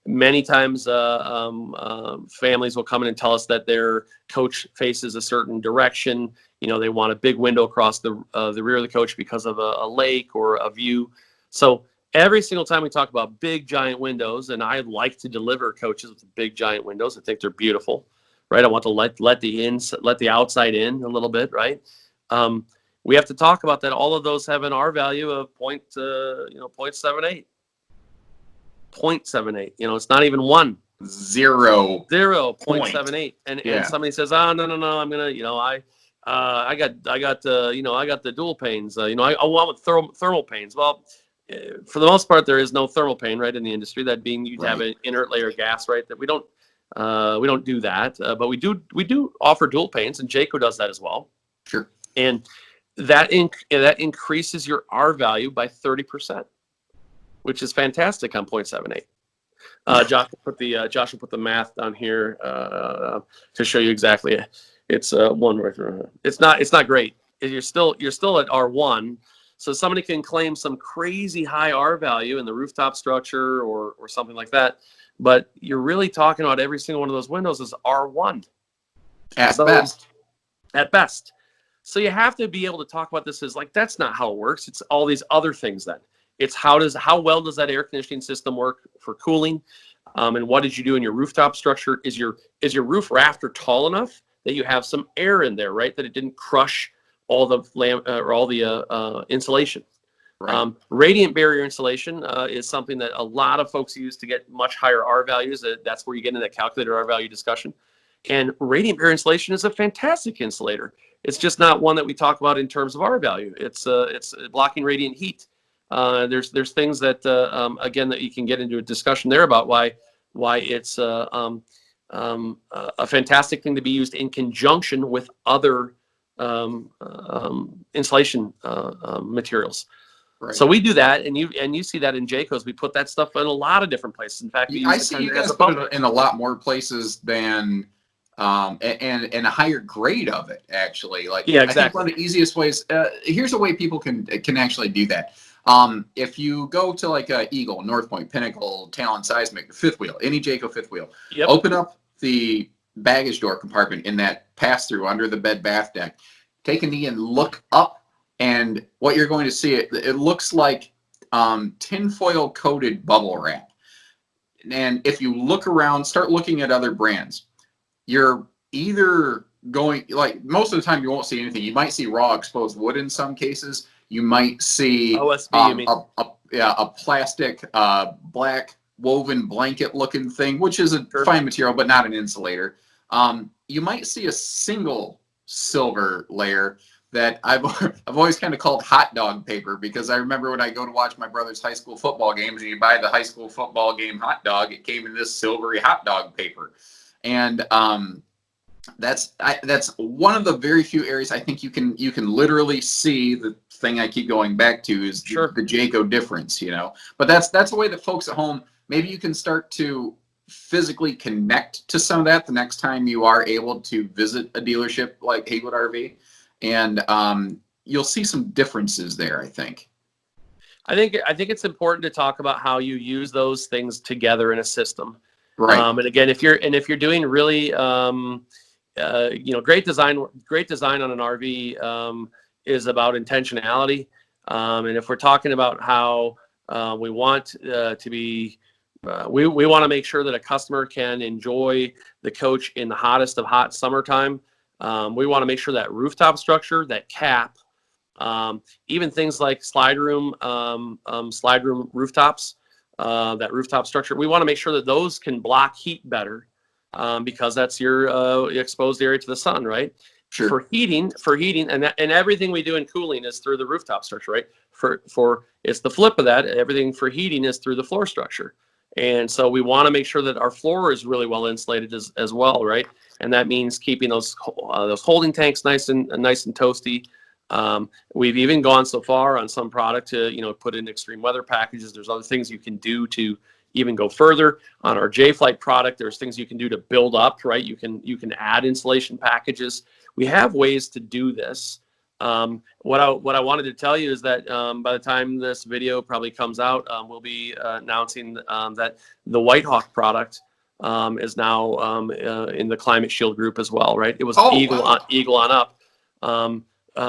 Many times, families will come in and tell us that their coach faces a certain direction. They want a big window across the rear of the coach because of a lake or a view. So every single time we talk about big giant windows, and I like to deliver coaches with big giant windows. I think they're beautiful, right? I want to let the outside in a little bit, right? We have to talk about that. All of those have an R value of 0.78. 0.78. It's not even 1. 0.78. And somebody says, oh, no, I'm gonna, I got the dual panes. I want with thermal panes. Well, for the most part, there is no thermal pane, right, in the industry. That being you'd have an inert layer of gas, right? That we don't do that, but we do offer dual panes, and Jayco does that as well. Sure. And that increases your R value by 30%, which is fantastic on 0.78. Josh will put the math down here to show you exactly. It's one right there. It's not great. You're still at R1. So somebody can claim some crazy high R value in the rooftop structure or something like that, but you're really talking about every single one of those windows is R1. At best. At best. So you have to be able to talk about this as like, that's not how it works. It's all these other things then. It's how well does that air conditioning system work for cooling, and what did you do in your rooftop structure? Is your roof rafter tall enough that you have some air in there, right? That it didn't crush all the insulation. Right. Radiant barrier insulation is something that a lot of folks use to get much higher R values. That's where you get into that calculated R value discussion. And radiant barrier insulation is a fantastic insulator. It's just not one that we talk about in terms of R value. It's blocking radiant heat. There's things that again that you can get into a discussion there about why it's a fantastic thing to be used in conjunction with other insulation materials. Right. So we do that, and you see that in Jayco's. We put that stuff in a lot of different places. In fact, we use I see you guys put it in a lot more places than and a higher grade of it, actually. Like, yeah, exactly. I think exactly. one of the easiest ways, here's a way people can actually do that. If you go to like Eagle, North Point, Pinnacle, Talon, Seismic, fifth wheel, any Jayco fifth wheel, Yep. open up the baggage door compartment in that pass-through under the bed bath deck, take a knee and look up, and what you're going to see, it looks like tinfoil coated bubble wrap. And if you look around, start looking at other brands, you're either going, like, most of the time you won't see anything. You might see raw exposed wood in some cases. You might see OSB, you mean? a plastic black woven blanket looking thing, which is a fine material, but not an insulator. You might see a single silver layer that I've always kind of called hot dog paper, because I remember when I go to watch my brother's high school football games and you buy the high school football game hot dog, it came in this silvery hot dog paper. And that's one of the very few areas I think you can literally see. The thing I keep going back to is Sure. the Jayco difference, you know. But that's a way that folks at home, maybe you can start to physically connect to some of that the next time you are able to visit a dealership like Haylett RV, and you'll see some differences there, I think. I think it's important to talk about how you use those things together in a system. Right. And again, if you're doing really great design on an RV is about intentionality. And if we're talking about how we want to be, we want to make sure that a customer can enjoy the coach in the hottest of hot summertime. We want to make sure that rooftop structure, that cap, even things like slide room rooftops, that rooftop structure, we want to make sure that those can block heat better, because that's your exposed area to the sun, right? Sure. For heating, and everything we do in cooling is through the rooftop structure, right? For it's the flip of that. Everything for heating is through the floor structure, and so we want to make sure that our floor is really well insulated as well, right? And that means keeping those holding tanks nice and toasty. We've even gone so far on some product to put in extreme weather packages. There's other things you can do to even go further. On our J-Flight product, there's things you can do to build up, right? You can add insulation packages. We have ways to do this. What I wanted to tell you is that by the time this video probably comes out, we'll be announcing that the White Hawk product is now in the Climate Shield group as well, right? It was Eagle on up.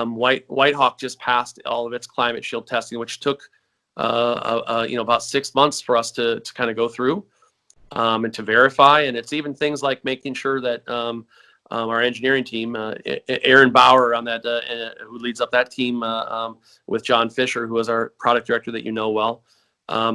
White Hawk just passed all of its Climate Shield testing, which took about 6 months for us to kind of go through and to verify. And it's even things like making sure that our engineering team, Aaron Bauer on that, who leads up that team with John Fisher, who is our product director that you know well.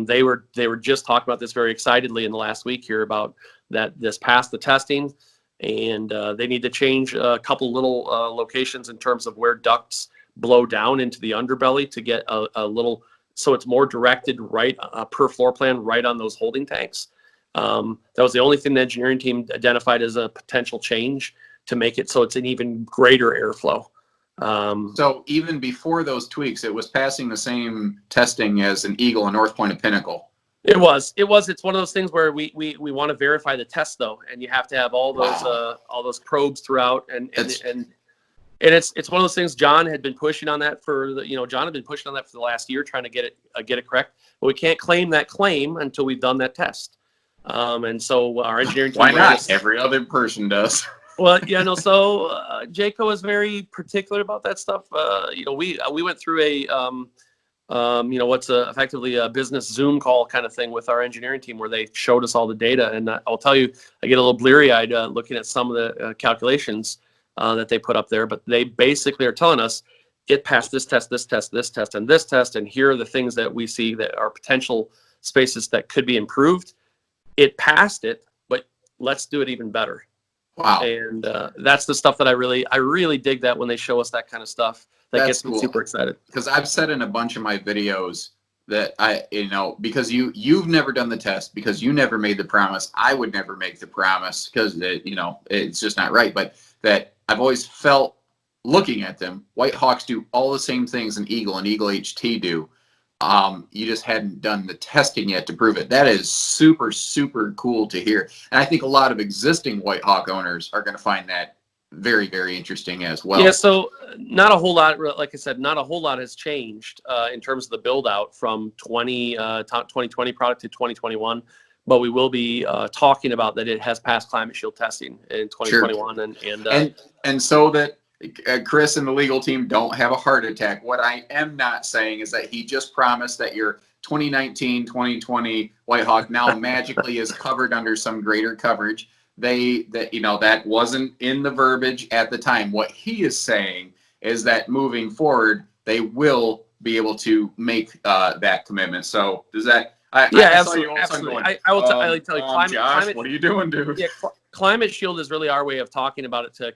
They were just talking about this very excitedly in the last week here about that this passed the testing, and they need to change a couple little locations in terms of where ducts blow down into the underbelly to get a little, so it's more directed right per floor plan right on those holding tanks. That was the only thing the engineering team identified as a potential change to make it so it's an even greater airflow. So even before those tweaks, it was passing the same testing as an Eagle, a North Point, a Pinnacle. It's one of those things where we want to verify the test though, and you have to have all those probes throughout, and it's one of those things. John had been pushing on that for the last year, trying to get it correct, but we can't claim that claim until we've done that test. And so our engineering team. Why not? Every other person does. Well, so Jayco is very particular about that stuff. We went through what's effectively a business Zoom call kind of thing with our engineering team where they showed us all the data. And I'll tell you, I get a little bleary-eyed looking at some of the calculations that they put up there. But they basically are telling us, get past this test, this test, this test, and this test. And here are the things that we see that are potential spaces that could be improved. It passed it, but let's do it even better. Wow. And that's the stuff that I really dig that when they show us that kind of stuff. That That's gets me cool. super excited. Because I've said in a bunch of my videos that because you've never done the test, because you never made the promise, I would never make the promise because it's just not right. But that I've always felt, looking at them, White Hawks do all the same things an Eagle and Eagle HT do. You just hadn't done the testing yet to prove it. That is super, super cool to hear. And I think a lot of existing White Hawk owners are going to find that very, very interesting as well. Yeah, so not a whole lot, like I said, not a whole lot has changed in terms of the build out from 2020 product to 2021, but we will be talking about that it has passed climate shield testing in 2021. Sure. And so that Chris and the legal team don't have a heart attack. What I am not saying is that he just promised that your 2019, 2020 White Hawk now magically is covered under some greater coverage. That wasn't in the verbiage at the time. What he is saying is that moving forward, they will be able to make that commitment. So does that? Absolutely. I will tell you, Josh, what are you doing, dude? Yeah, climate shield is really our way of talking about it to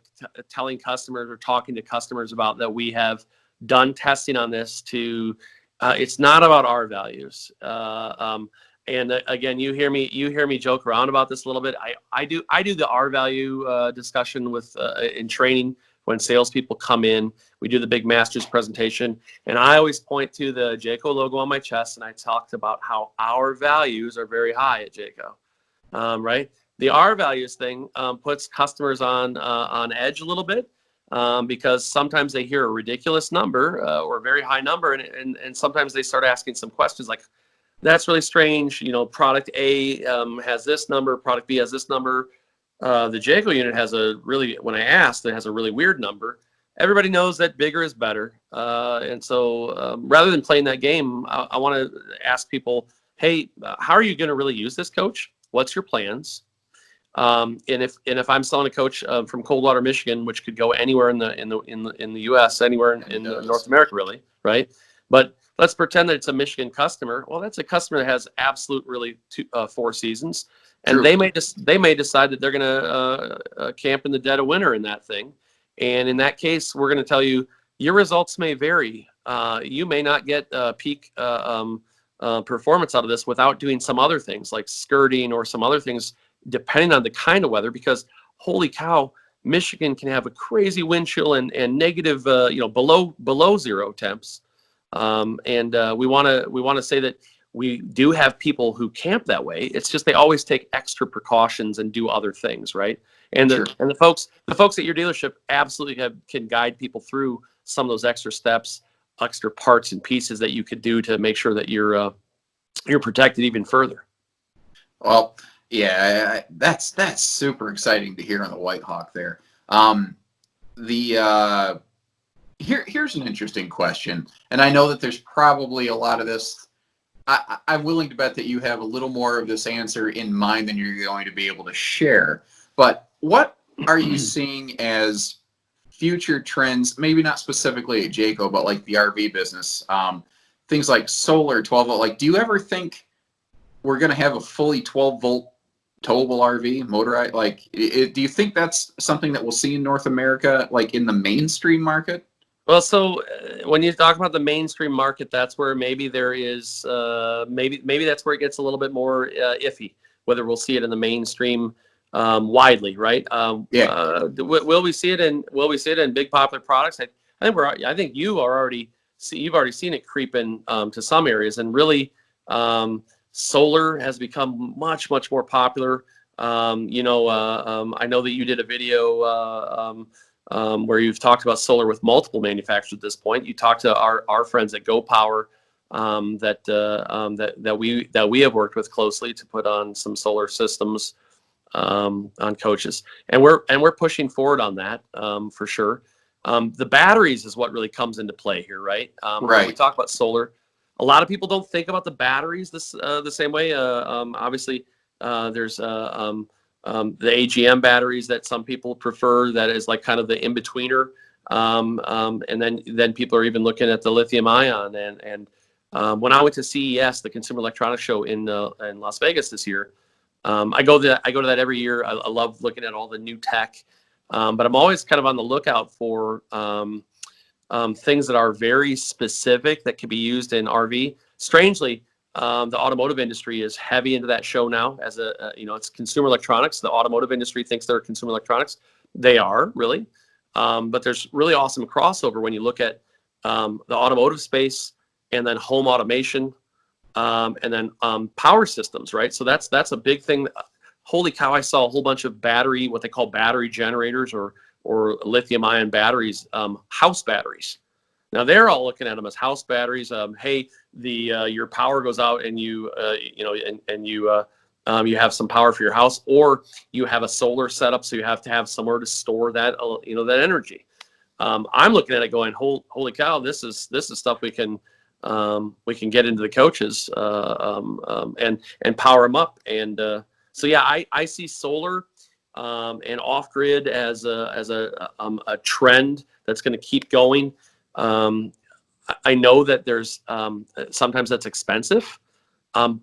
telling customers or talking to customers about that we have done testing on this. It's not about our values. And again, you hear me joke around about this a little bit. I do the R value discussion with in training when salespeople come in. We do the big Masters presentation, and I always point to the Jayco logo on my chest, and I talked about how our values are very high at Jayco, right? The R values thing puts customers on edge a little bit because sometimes they hear a ridiculous number or a very high number, and sometimes they start asking some questions like, that's really strange. Product A has this number, product B has this number. The Jayco unit has when I asked, it has a really weird number. Everybody knows that bigger is better. And so rather than playing that game, I want to ask people, hey, how are you going to really use this, coach? What's your plans? And if I'm selling a coach from Coldwater, Michigan, which could go anywhere in the U.S., anywhere in North America, really, right? But let's pretend that it's a Michigan customer. Well, that's a customer that has absolute really 4 seasons, and they may decide that they're going to camp in the dead of winter in that thing. And in that case, we're going to tell you your results may vary. You may not get peak performance out of this without doing some other things like skirting or some other things, depending on the kind of weather. Because holy cow, Michigan can have a crazy wind chill and negative, below zero temps. And we want to say that we do have people who camp that way. It's just they always take extra precautions and do other things, right? And the folks at your dealership absolutely can guide people through some of those extra steps, extra parts and pieces that you could do to make sure that you're protected even further. Well, yeah, that's super exciting to hear on the White Hawk there. Here's an interesting question, and I know that there's probably a lot of this. I'm willing to bet that you have a little more of this answer in mind than you're going to be able to share. But what are you seeing as future trends? Maybe not specifically at Jayco, but like the RV business, things like solar, 12 volt. Like, do you ever think we're going to have a fully 12 volt towable RV motorized? Like, do you think that's something that we'll see in North America, like in the mainstream market? Well, so when you talk about the mainstream market, that's where maybe there is maybe that's where it gets a little bit more iffy, whether we'll see it in the mainstream widely, right? Will we see it in big popular products? I think you've already seen it creep in to some areas, and really solar has become much more popular. I know that you did a video where you've talked about solar with multiple manufacturers at this point. You talked to our friends at Go Power that we have worked with closely to put on some solar systems on coaches, and we're pushing forward on that for sure. The batteries is what really comes into play here, right? Right. When we talk about solar, A lot of people don't think about the batteries the same way. Obviously, there's the AGM batteries that some people prefer. That is like kind of the in-betweener. And then people are even looking at the lithium ion. And when I went to CES, the Consumer Electronics Show in Las Vegas this year, I go to that every year. I love looking at all the new tech, but I'm always kind of on the lookout for things that are very specific that can be used in RV. Strangely, the automotive industry is heavy into that show now. As it's consumer electronics. The automotive industry thinks they're consumer electronics. They are really, but there's really awesome crossover when you look at the automotive space and then home automation, and then power systems. Right. So that's a big thing. Holy cow! I saw a whole bunch of what they call battery generators or lithium-ion batteries, house batteries. Now they're all looking at them as house batteries. Hey, your power goes out and you have some power for your house, or you have a solar setup, so you have to have somewhere to store that that energy. I'm looking at it going, holy cow, this is stuff we can get into the coaches and power them up. And so yeah, I see solar and off-grid as a trend that's going to keep going. I know that there's sometimes that's expensive, and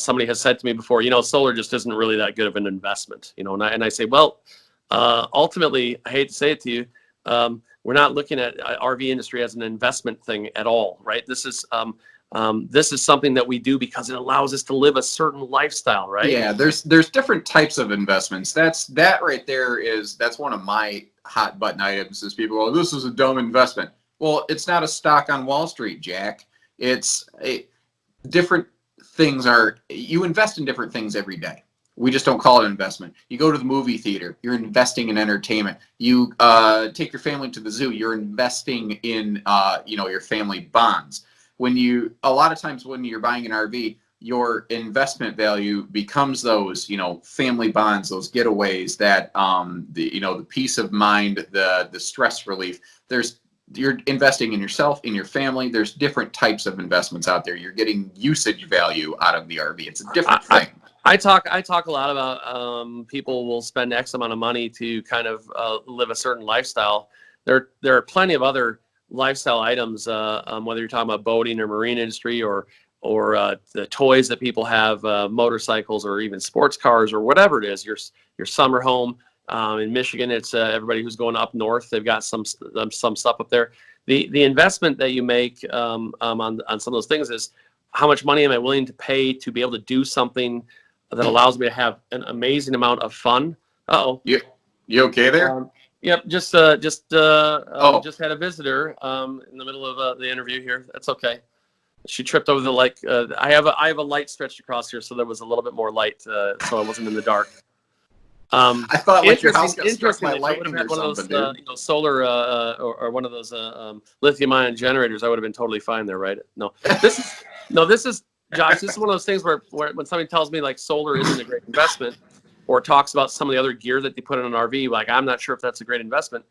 somebody has said to me before, solar just isn't really that good of an investment, and I say, well, ultimately, I hate to say it to you, we're not looking at RV industry as an investment thing at all, right? This is something that we do because it allows us to live a certain lifestyle, right? Yeah, there's different types of investments. That right there that's one of my hot button items. Is people go, this is a dumb investment. Well, it's not a stock on Wall Street, Jack. Different things you invest in different things every day. We just don't call it investment. You go to the movie theater, you're investing in entertainment. You take your family to the zoo, you're investing in your family bonds. A lot of times when you're buying an RV, your investment value becomes those, family bonds, those getaways, that the peace of mind, the stress relief. You're investing in yourself, in your family. There's different types of investments out there. You're getting usage value out of the RV. It's a different thing. I talk a lot about people will spend X amount of money to kind of live a certain lifestyle. There are plenty of other lifestyle items, whether you're talking about boating or marine industry or the toys that people have, motorcycles or even sports cars or whatever it is. Your summer home in Michigan, it's everybody who's going up north. They've got some stuff up there. The investment that you make on some of those things is how much money am I willing to pay to be able to do something that allows me to have an amazing amount of fun. Uh-oh. You okay there? Yep. Just had a visitor in the middle of the interview here. That's okay. She tripped over the light. I have a light stretched across here, so there was a little bit more light, so I wasn't in the dark. I thought like your house got struck by lightning or one of something, those, dude. solar or one of those lithium-ion generators, I would have been totally fine there, right? This is Josh. This is one of those things where when somebody tells me like solar isn't a great investment, or talks about some of the other gear that they put in an RV, like I'm not sure if that's a great investment.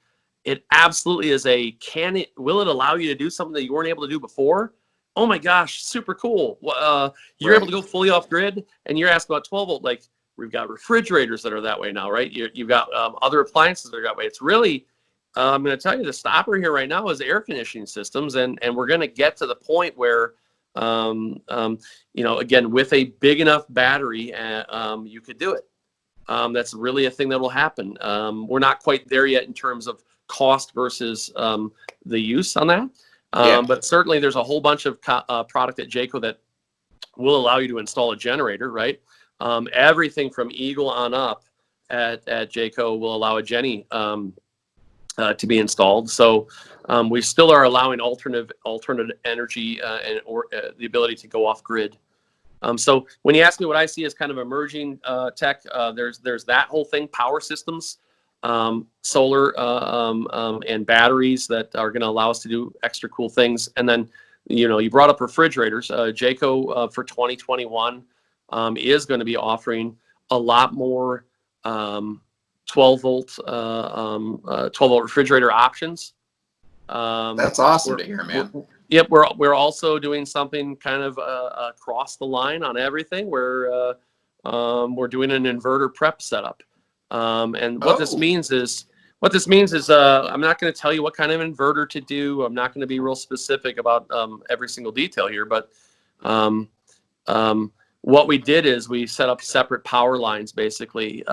It absolutely is will it allow you to do something that you weren't able to do before? Oh my gosh, super cool. You're able to go fully off grid, and you're asking about 12 volt. Like we've got refrigerators that are that way now, right? You've got other appliances that are that way. It's really, I'm going to tell you, the stopper here right now is air conditioning systems, and we're going to get to the point where, again, with a big enough battery, you could do it. That's really a thing that will happen. We're not quite there yet in terms of cost versus the use on that. But certainly there's a whole bunch of product at Jayco that will allow you to install a generator, right? Everything from Eagle on up at Jayco will allow a Jenny to be installed. So we still are allowing alternate energy or the ability to go off grid. So when you ask me what I see as kind of emerging tech, there's that whole thing, power systems, solar and batteries that are going to allow us to do extra cool things. And then, you brought up refrigerators. Jayco for 2021 is going to be offering a lot more 12 volt refrigerator options. That's awesome to hear, man. Yep, we're also doing something kind of across the line on everything. We're doing an inverter prep setup, and what this means is I'm not going to tell you what kind of inverter to do. I'm not going to be real specific about every single detail here, but um, what we did is we set up separate power lines, basically.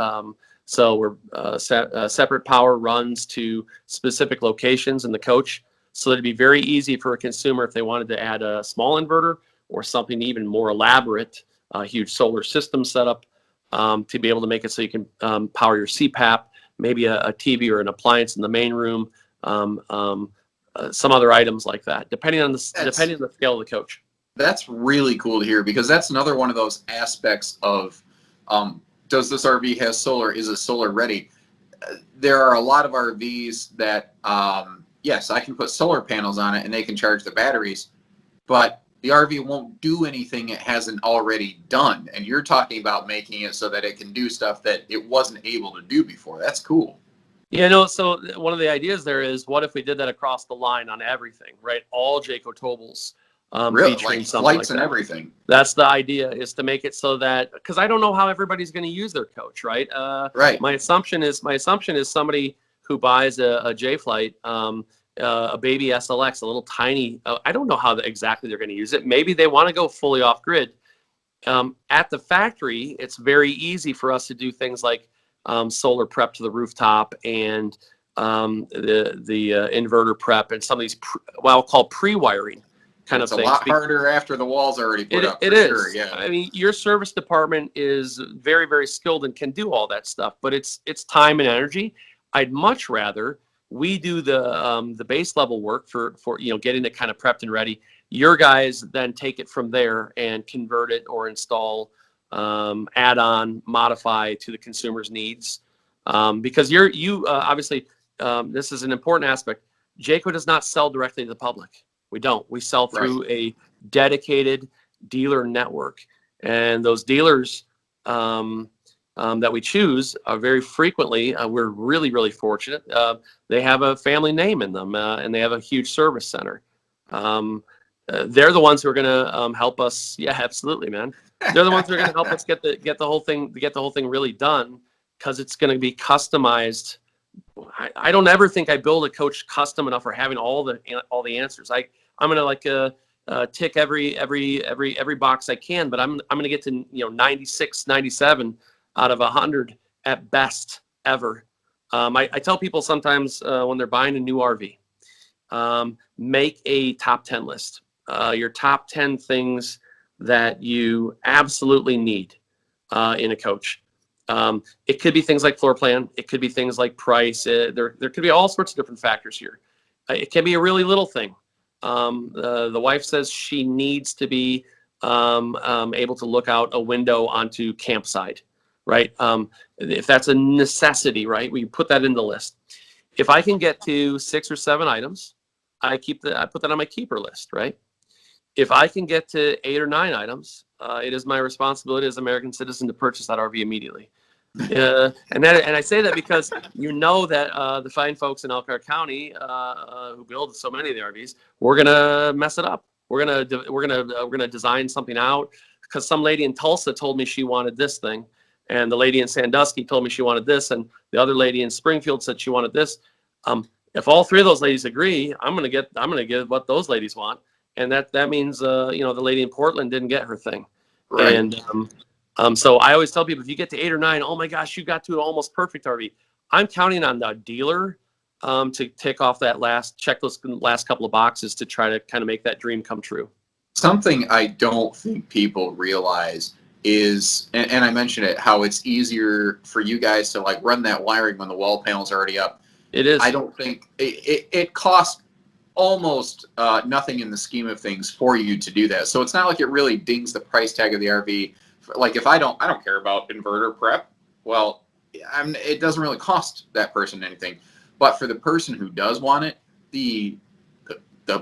So we're separate power runs to specific locations in the coach, so it'd be very easy for a consumer if they wanted to add a small inverter or something even more elaborate, a huge solar system setup, to be able to make it so you can power your CPAP, maybe a TV or an appliance in the main room, some other items like that, depending on the scale of the coach. That's really cool to hear, because that's another one of those aspects of, does this RV has solar? Is it solar ready? There are a lot of RVs that, yes, I can put solar panels on it and they can charge the batteries, but the RV won't do anything it hasn't already done. And you're talking about making it so that it can do stuff that it wasn't able to do before. That's cool. Yeah, no, so one of the ideas there is, what if we did that across the line on everything, right? All Jayco Towables, Really? featuring Like something lights like and that. everything. That's the idea, is to make it so that, because I don't know how everybody's going to use their coach, right? Right. My assumption is somebody who buys a J Flight, a baby SLX, a little tiny. I don't know how exactly they're going to use it. Maybe they want to go fully off grid. At the factory, it's very easy for us to do things like solar prep to the rooftop, and the inverter prep, and some of these what I'll call pre-wiring kind of It's a things. lot harder after the walls are already put up. It For is. sure, yeah. I mean, your service department is very, very skilled and can do all that stuff, but it's time and energy. I'd much rather we do the base level work for getting it kind of prepped and ready. Your guys then take it from there and convert it or install, add on, modify to the consumer's needs. Because you obviously, this is an important aspect. Jayco does not sell directly to the public. We don't. We sell through a dedicated dealer network, and those dealers that we choose are very frequently, we're really, really fortunate. They have a family name in them, and they have a huge service center. They're the ones who are going to help us. Yeah, absolutely, man. They're the ones who are going to help us get the whole thing really done, because it's going to be customized. I don't ever think I build a coach custom enough for having all the answers. I'm gonna tick every box I can, but I'm gonna get to 96, 97 out of 100 at best ever. I tell people sometimes when they're buying a new RV, make a top 10 list. Your top 10 things that you absolutely need in a coach. It could be things like floor plan. It could be things like price. There could be all sorts of different factors here. It can be a really little thing. The wife says she needs to be able to look out a window onto campsite, right? If that's a necessity, right, we put that in the list. If I can get to 6 or 7 items, I put that on my keeper list, right? If I can get to 8 or 9 items, it is my responsibility as an American citizen to purchase that RV immediately. And I say that because that the fine folks in Elkhart County who build so many of the RVs, we're gonna mess it up. We're gonna design something out, because some lady in Tulsa told me she wanted this thing, and the lady in Sandusky told me she wanted this, and the other lady in Springfield said she wanted this. If all 3 of those ladies agree, I'm gonna get what those ladies want, and that means the lady in Portland didn't get her thing, Right. And so I always tell people, if you get to 8 or 9, oh my gosh, you got to an almost perfect RV. I'm counting on the dealer to tick off that last couple of boxes to try to kind of make that dream come true. Something I don't think people realize is, and I mentioned it, how it's easier for you guys to like run that wiring when the wall panel's already up. It is. I don't think it costs almost nothing in the scheme of things for you to do that. So it's not like it really dings the price tag of the RV. Like if I don't care about inverter prep, well, it doesn't really cost that person anything. But for the person who does want it, the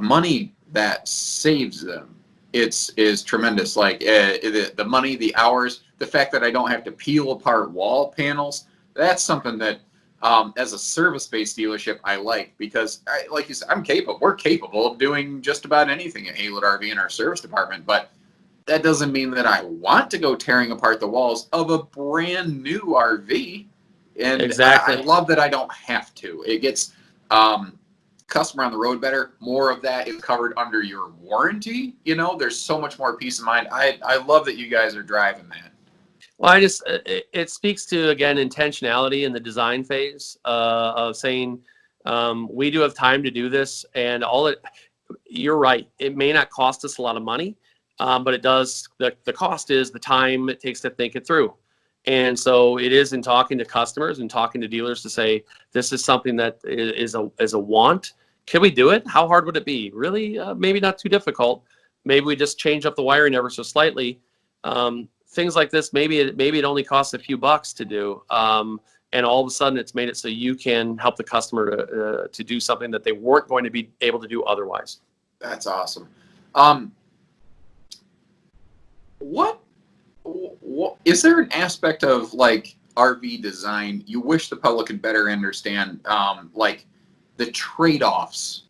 money that saves them, is tremendous. Like the money, the hours, the fact that I don't have to peel apart wall panels. That's something that as a service-based dealership, I like, because like you said, we're capable of doing just about anything at Haylett RV in our service department, but that doesn't mean that I want to go tearing apart the walls of a brand new RV. And Exactly. I love that I don't have to. It gets customer on the road better. More of that is covered under your warranty. There's so much more peace of mind. I love that you guys are driving that. Well, it speaks to, again, intentionality in the design phase of saying, we do have time to do this, and you're right. It may not cost us a lot of money, but it does. The cost is the time it takes to think it through. And so it is in talking to customers and talking to dealers to say, this is something that is a want. Can we do it? How hard would it be? Really, maybe not too difficult. Maybe we just change up the wiring ever so slightly. Things like this, maybe it only costs a few bucks to do. And all of a sudden it's made it so you can help the customer to do something that they weren't going to be able to do otherwise. That's awesome. What is there an aspect of like RV design you wish the public could better understand, like the trade-offs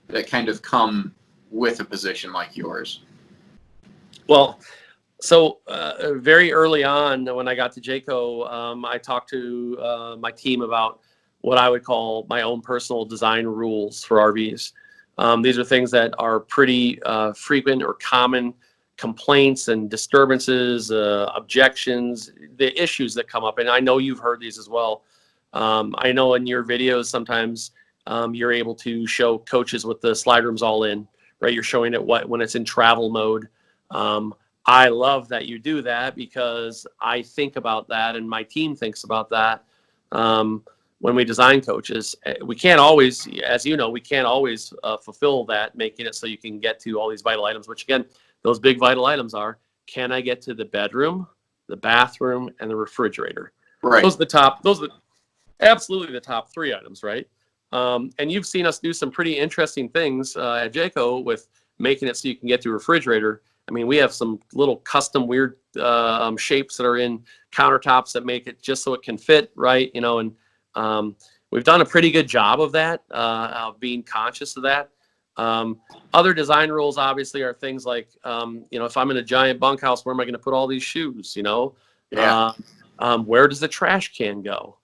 that kind of come with a position like yours? Well, so very early on when I got to Jayco, I talked to my team about what I would call my own personal design rules for RVs. These are things that are pretty frequent or common complaints and disturbances, objections, the issues that come up. And I know you've heard these as well. I know in your videos sometimes you're able to show coaches with the slide rooms all in, right? You're showing it when it's in travel mode. I love that you do that because I think about that and my team thinks about that. When we design coaches, we can't always, as you know, we can't always fulfill that, making it so you can get to all these vital items, which again, those big vital items are, can I get to the bedroom, the bathroom, and the refrigerator? Right. Those are absolutely the top three items, right? And you've seen us do some pretty interesting things at Jayco with making it so you can get to a refrigerator. I mean, we have some little custom weird shapes that are in countertops that make it just so it can fit, right? And we've done a pretty good job of that, of being conscious of that. Other design rules obviously are things like, if I'm in a giant bunkhouse, where am I going to put all these shoes? Yeah. Where does the trash can go?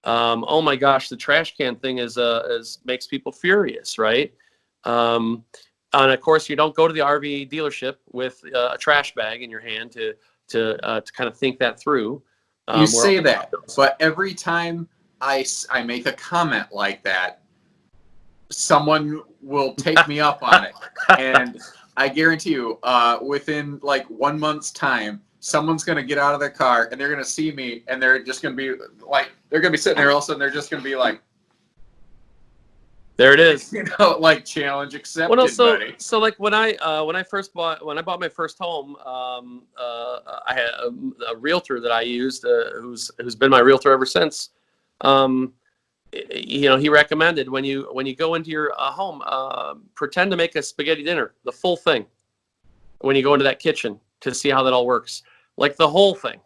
Oh my gosh, the trash can thing is makes people furious, right? And of course, you don't go to the RV dealership with a trash bag in your hand to kind of think that through. You say that, but every time I make a comment like that, someone will take me up on it. And I guarantee you, within like 1 month's time, someone's going to get out of their car and they're going to see me and they're just going to be like, they're going to be sitting there, all of a sudden they're just going to be like, there it is. Like challenge accepted, well, no, buddy. So like when I bought my first home, I had a realtor that I used, who's been my realtor ever since. He recommended when you go into your home, pretend to make a spaghetti dinner, the full thing. When you go into that kitchen to see how that all works, like the whole thing.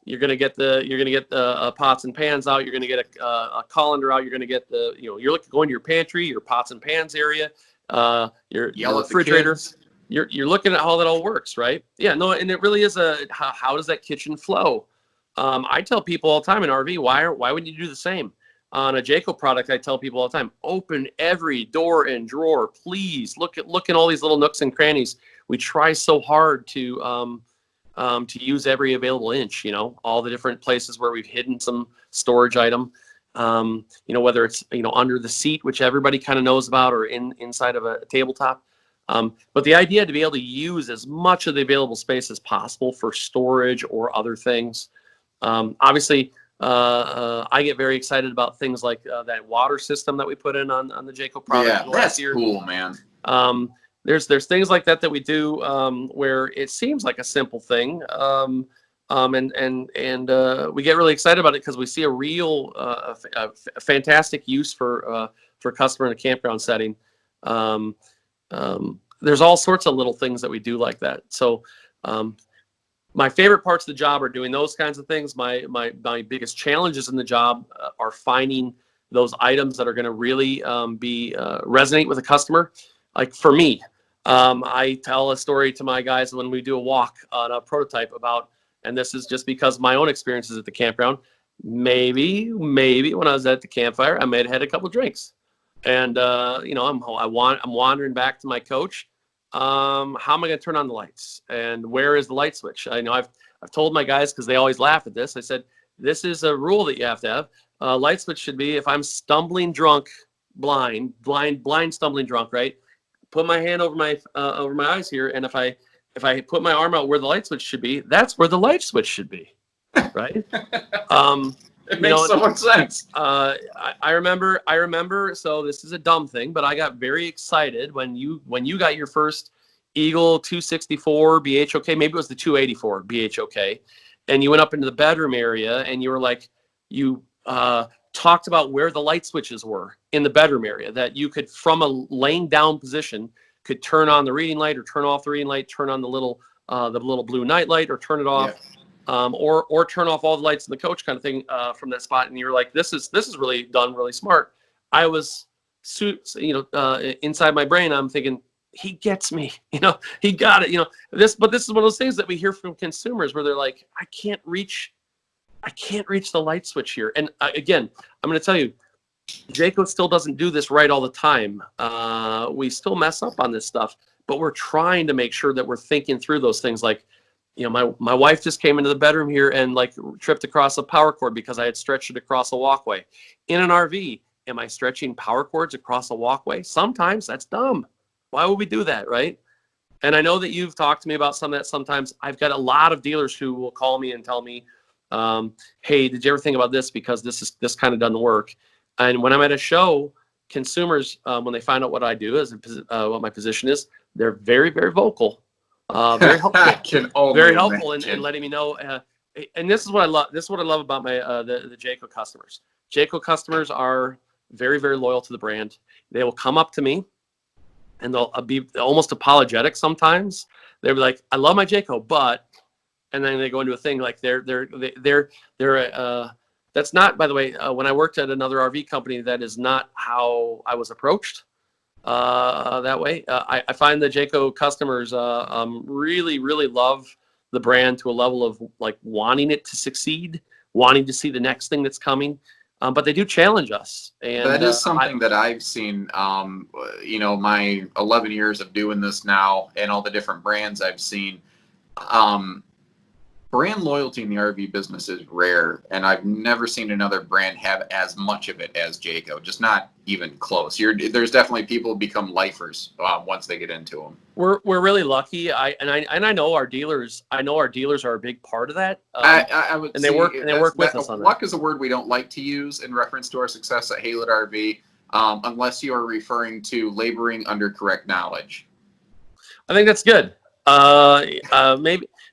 You're gonna get the pots and pans out. You're gonna get a colander out. You're gonna get you're going to your pantry, your pots and pans area, your refrigerator. You're looking at how that all works, right? Yeah, no, and it really is how does that kitchen flow? I tell people all the time in RV, why wouldn't you do the same? On a Jayco product, I tell people all the time, open every door and drawer, please. Look in all these little nooks and crannies. We try so hard to use every available inch, all the different places where we've hidden some storage item, whether it's, under the seat, which everybody kind of knows about, or inside of a tabletop. But the idea to be able to use as much of the available space as possible for storage or other things. Obviously, I get very excited about things like that water system that we put in on the Jayco product last year. Cool, man. There's things like that we do where it seems like a simple thing, and we get really excited about it because we see a real a fantastic use for a customer in a campground setting. There's all sorts of little things that we do like that. So my favorite parts of the job are doing those kinds of things. My biggest challenges in the job are finding those items that are going to really resonate with a customer. Like for me, I tell a story to my guys when we do a walk on a prototype about, and this is just because my own experiences at the campground. Maybe when I was at the campfire, I may have had a couple drinks, and I'm wandering back to my coach. How am I going to turn on the lights? And where is the light switch? I know I've told my guys, because they always laugh at this. I said, this is a rule that you have to have. Light switch should be if I'm stumbling drunk, blind stumbling drunk, right? Put my hand over my eyes here, and if I put my arm out where the light switch should be, that's where the light switch should be, right? It makes so much sense. I remember. So this is a dumb thing, but I got very excited when you got your first Eagle 264 BHOK. Maybe it was the 284 BHOK, and you went up into the bedroom area, and you were like, you talked about where the light switches were in the bedroom area, that you could, from a laying down position, could turn on the reading light or turn off the reading light, turn on the little blue night light, or turn it off. Yeah. Or turn off all the lights in the coach, kind of thing, from that spot. And you're like, this is really done really smart. I was, inside my brain, I'm thinking, he gets me, he got it, but this is one of those things that we hear from consumers where they're like, I can't reach the light switch here. And again, I'm going to tell you, Jayco still doesn't do this right all the time. We still mess up on this stuff, but we're trying to make sure that we're thinking through those things. Like, my wife just came into the bedroom here and like tripped across a power cord because I had stretched it across a walkway. In an RV, am I stretching power cords across a walkway? Sometimes. That's dumb. Why would we do that, right? And I know that you've talked to me about some of that. Sometimes I've got a lot of dealers who will call me and tell me, hey, did you ever think about this? Because this kind of doesn't work. And when I'm at a show, consumers, when they find out what I do, what my position is, they're very, very vocal. Very helpful. Very helpful in letting me know. And this is what I love. This is what I love about my the Jayco customers. Jayco customers are very, very loyal to the brand. They will come up to me, and they'll be almost apologetic sometimes. They'll be like, "I love my Jayco, but," and then they go into a thing like they're that's not, by the way, when I worked at another RV company, that is not how I was approached. That way, I find the Jayco customers really, really love the brand to a level of like wanting it to succeed, wanting to see the next thing that's coming. But they do challenge us, and that is something that I've seen. My 11 years of doing this now, and all the different brands I've seen. Brand loyalty in the RV business is rare, and I've never seen another brand have as much of it as Jayco. Just not even close. There's definitely people who become lifers once they get into them. We're really lucky. I know our dealers. I know our dealers are a big part of that. I would. And they work with us on that. Luck is a word we don't like to use in reference to our success at Haylett RV, unless you are referring to laboring under correct knowledge. I think that's good.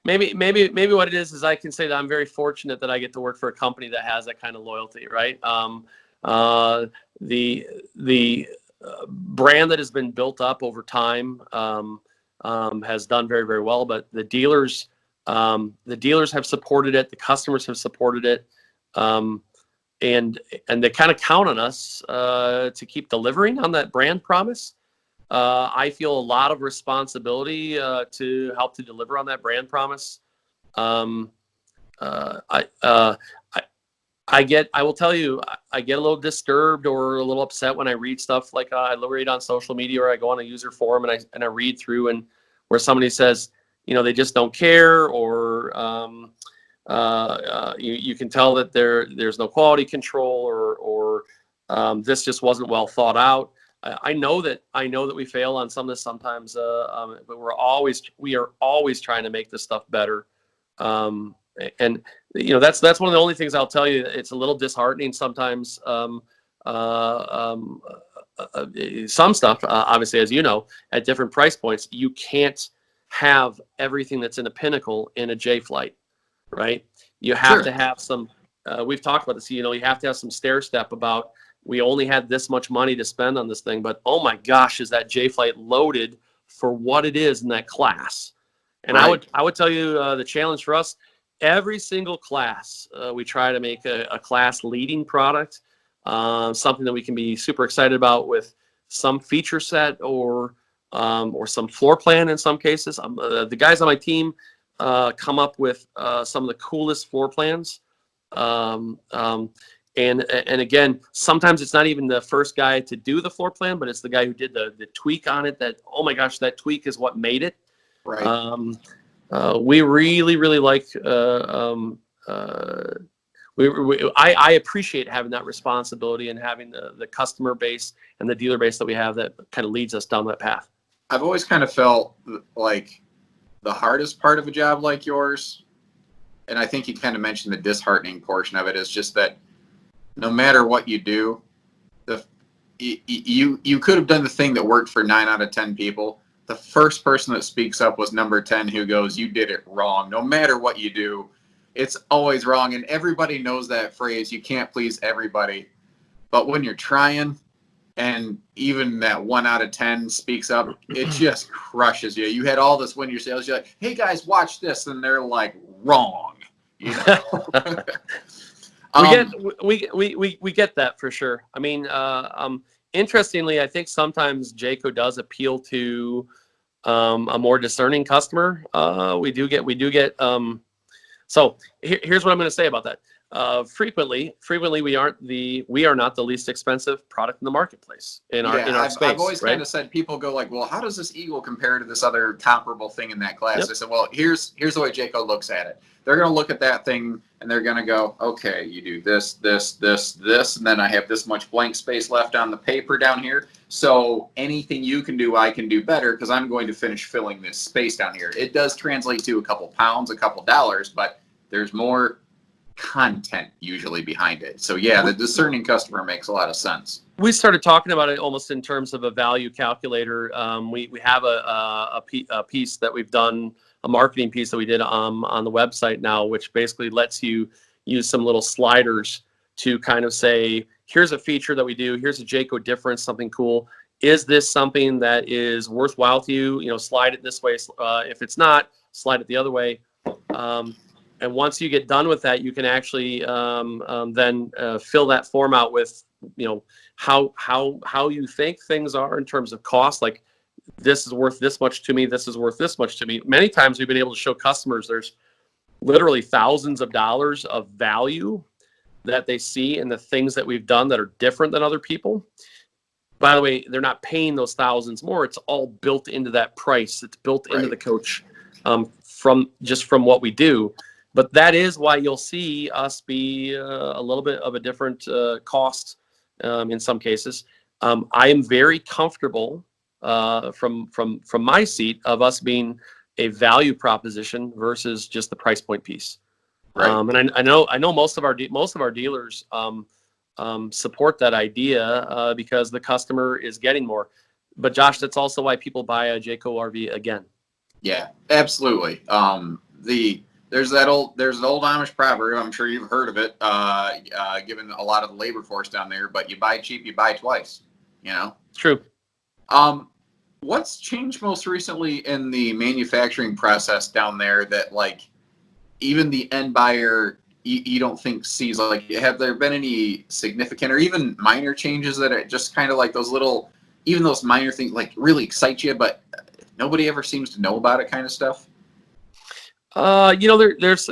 Maybe what it is I can say that I'm very fortunate that I get to work for a company that has that kind of loyalty, right? The brand that has been built up over time has done very, very well, but the dealers have supported it, the customers have supported it, and they kind of count on us to keep delivering on that brand promise. I feel a lot of responsibility to help to deliver on that brand promise. I will tell you, I get a little disturbed or a little upset when I read stuff like I read on social media, or I go on a user forum and I read through, and where somebody says, they just don't care, or you can tell that there's no quality control, or this just wasn't well thought out. I know that we fail on some of this sometimes, but we are always trying to make this stuff better. And that's one of the only things I'll tell you. It's a little disheartening sometimes. Some stuff, obviously, as you know, at different price points, you can't have everything that's in a Pinnacle in a J Flight, right? You have to have some. We've talked about this. You have to have some stair step about. We only had this much money to spend on this thing, but oh my gosh, is that J Flight loaded for what it is in that class? And I would tell you the challenge for us, every single class, we try to make a class leading product, something that we can be super excited about with some feature set or some floor plan in some cases. The guys on my team come up with some of the coolest floor plans. And again, sometimes it's not even the first guy to do the floor plan, but it's the guy who did the tweak on it that, oh my gosh, that tweak is what made it. Right. We really, really like, I appreciate having that responsibility and having the customer base and the dealer base that we have that kind of leads us down that path. I've always kind of felt like the hardest part of a job like yours, and I think you kind of mentioned the disheartening portion of it, is just that no matter what you do, you could have done the thing that worked for 9 out of 10 people. The first person that speaks up was number 10, who goes, "You did it wrong." No matter what you do, it's always wrong. And everybody knows that phrase, you can't please everybody. But when you're trying, and even that 1 out of 10 speaks up, it just crushes you. You had all this win your sales. You're like, "Hey guys, watch this," and they're like, "Wrong." You know? We get that for sure. I mean, interestingly, I think sometimes Jayco does appeal to a more discerning customer. We do get. So here's what I'm going to say about that. Frequently we are not the least expensive product in the marketplace in our space. I've always kind of said, people go like, "Well, how does this Eagle compare to this other comparable thing in that class?" Yep. I said, "Well, here's the way Jayco looks at it. They're going to look at that thing and they're going to go, okay, you do this, and then I have this much blank space left on the paper down here. So anything you can do, I can do better because I'm going to finish filling this space down here." It does translate to a couple pounds, a couple dollars, but there's more content usually behind it. So yeah, the discerning customer makes a lot of sense. We started talking about it almost in terms of a value calculator. We have a piece that we've done, a marketing piece that we did on the website now, which basically lets you use some little sliders to kind of say, here's a feature that we do, here's a Jayco difference, something cool. Is this something that is worthwhile to you? You know, slide it this way. If it's not, slide it the other way. And once you get done with that, you can actually then fill that form out with, you know, how you think things are in terms of cost. Like, this is worth this much to me. This is worth this much to me. Many times we've been able to show customers there's literally thousands of dollars of value that they see in the things that we've done that are different than other people. By the way, they're not paying those thousands more. It's all built into that price. It's built into the coach from what we do. But that is why you'll see us be a little bit of a different cost in some cases. I am very comfortable from my seat of us being a value proposition versus just the price point piece. Right. And I know most of our dealers support that idea because the customer is getting more. But Josh, that's also why people buy a Jayco RV again. Yeah, absolutely. There's an old Amish proverb. I'm sure you've heard of it. Given a lot of the labor force down there, but you buy cheap, you buy twice. You know. True. What's changed most recently in the manufacturing process down there that, like, even the end buyer you don't think sees? Like, have there been any significant or even minor changes that are just kind of like those little, even those minor things like really excite you, but nobody ever seems to know about it kind of stuff? You know, there's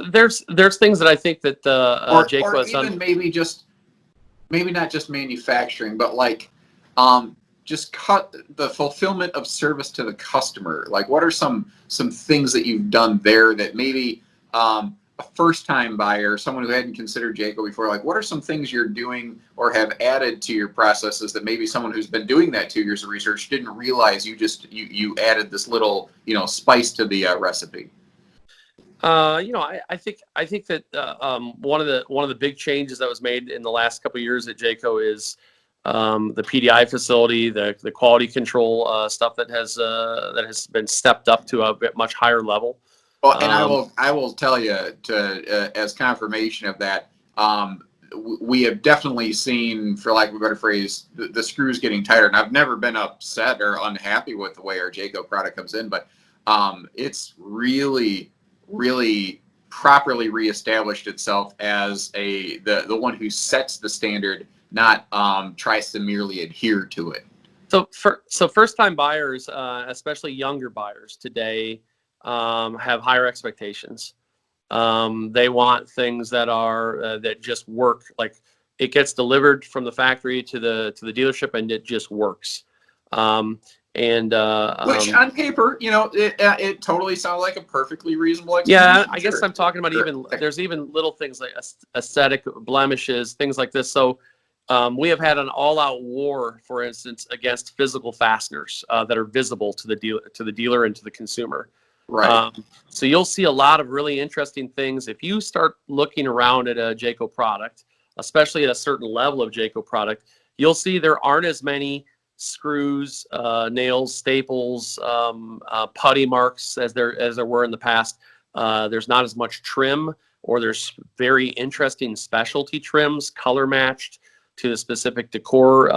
things that I think that Jayco has done. Maybe not just manufacturing, but like just cut the fulfillment of service to the customer. Like, what are some things that you've done there that maybe a first-time buyer, someone who hadn't considered Jayco before, like, what are some things you're doing or have added to your processes that maybe someone who's been doing that 2 years of research didn't realize you added this little, you know, spice to the recipe? You know, I think that one of the big changes that was made in the last couple of years at Jayco is the PDI facility, the quality control stuff that has been stepped up to a bit much higher level. Well, and I will tell you as confirmation of that, we have definitely seen, for lack of a better phrase, the screws getting tighter. And I've never been upset or unhappy with the way our Jayco product comes in, but it's really, really properly reestablished itself as the one who sets the standard, not tries to merely adhere to it. So first-time buyers, especially younger buyers today, have higher expectations. They want things that are that just work. Like it gets delivered from the factory to the dealership, and it just works. Which on paper, it totally sounds like a perfectly reasonable yeah, expectation. I guess Sure. I'm talking about there's even little things like aesthetic blemishes, things like this. So we have had an all-out war, for instance, against physical fasteners that are visible to the dealer and to the consumer. Right. So you'll see a lot of really interesting things if you start looking around at a Jayco product, especially at a certain level of Jayco product. You'll see there aren't as many screws, nails, staples, putty marks as there were in the past. There's not as much trim, or there's very interesting specialty trims, color matched to the specific decor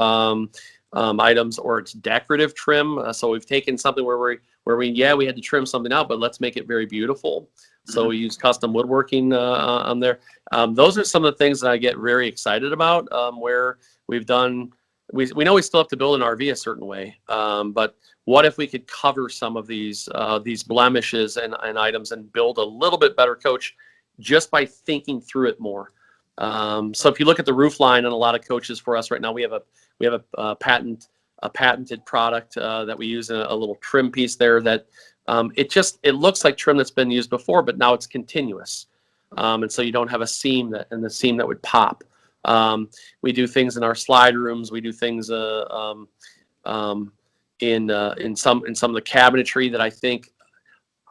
items, or it's decorative trim. So we've taken something where we had to trim something out, but let's make it very beautiful. So we use custom woodworking on there. Those are some of the things that I get very excited about, where we've done. We know we still have to build an RV a certain way, but what if we could cover some of these blemishes and items and build a little bit better coach just by thinking through it more? So if you look at the roof line on a lot of coaches for us right now, we have a patented product that we use in a little trim piece there that it looks like trim that's been used before, but now it's continuous, and so you don't have a seam the seam that would pop. We do things in our slide rooms. We do things in some of the cabinetry that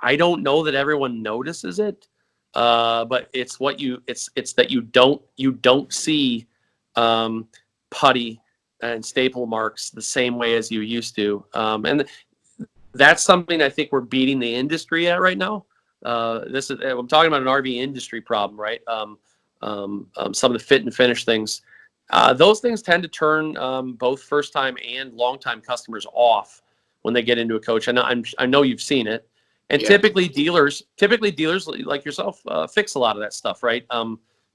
I don't know that everyone notices it, but it's that you don't see putty and staple marks the same way as you used to, and that's something I think we're beating the industry at right now. I'm talking about an RV industry problem, right? Some of the fit and finish things, those things tend to turn both first-time and long-time customers off when they get into a coach. I know you've seen it, and Yeah. typically dealers like yourself fix a lot of that stuff, right?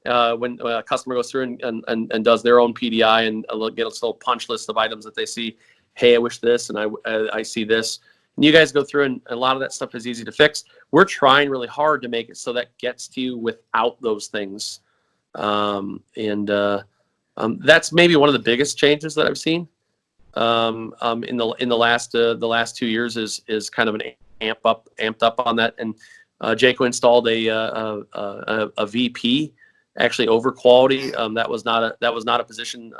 When a customer goes through and does their own PDI and get a little punch list of items that they see. Hey, I wish this, and I see this. And you guys go through, and a lot of that stuff is easy to fix. We're trying really hard to make it so that gets to you without those things. That's maybe one of the biggest changes that I've seen in the last 2 years is kind of an amped up on that. And Jayco installed a VP actually over quality. That was not a position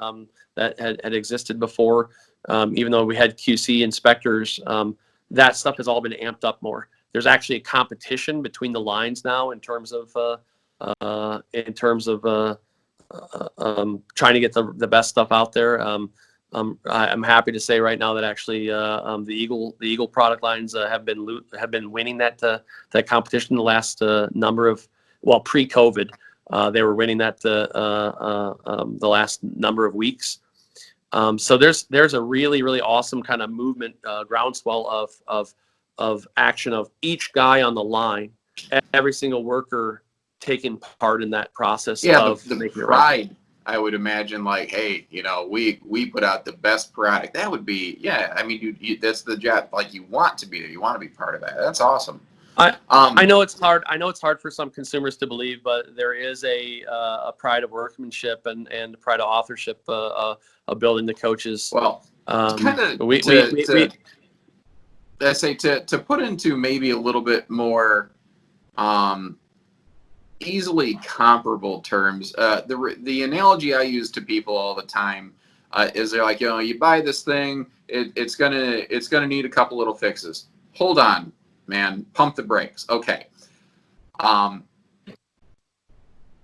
that had existed before. Even though we had QC inspectors, that stuff has all been amped up more. There's actually a competition between the lines now in terms of trying to get the best stuff out there. I'm happy to say right now that actually the Eagle product lines have been winning that competition the last pre-COVID. They were winning that the last number of weeks. So there's a really, really awesome kind of movement, groundswell of action of each guy on the line, every single worker taking part in that process. Yeah, of the making pride, I would imagine, like, hey, we put out the best product. That would be, yeah. I mean, that's the job. Like, you want to be there. You want to be part of that. That's awesome. I know it's hard. I know it's hard for some consumers to believe, but there is a pride of workmanship and a pride of authorship of building the coaches. Well, kind of to put into maybe a little bit more easily comparable terms. The analogy I use to people all the time is they're like, you buy this thing, it's gonna need a couple little fixes. Hold on, man, pump the brakes. Okay.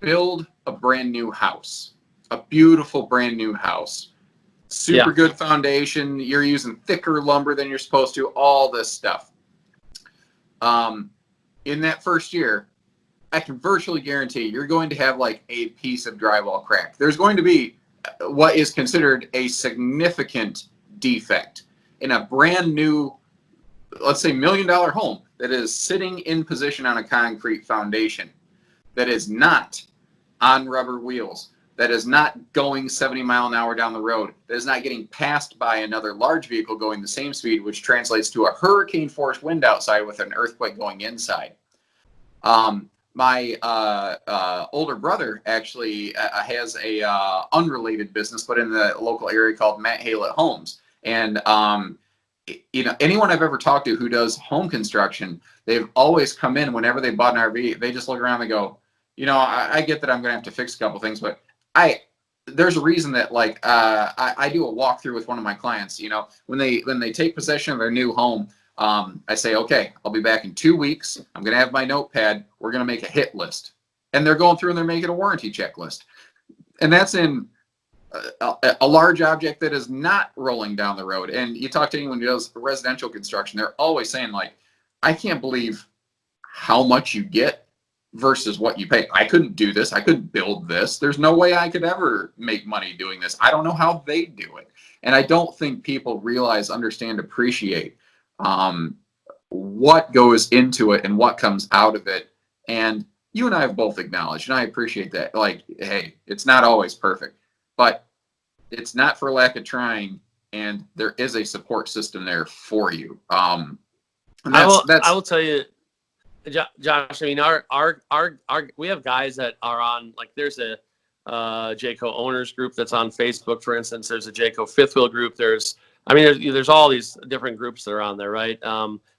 Build a brand new house, a beautiful brand new house, super good foundation. You're using thicker lumber than you're supposed to, all this stuff. In that first year, I can virtually guarantee you're going to have like a piece of drywall crack. There's going to be what is considered a significant defect in a brand new, let's say $1 million home. that is sitting in position on a concrete foundation, that is not on rubber wheels, that is not going 70 mile an hour down the road, that is not getting passed by another large vehicle going the same speed, which translates to a hurricane force wind outside with an earthquake going inside. My older brother actually has a unrelated business, but in the local area called Haylett Homes. And anyone I've ever talked to who does home construction, they've always come in whenever they bought an RV. They just look around and go, I get that I'm going to have to fix a couple things, but there's a reason that I do a walkthrough with one of my clients. When they take possession of their new home. I say, okay, I'll be back in 2 weeks. I'm going to have my notepad. We're going to make a hit list. And they're going through and they're making a warranty checklist. And that's in a large object that is not rolling down the road. And you talk to anyone who does residential construction, they're always saying, I can't believe how much you get versus what you pay. I couldn't do this. I couldn't build this. There's no way I could ever make money doing this. I don't know how they do it. And I don't think people realize, understand, appreciate what goes into it and what comes out of it. And you and I have both acknowledged, and I appreciate that. Hey, it's not always perfect, but it's not for lack of trying, and there is a support system there for you. I will tell you, Josh. I mean, our we have guys that are on, there's a Jayco owners group that's on Facebook, for instance. There's a Jayco fifth wheel group. There's all these different groups that are on there, right?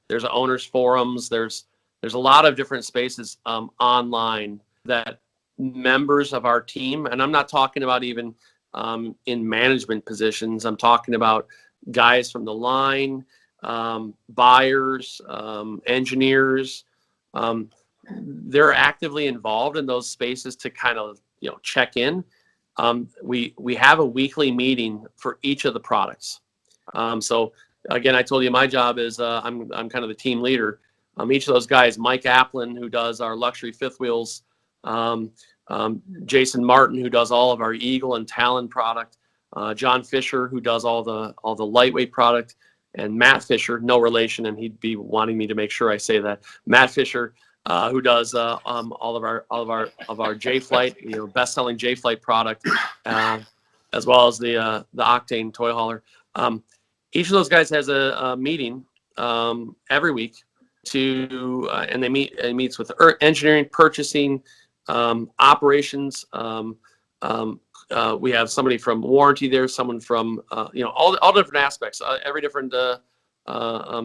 There's owners forums. There's a lot of different spaces online that members of our team, and I'm not talking about even in management positions. I'm talking about guys from the line, buyers, engineers. They're actively involved in those spaces to kind of check in. We have a weekly meeting for each of the products. So again, I told you my job is I'm kind of the team leader. Each of those guys, Mike Applin, who does our luxury fifth wheels, Jason Martin, who does all of our Eagle and Talon product, John Fisher, who does all the lightweight product, and Matt Fisher, no relation, and he'd be wanting me to make sure I say that. Matt Fisher, who does all of our J Flight, best-selling J Flight product, as well as the Octane toy hauler. Each of those guys has a meeting every week and they meets with engineering, purchasing, operations. We have somebody from warranty there, someone from all different aspects. Every different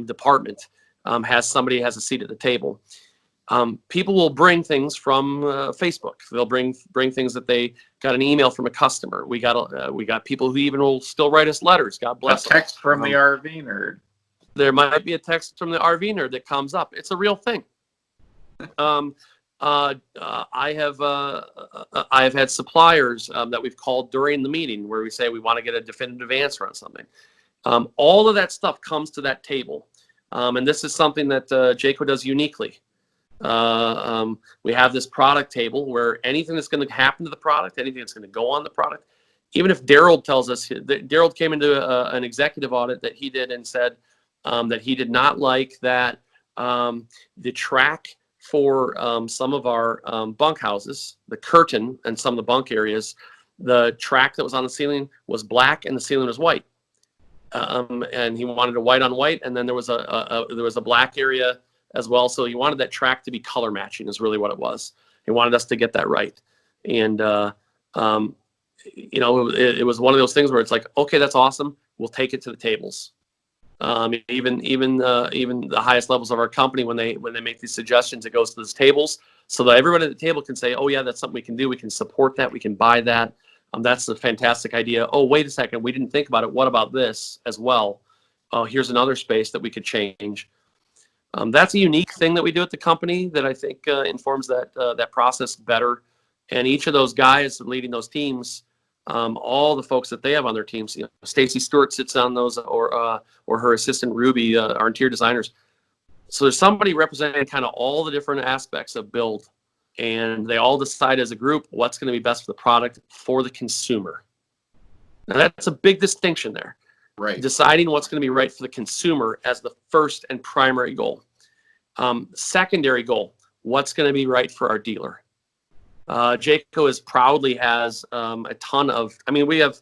department has a seat at the table. People will bring things from Facebook. They'll bring things that they got an email from a customer. We got people who even will still write us letters. God bless them. A text from the RV nerd. There might be a text from the RV nerd that comes up. It's a real thing. I have had suppliers that we've called during the meeting where we say we want to get a definitive answer on something. All of that stuff comes to that table, and this is something that Jayco does uniquely. We have this product table where anything that's going to happen to the product, anything that's going to go on the product, even if Daryl tells us that Daryl came into an executive audit that he did and said that he did not like that the track for some of our bunkhouses, the curtain and some of the bunk areas, the track that was on the ceiling was black and the ceiling was white. And he wanted a white on white, and then there was a black area as well. So he wanted that track to be color matching is really what it was. He wanted us to get that right. And, it was one of those things where it's like, okay, that's awesome. We'll take it to the tables. Even the highest levels of our company, when they make these suggestions, it goes to those tables so that everybody at the table can say, oh yeah, that's something we can do. We can support that. We can buy that. That's a fantastic idea. Oh, wait a second. We didn't think about it. What about this as well? Oh, here's another space that we could change. That's a unique thing that we do at the company that I think informs that process better. And each of those guys leading those teams, all the folks that they have on their teams, Stacy Stewart sits on those, or her assistant Ruby, our interior designers. So there's somebody representing kind of all the different aspects of build, and they all decide as a group what's going to be best for the product for the consumer. Now that's a big distinction there. Right. Deciding what's going to be right for the consumer as the first and primary goal. Secondary goal, what's going to be right for our dealer? Jayco proudly has a ton of, I mean, we have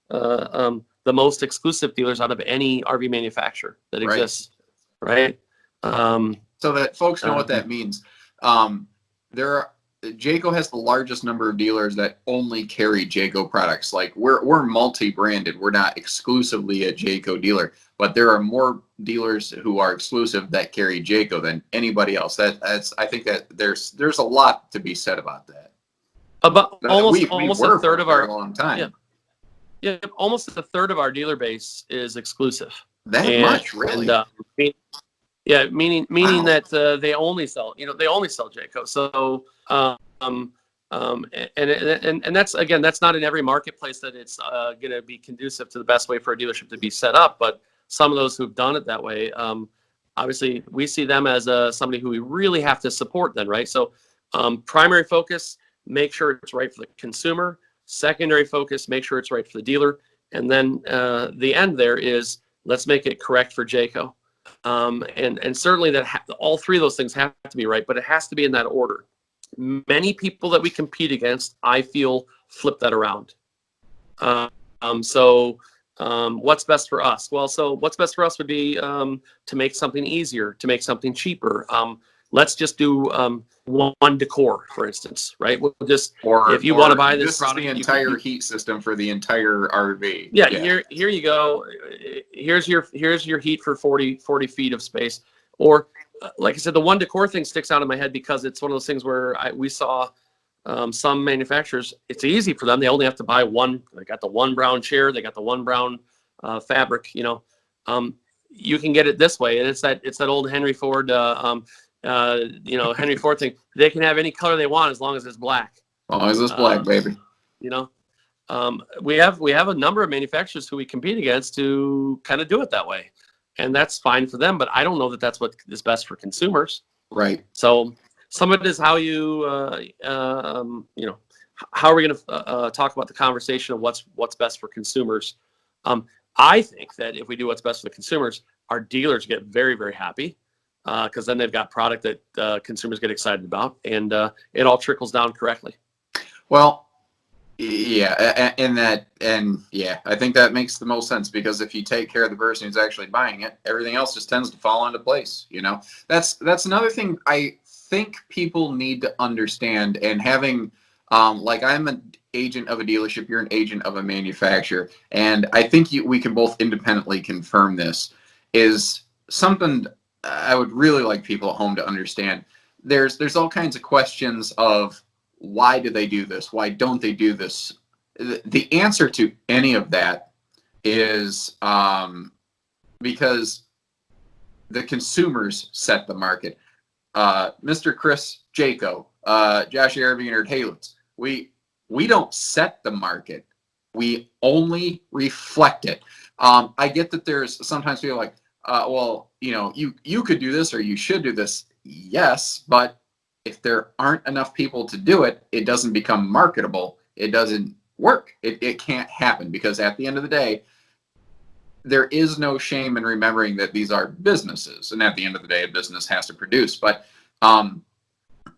the most exclusive dealers out of any RV manufacturer that exists, right? So that folks know what that means. Jayco has the largest number of dealers that only carry Jayco products. Like we're multi-branded. We're not exclusively a Jayco dealer, but there are more dealers who are exclusive that carry Jayco than anybody else. I think that there's a lot to be said about that. About almost were a third for of our long time. Yeah, almost a third of our dealer base is exclusive. Much, really? And, meaning Wow. that they only sell Jayco. So and that's, again, that's not in every marketplace that it's going to be conducive to the best way for a dealership to be set up. But some of those who've done it that way, obviously we see them as somebody who we really have to support then, right? So primary focus, make sure it's right for the consumer. Secondary focus, make sure it's right for the dealer. And then the end there is, let's make it correct for Jayco. And certainly that all three of those things have to be right, but it has to be in that order. Many people that we compete against, I feel, flip that around. What's best for us? Well, so what's best for us would be to make something easier, to make something cheaper. Let's just do one decor, for instance, right? We'll just, if you want to buy this product, is the entire heat system for the entire RV. Yeah. Here you go. Here's your heat for 40 feet of space. Or like I said, the one decor thing sticks out in my head because it's one of those things where we saw some manufacturers, it's easy for them. They only have to buy one. They got the one brown chair. They got the one brown fabric. You can get it this way. And it's that old Henry Ford, Henry Ford thing. They can have any color they want as long as it's black. As long as it's black, baby. We have a number of manufacturers who we compete against who kind of do it that way, and that's fine for them. But I don't know that that's what is best for consumers. Right. So some of it is how you, how are we going to talk about the conversation of what's best for consumers? I think that if we do what's best for the consumers, our dealers get very, very happy. Because then they've got product that consumers get excited about, and it all trickles down correctly. Well, yeah, I think that makes the most sense, because if you take care of the person who's actually buying it, everything else just tends to fall into place. That's another thing I think people need to understand. And having, like, I'm an agent of a dealership, you're an agent of a manufacturer, and I think we can both independently confirm this is something I would really like people at home to understand. There's all kinds of questions of why do they do this? Why don't they do this? The answer to any of that is because the consumers set the market. Mr. Chris Jayco, Josh RVing at Haylett, we don't set the market. We only reflect it. I get that there's sometimes people like, well, you could do this or you should do this. Yes, but if there aren't enough people to do it, it doesn't become marketable. It doesn't work. It can't happen, because at the end of the day, there is no shame in remembering that these are businesses. And at the end of the day, a business has to produce. But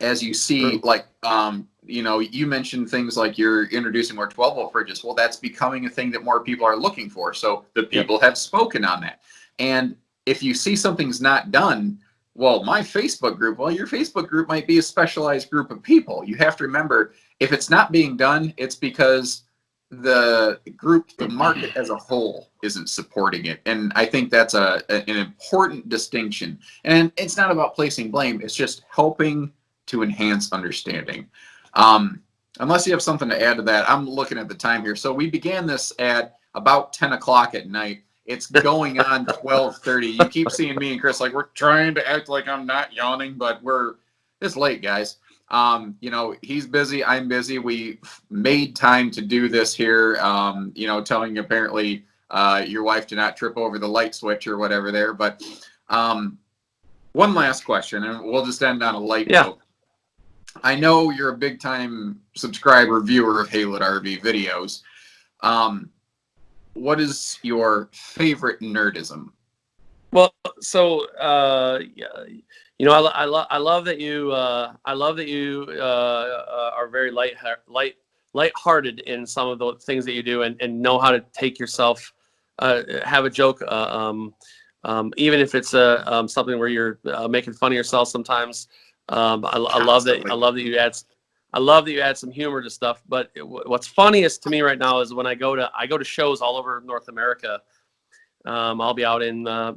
as you see, like, you mentioned things like you're introducing more 12-volt fridges. Well, that's becoming a thing that more people are looking for. So the people have spoken on that. And if you see something's not done, well, my Facebook group, well, your Facebook group might be a specialized group of people. You have to remember, if it's not being done, it's because the market as a whole isn't supporting it. And I think that's an important distinction. And it's not about placing blame. It's just helping to enhance understanding. Unless you have something to add to that, I'm looking at the time here. So we began this at about 10 o'clock at night. It's going on 12:30. You keep seeing me and Chris like we're trying to act like I'm not yawning, but it's late, guys. He's busy, I'm busy. We made time to do this here. Telling you apparently your wife to not trip over the light switch or whatever there. But one last question, and we'll just end on a light note. I know you're a big time subscriber, viewer of Haylett RV videos. What is your favorite nerdism? Well, so yeah, you know, I love that you are very lighthearted in some of the things that you do, and know how to take yourself, have a joke, even if it's something where you're making fun of yourself sometimes. I love that. Constantly. I love that you add some humor to stuff. But what's funniest to me right now is when I go to shows all over North America. I'll be out in, I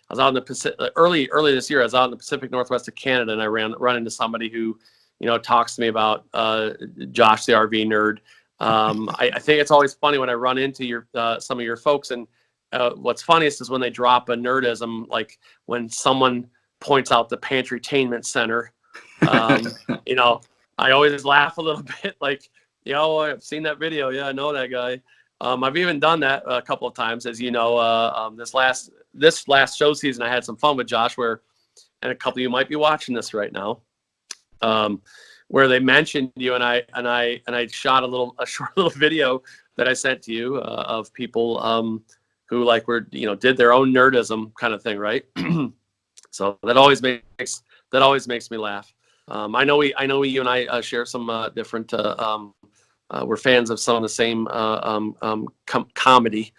was out in the Pacific, early this year. I was out in the Pacific Northwest of Canada, and I run into somebody who, talks to me about Josh, the RV nerd. I think it's always funny when I run into some of your folks, and what's funniest is when they drop a nerdism, like when someone points out the Pantrytainment Center. Um, you know, I always laugh a little bit, like, I've seen that video. Yeah, I know that guy. I've even done that a couple of times, as you know. This last show season, I had some fun with Josh, and a couple of you might be watching this right now, where they mentioned you, and I shot a short little video that I sent to you of people who did their own nerdism kind of thing, right? So that always makes me laugh. I know you and I share some different. We're fans of some of the same comedy.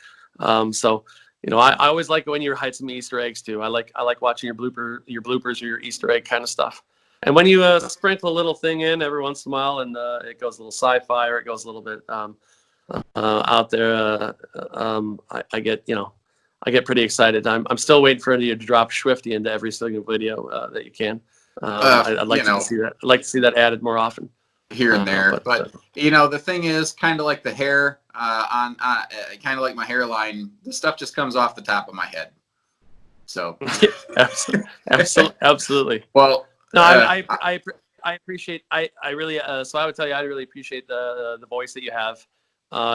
So I always like it when you hide some Easter eggs too. I like watching your bloopers or your Easter egg kind of stuff. And when you sprinkle a little thing in every once in a while, and it goes a little sci-fi, or it goes a little bit out there, I get pretty excited. I'm still waiting for you to drop Swifty into every single video that you can. I'd like to see that. I'd like to see that added more often. Here and there, but the thing is, kind of like the hair kind of like my hairline, the stuff just comes off the top of my head. So absolutely. Well, no, I appreciate. I really. So I would tell you, I really appreciate the voice that you have.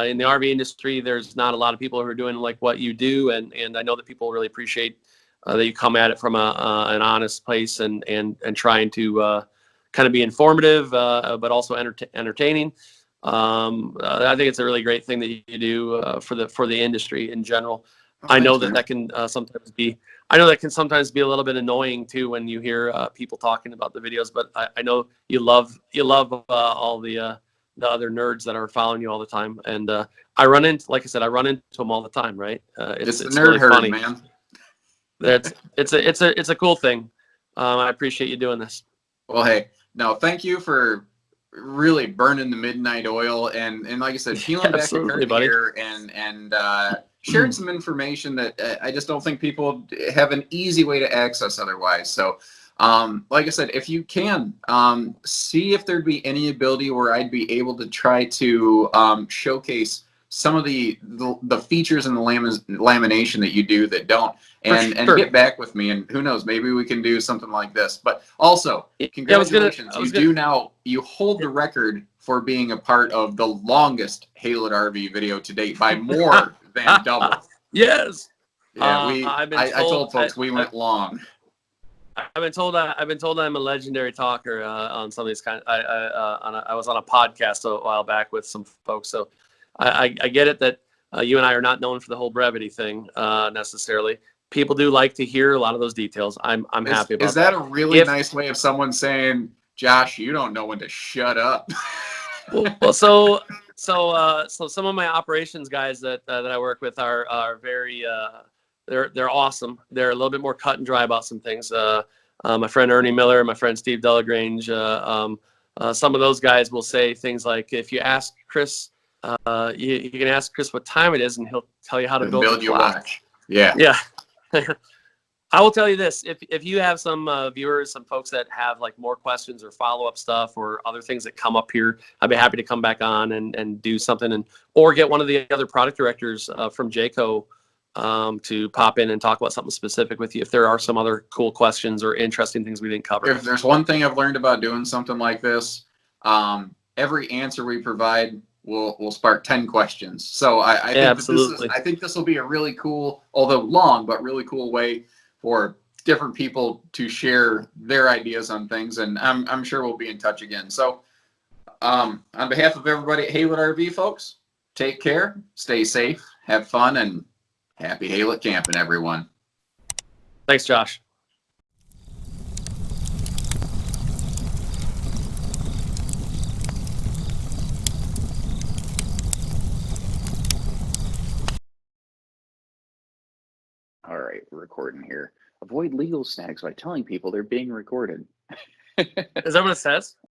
In the RV industry, there's not a lot of people who are doing like what you do, and I know that people really appreciate that you come at it from an honest place and trying to kind of be informative, but also entertaining. I think it's a really great thing that you do for the industry in general. I know that can sometimes be. I know that can sometimes be a little bit annoying too when you hear people talking about the videos. But I know you love all the other nerds that are following you all the time. And I run into them all the time. Right? It's the it's nerd really herd, funny. man. It's a cool thing. I appreciate you doing this. Well, hey, no, thank you for really burning the midnight oil and like I said, peeling back the curtain here and sharing some information that I just don't think people have an easy way to access otherwise. So, like I said, if you can see if there'd be any ability where I'd be able to try to showcase some of the features in the lamination that you do that don't, and get back with me, and who knows, maybe we can do something like this. But also, congratulations, you hold the record for being a part of the longest Haylett RV video to date by more than double. Yes. Yeah, I told folks we went long. I've been told I'm a legendary talker on some of these kind. I was on a podcast a while back with some folks, so I get it that you and I are not known for the whole brevity thing necessarily. People do like to hear a lot of those details. I'm happy about that. Is that a really nice way of someone saying, Josh, you don't know when to shut up? well, so some of my operations guys that I work with are very they're awesome. They're a little bit more cut and dry about some things. My friend Ernie Miller, my friend Steve Delagrange, some of those guys will say things like, if you ask Chris, you can ask Chris what time it is, and he'll tell you how to build your watch. Yeah. I will tell you this: if you have some viewers, some folks that have like more questions or follow-up stuff or other things that come up here, I'd be happy to come back on and do something, or get one of the other product directors from Jayco to pop in and talk about something specific with you if there are some other cool questions or interesting things we didn't cover. If there's one thing I've learned about doing something like this, every answer we provide will spark 10 questions. So I think this will be a really cool, although long, but really cool way for different people to share their ideas on things, and I'm sure we'll be in touch again. So on behalf of everybody at Haylett RV, folks, take care, stay safe, have fun, and happy Haylett camping, everyone. Thanks, Josh. All right, we're recording here. Avoid legal snags by telling people they're being recorded. Is that what it says?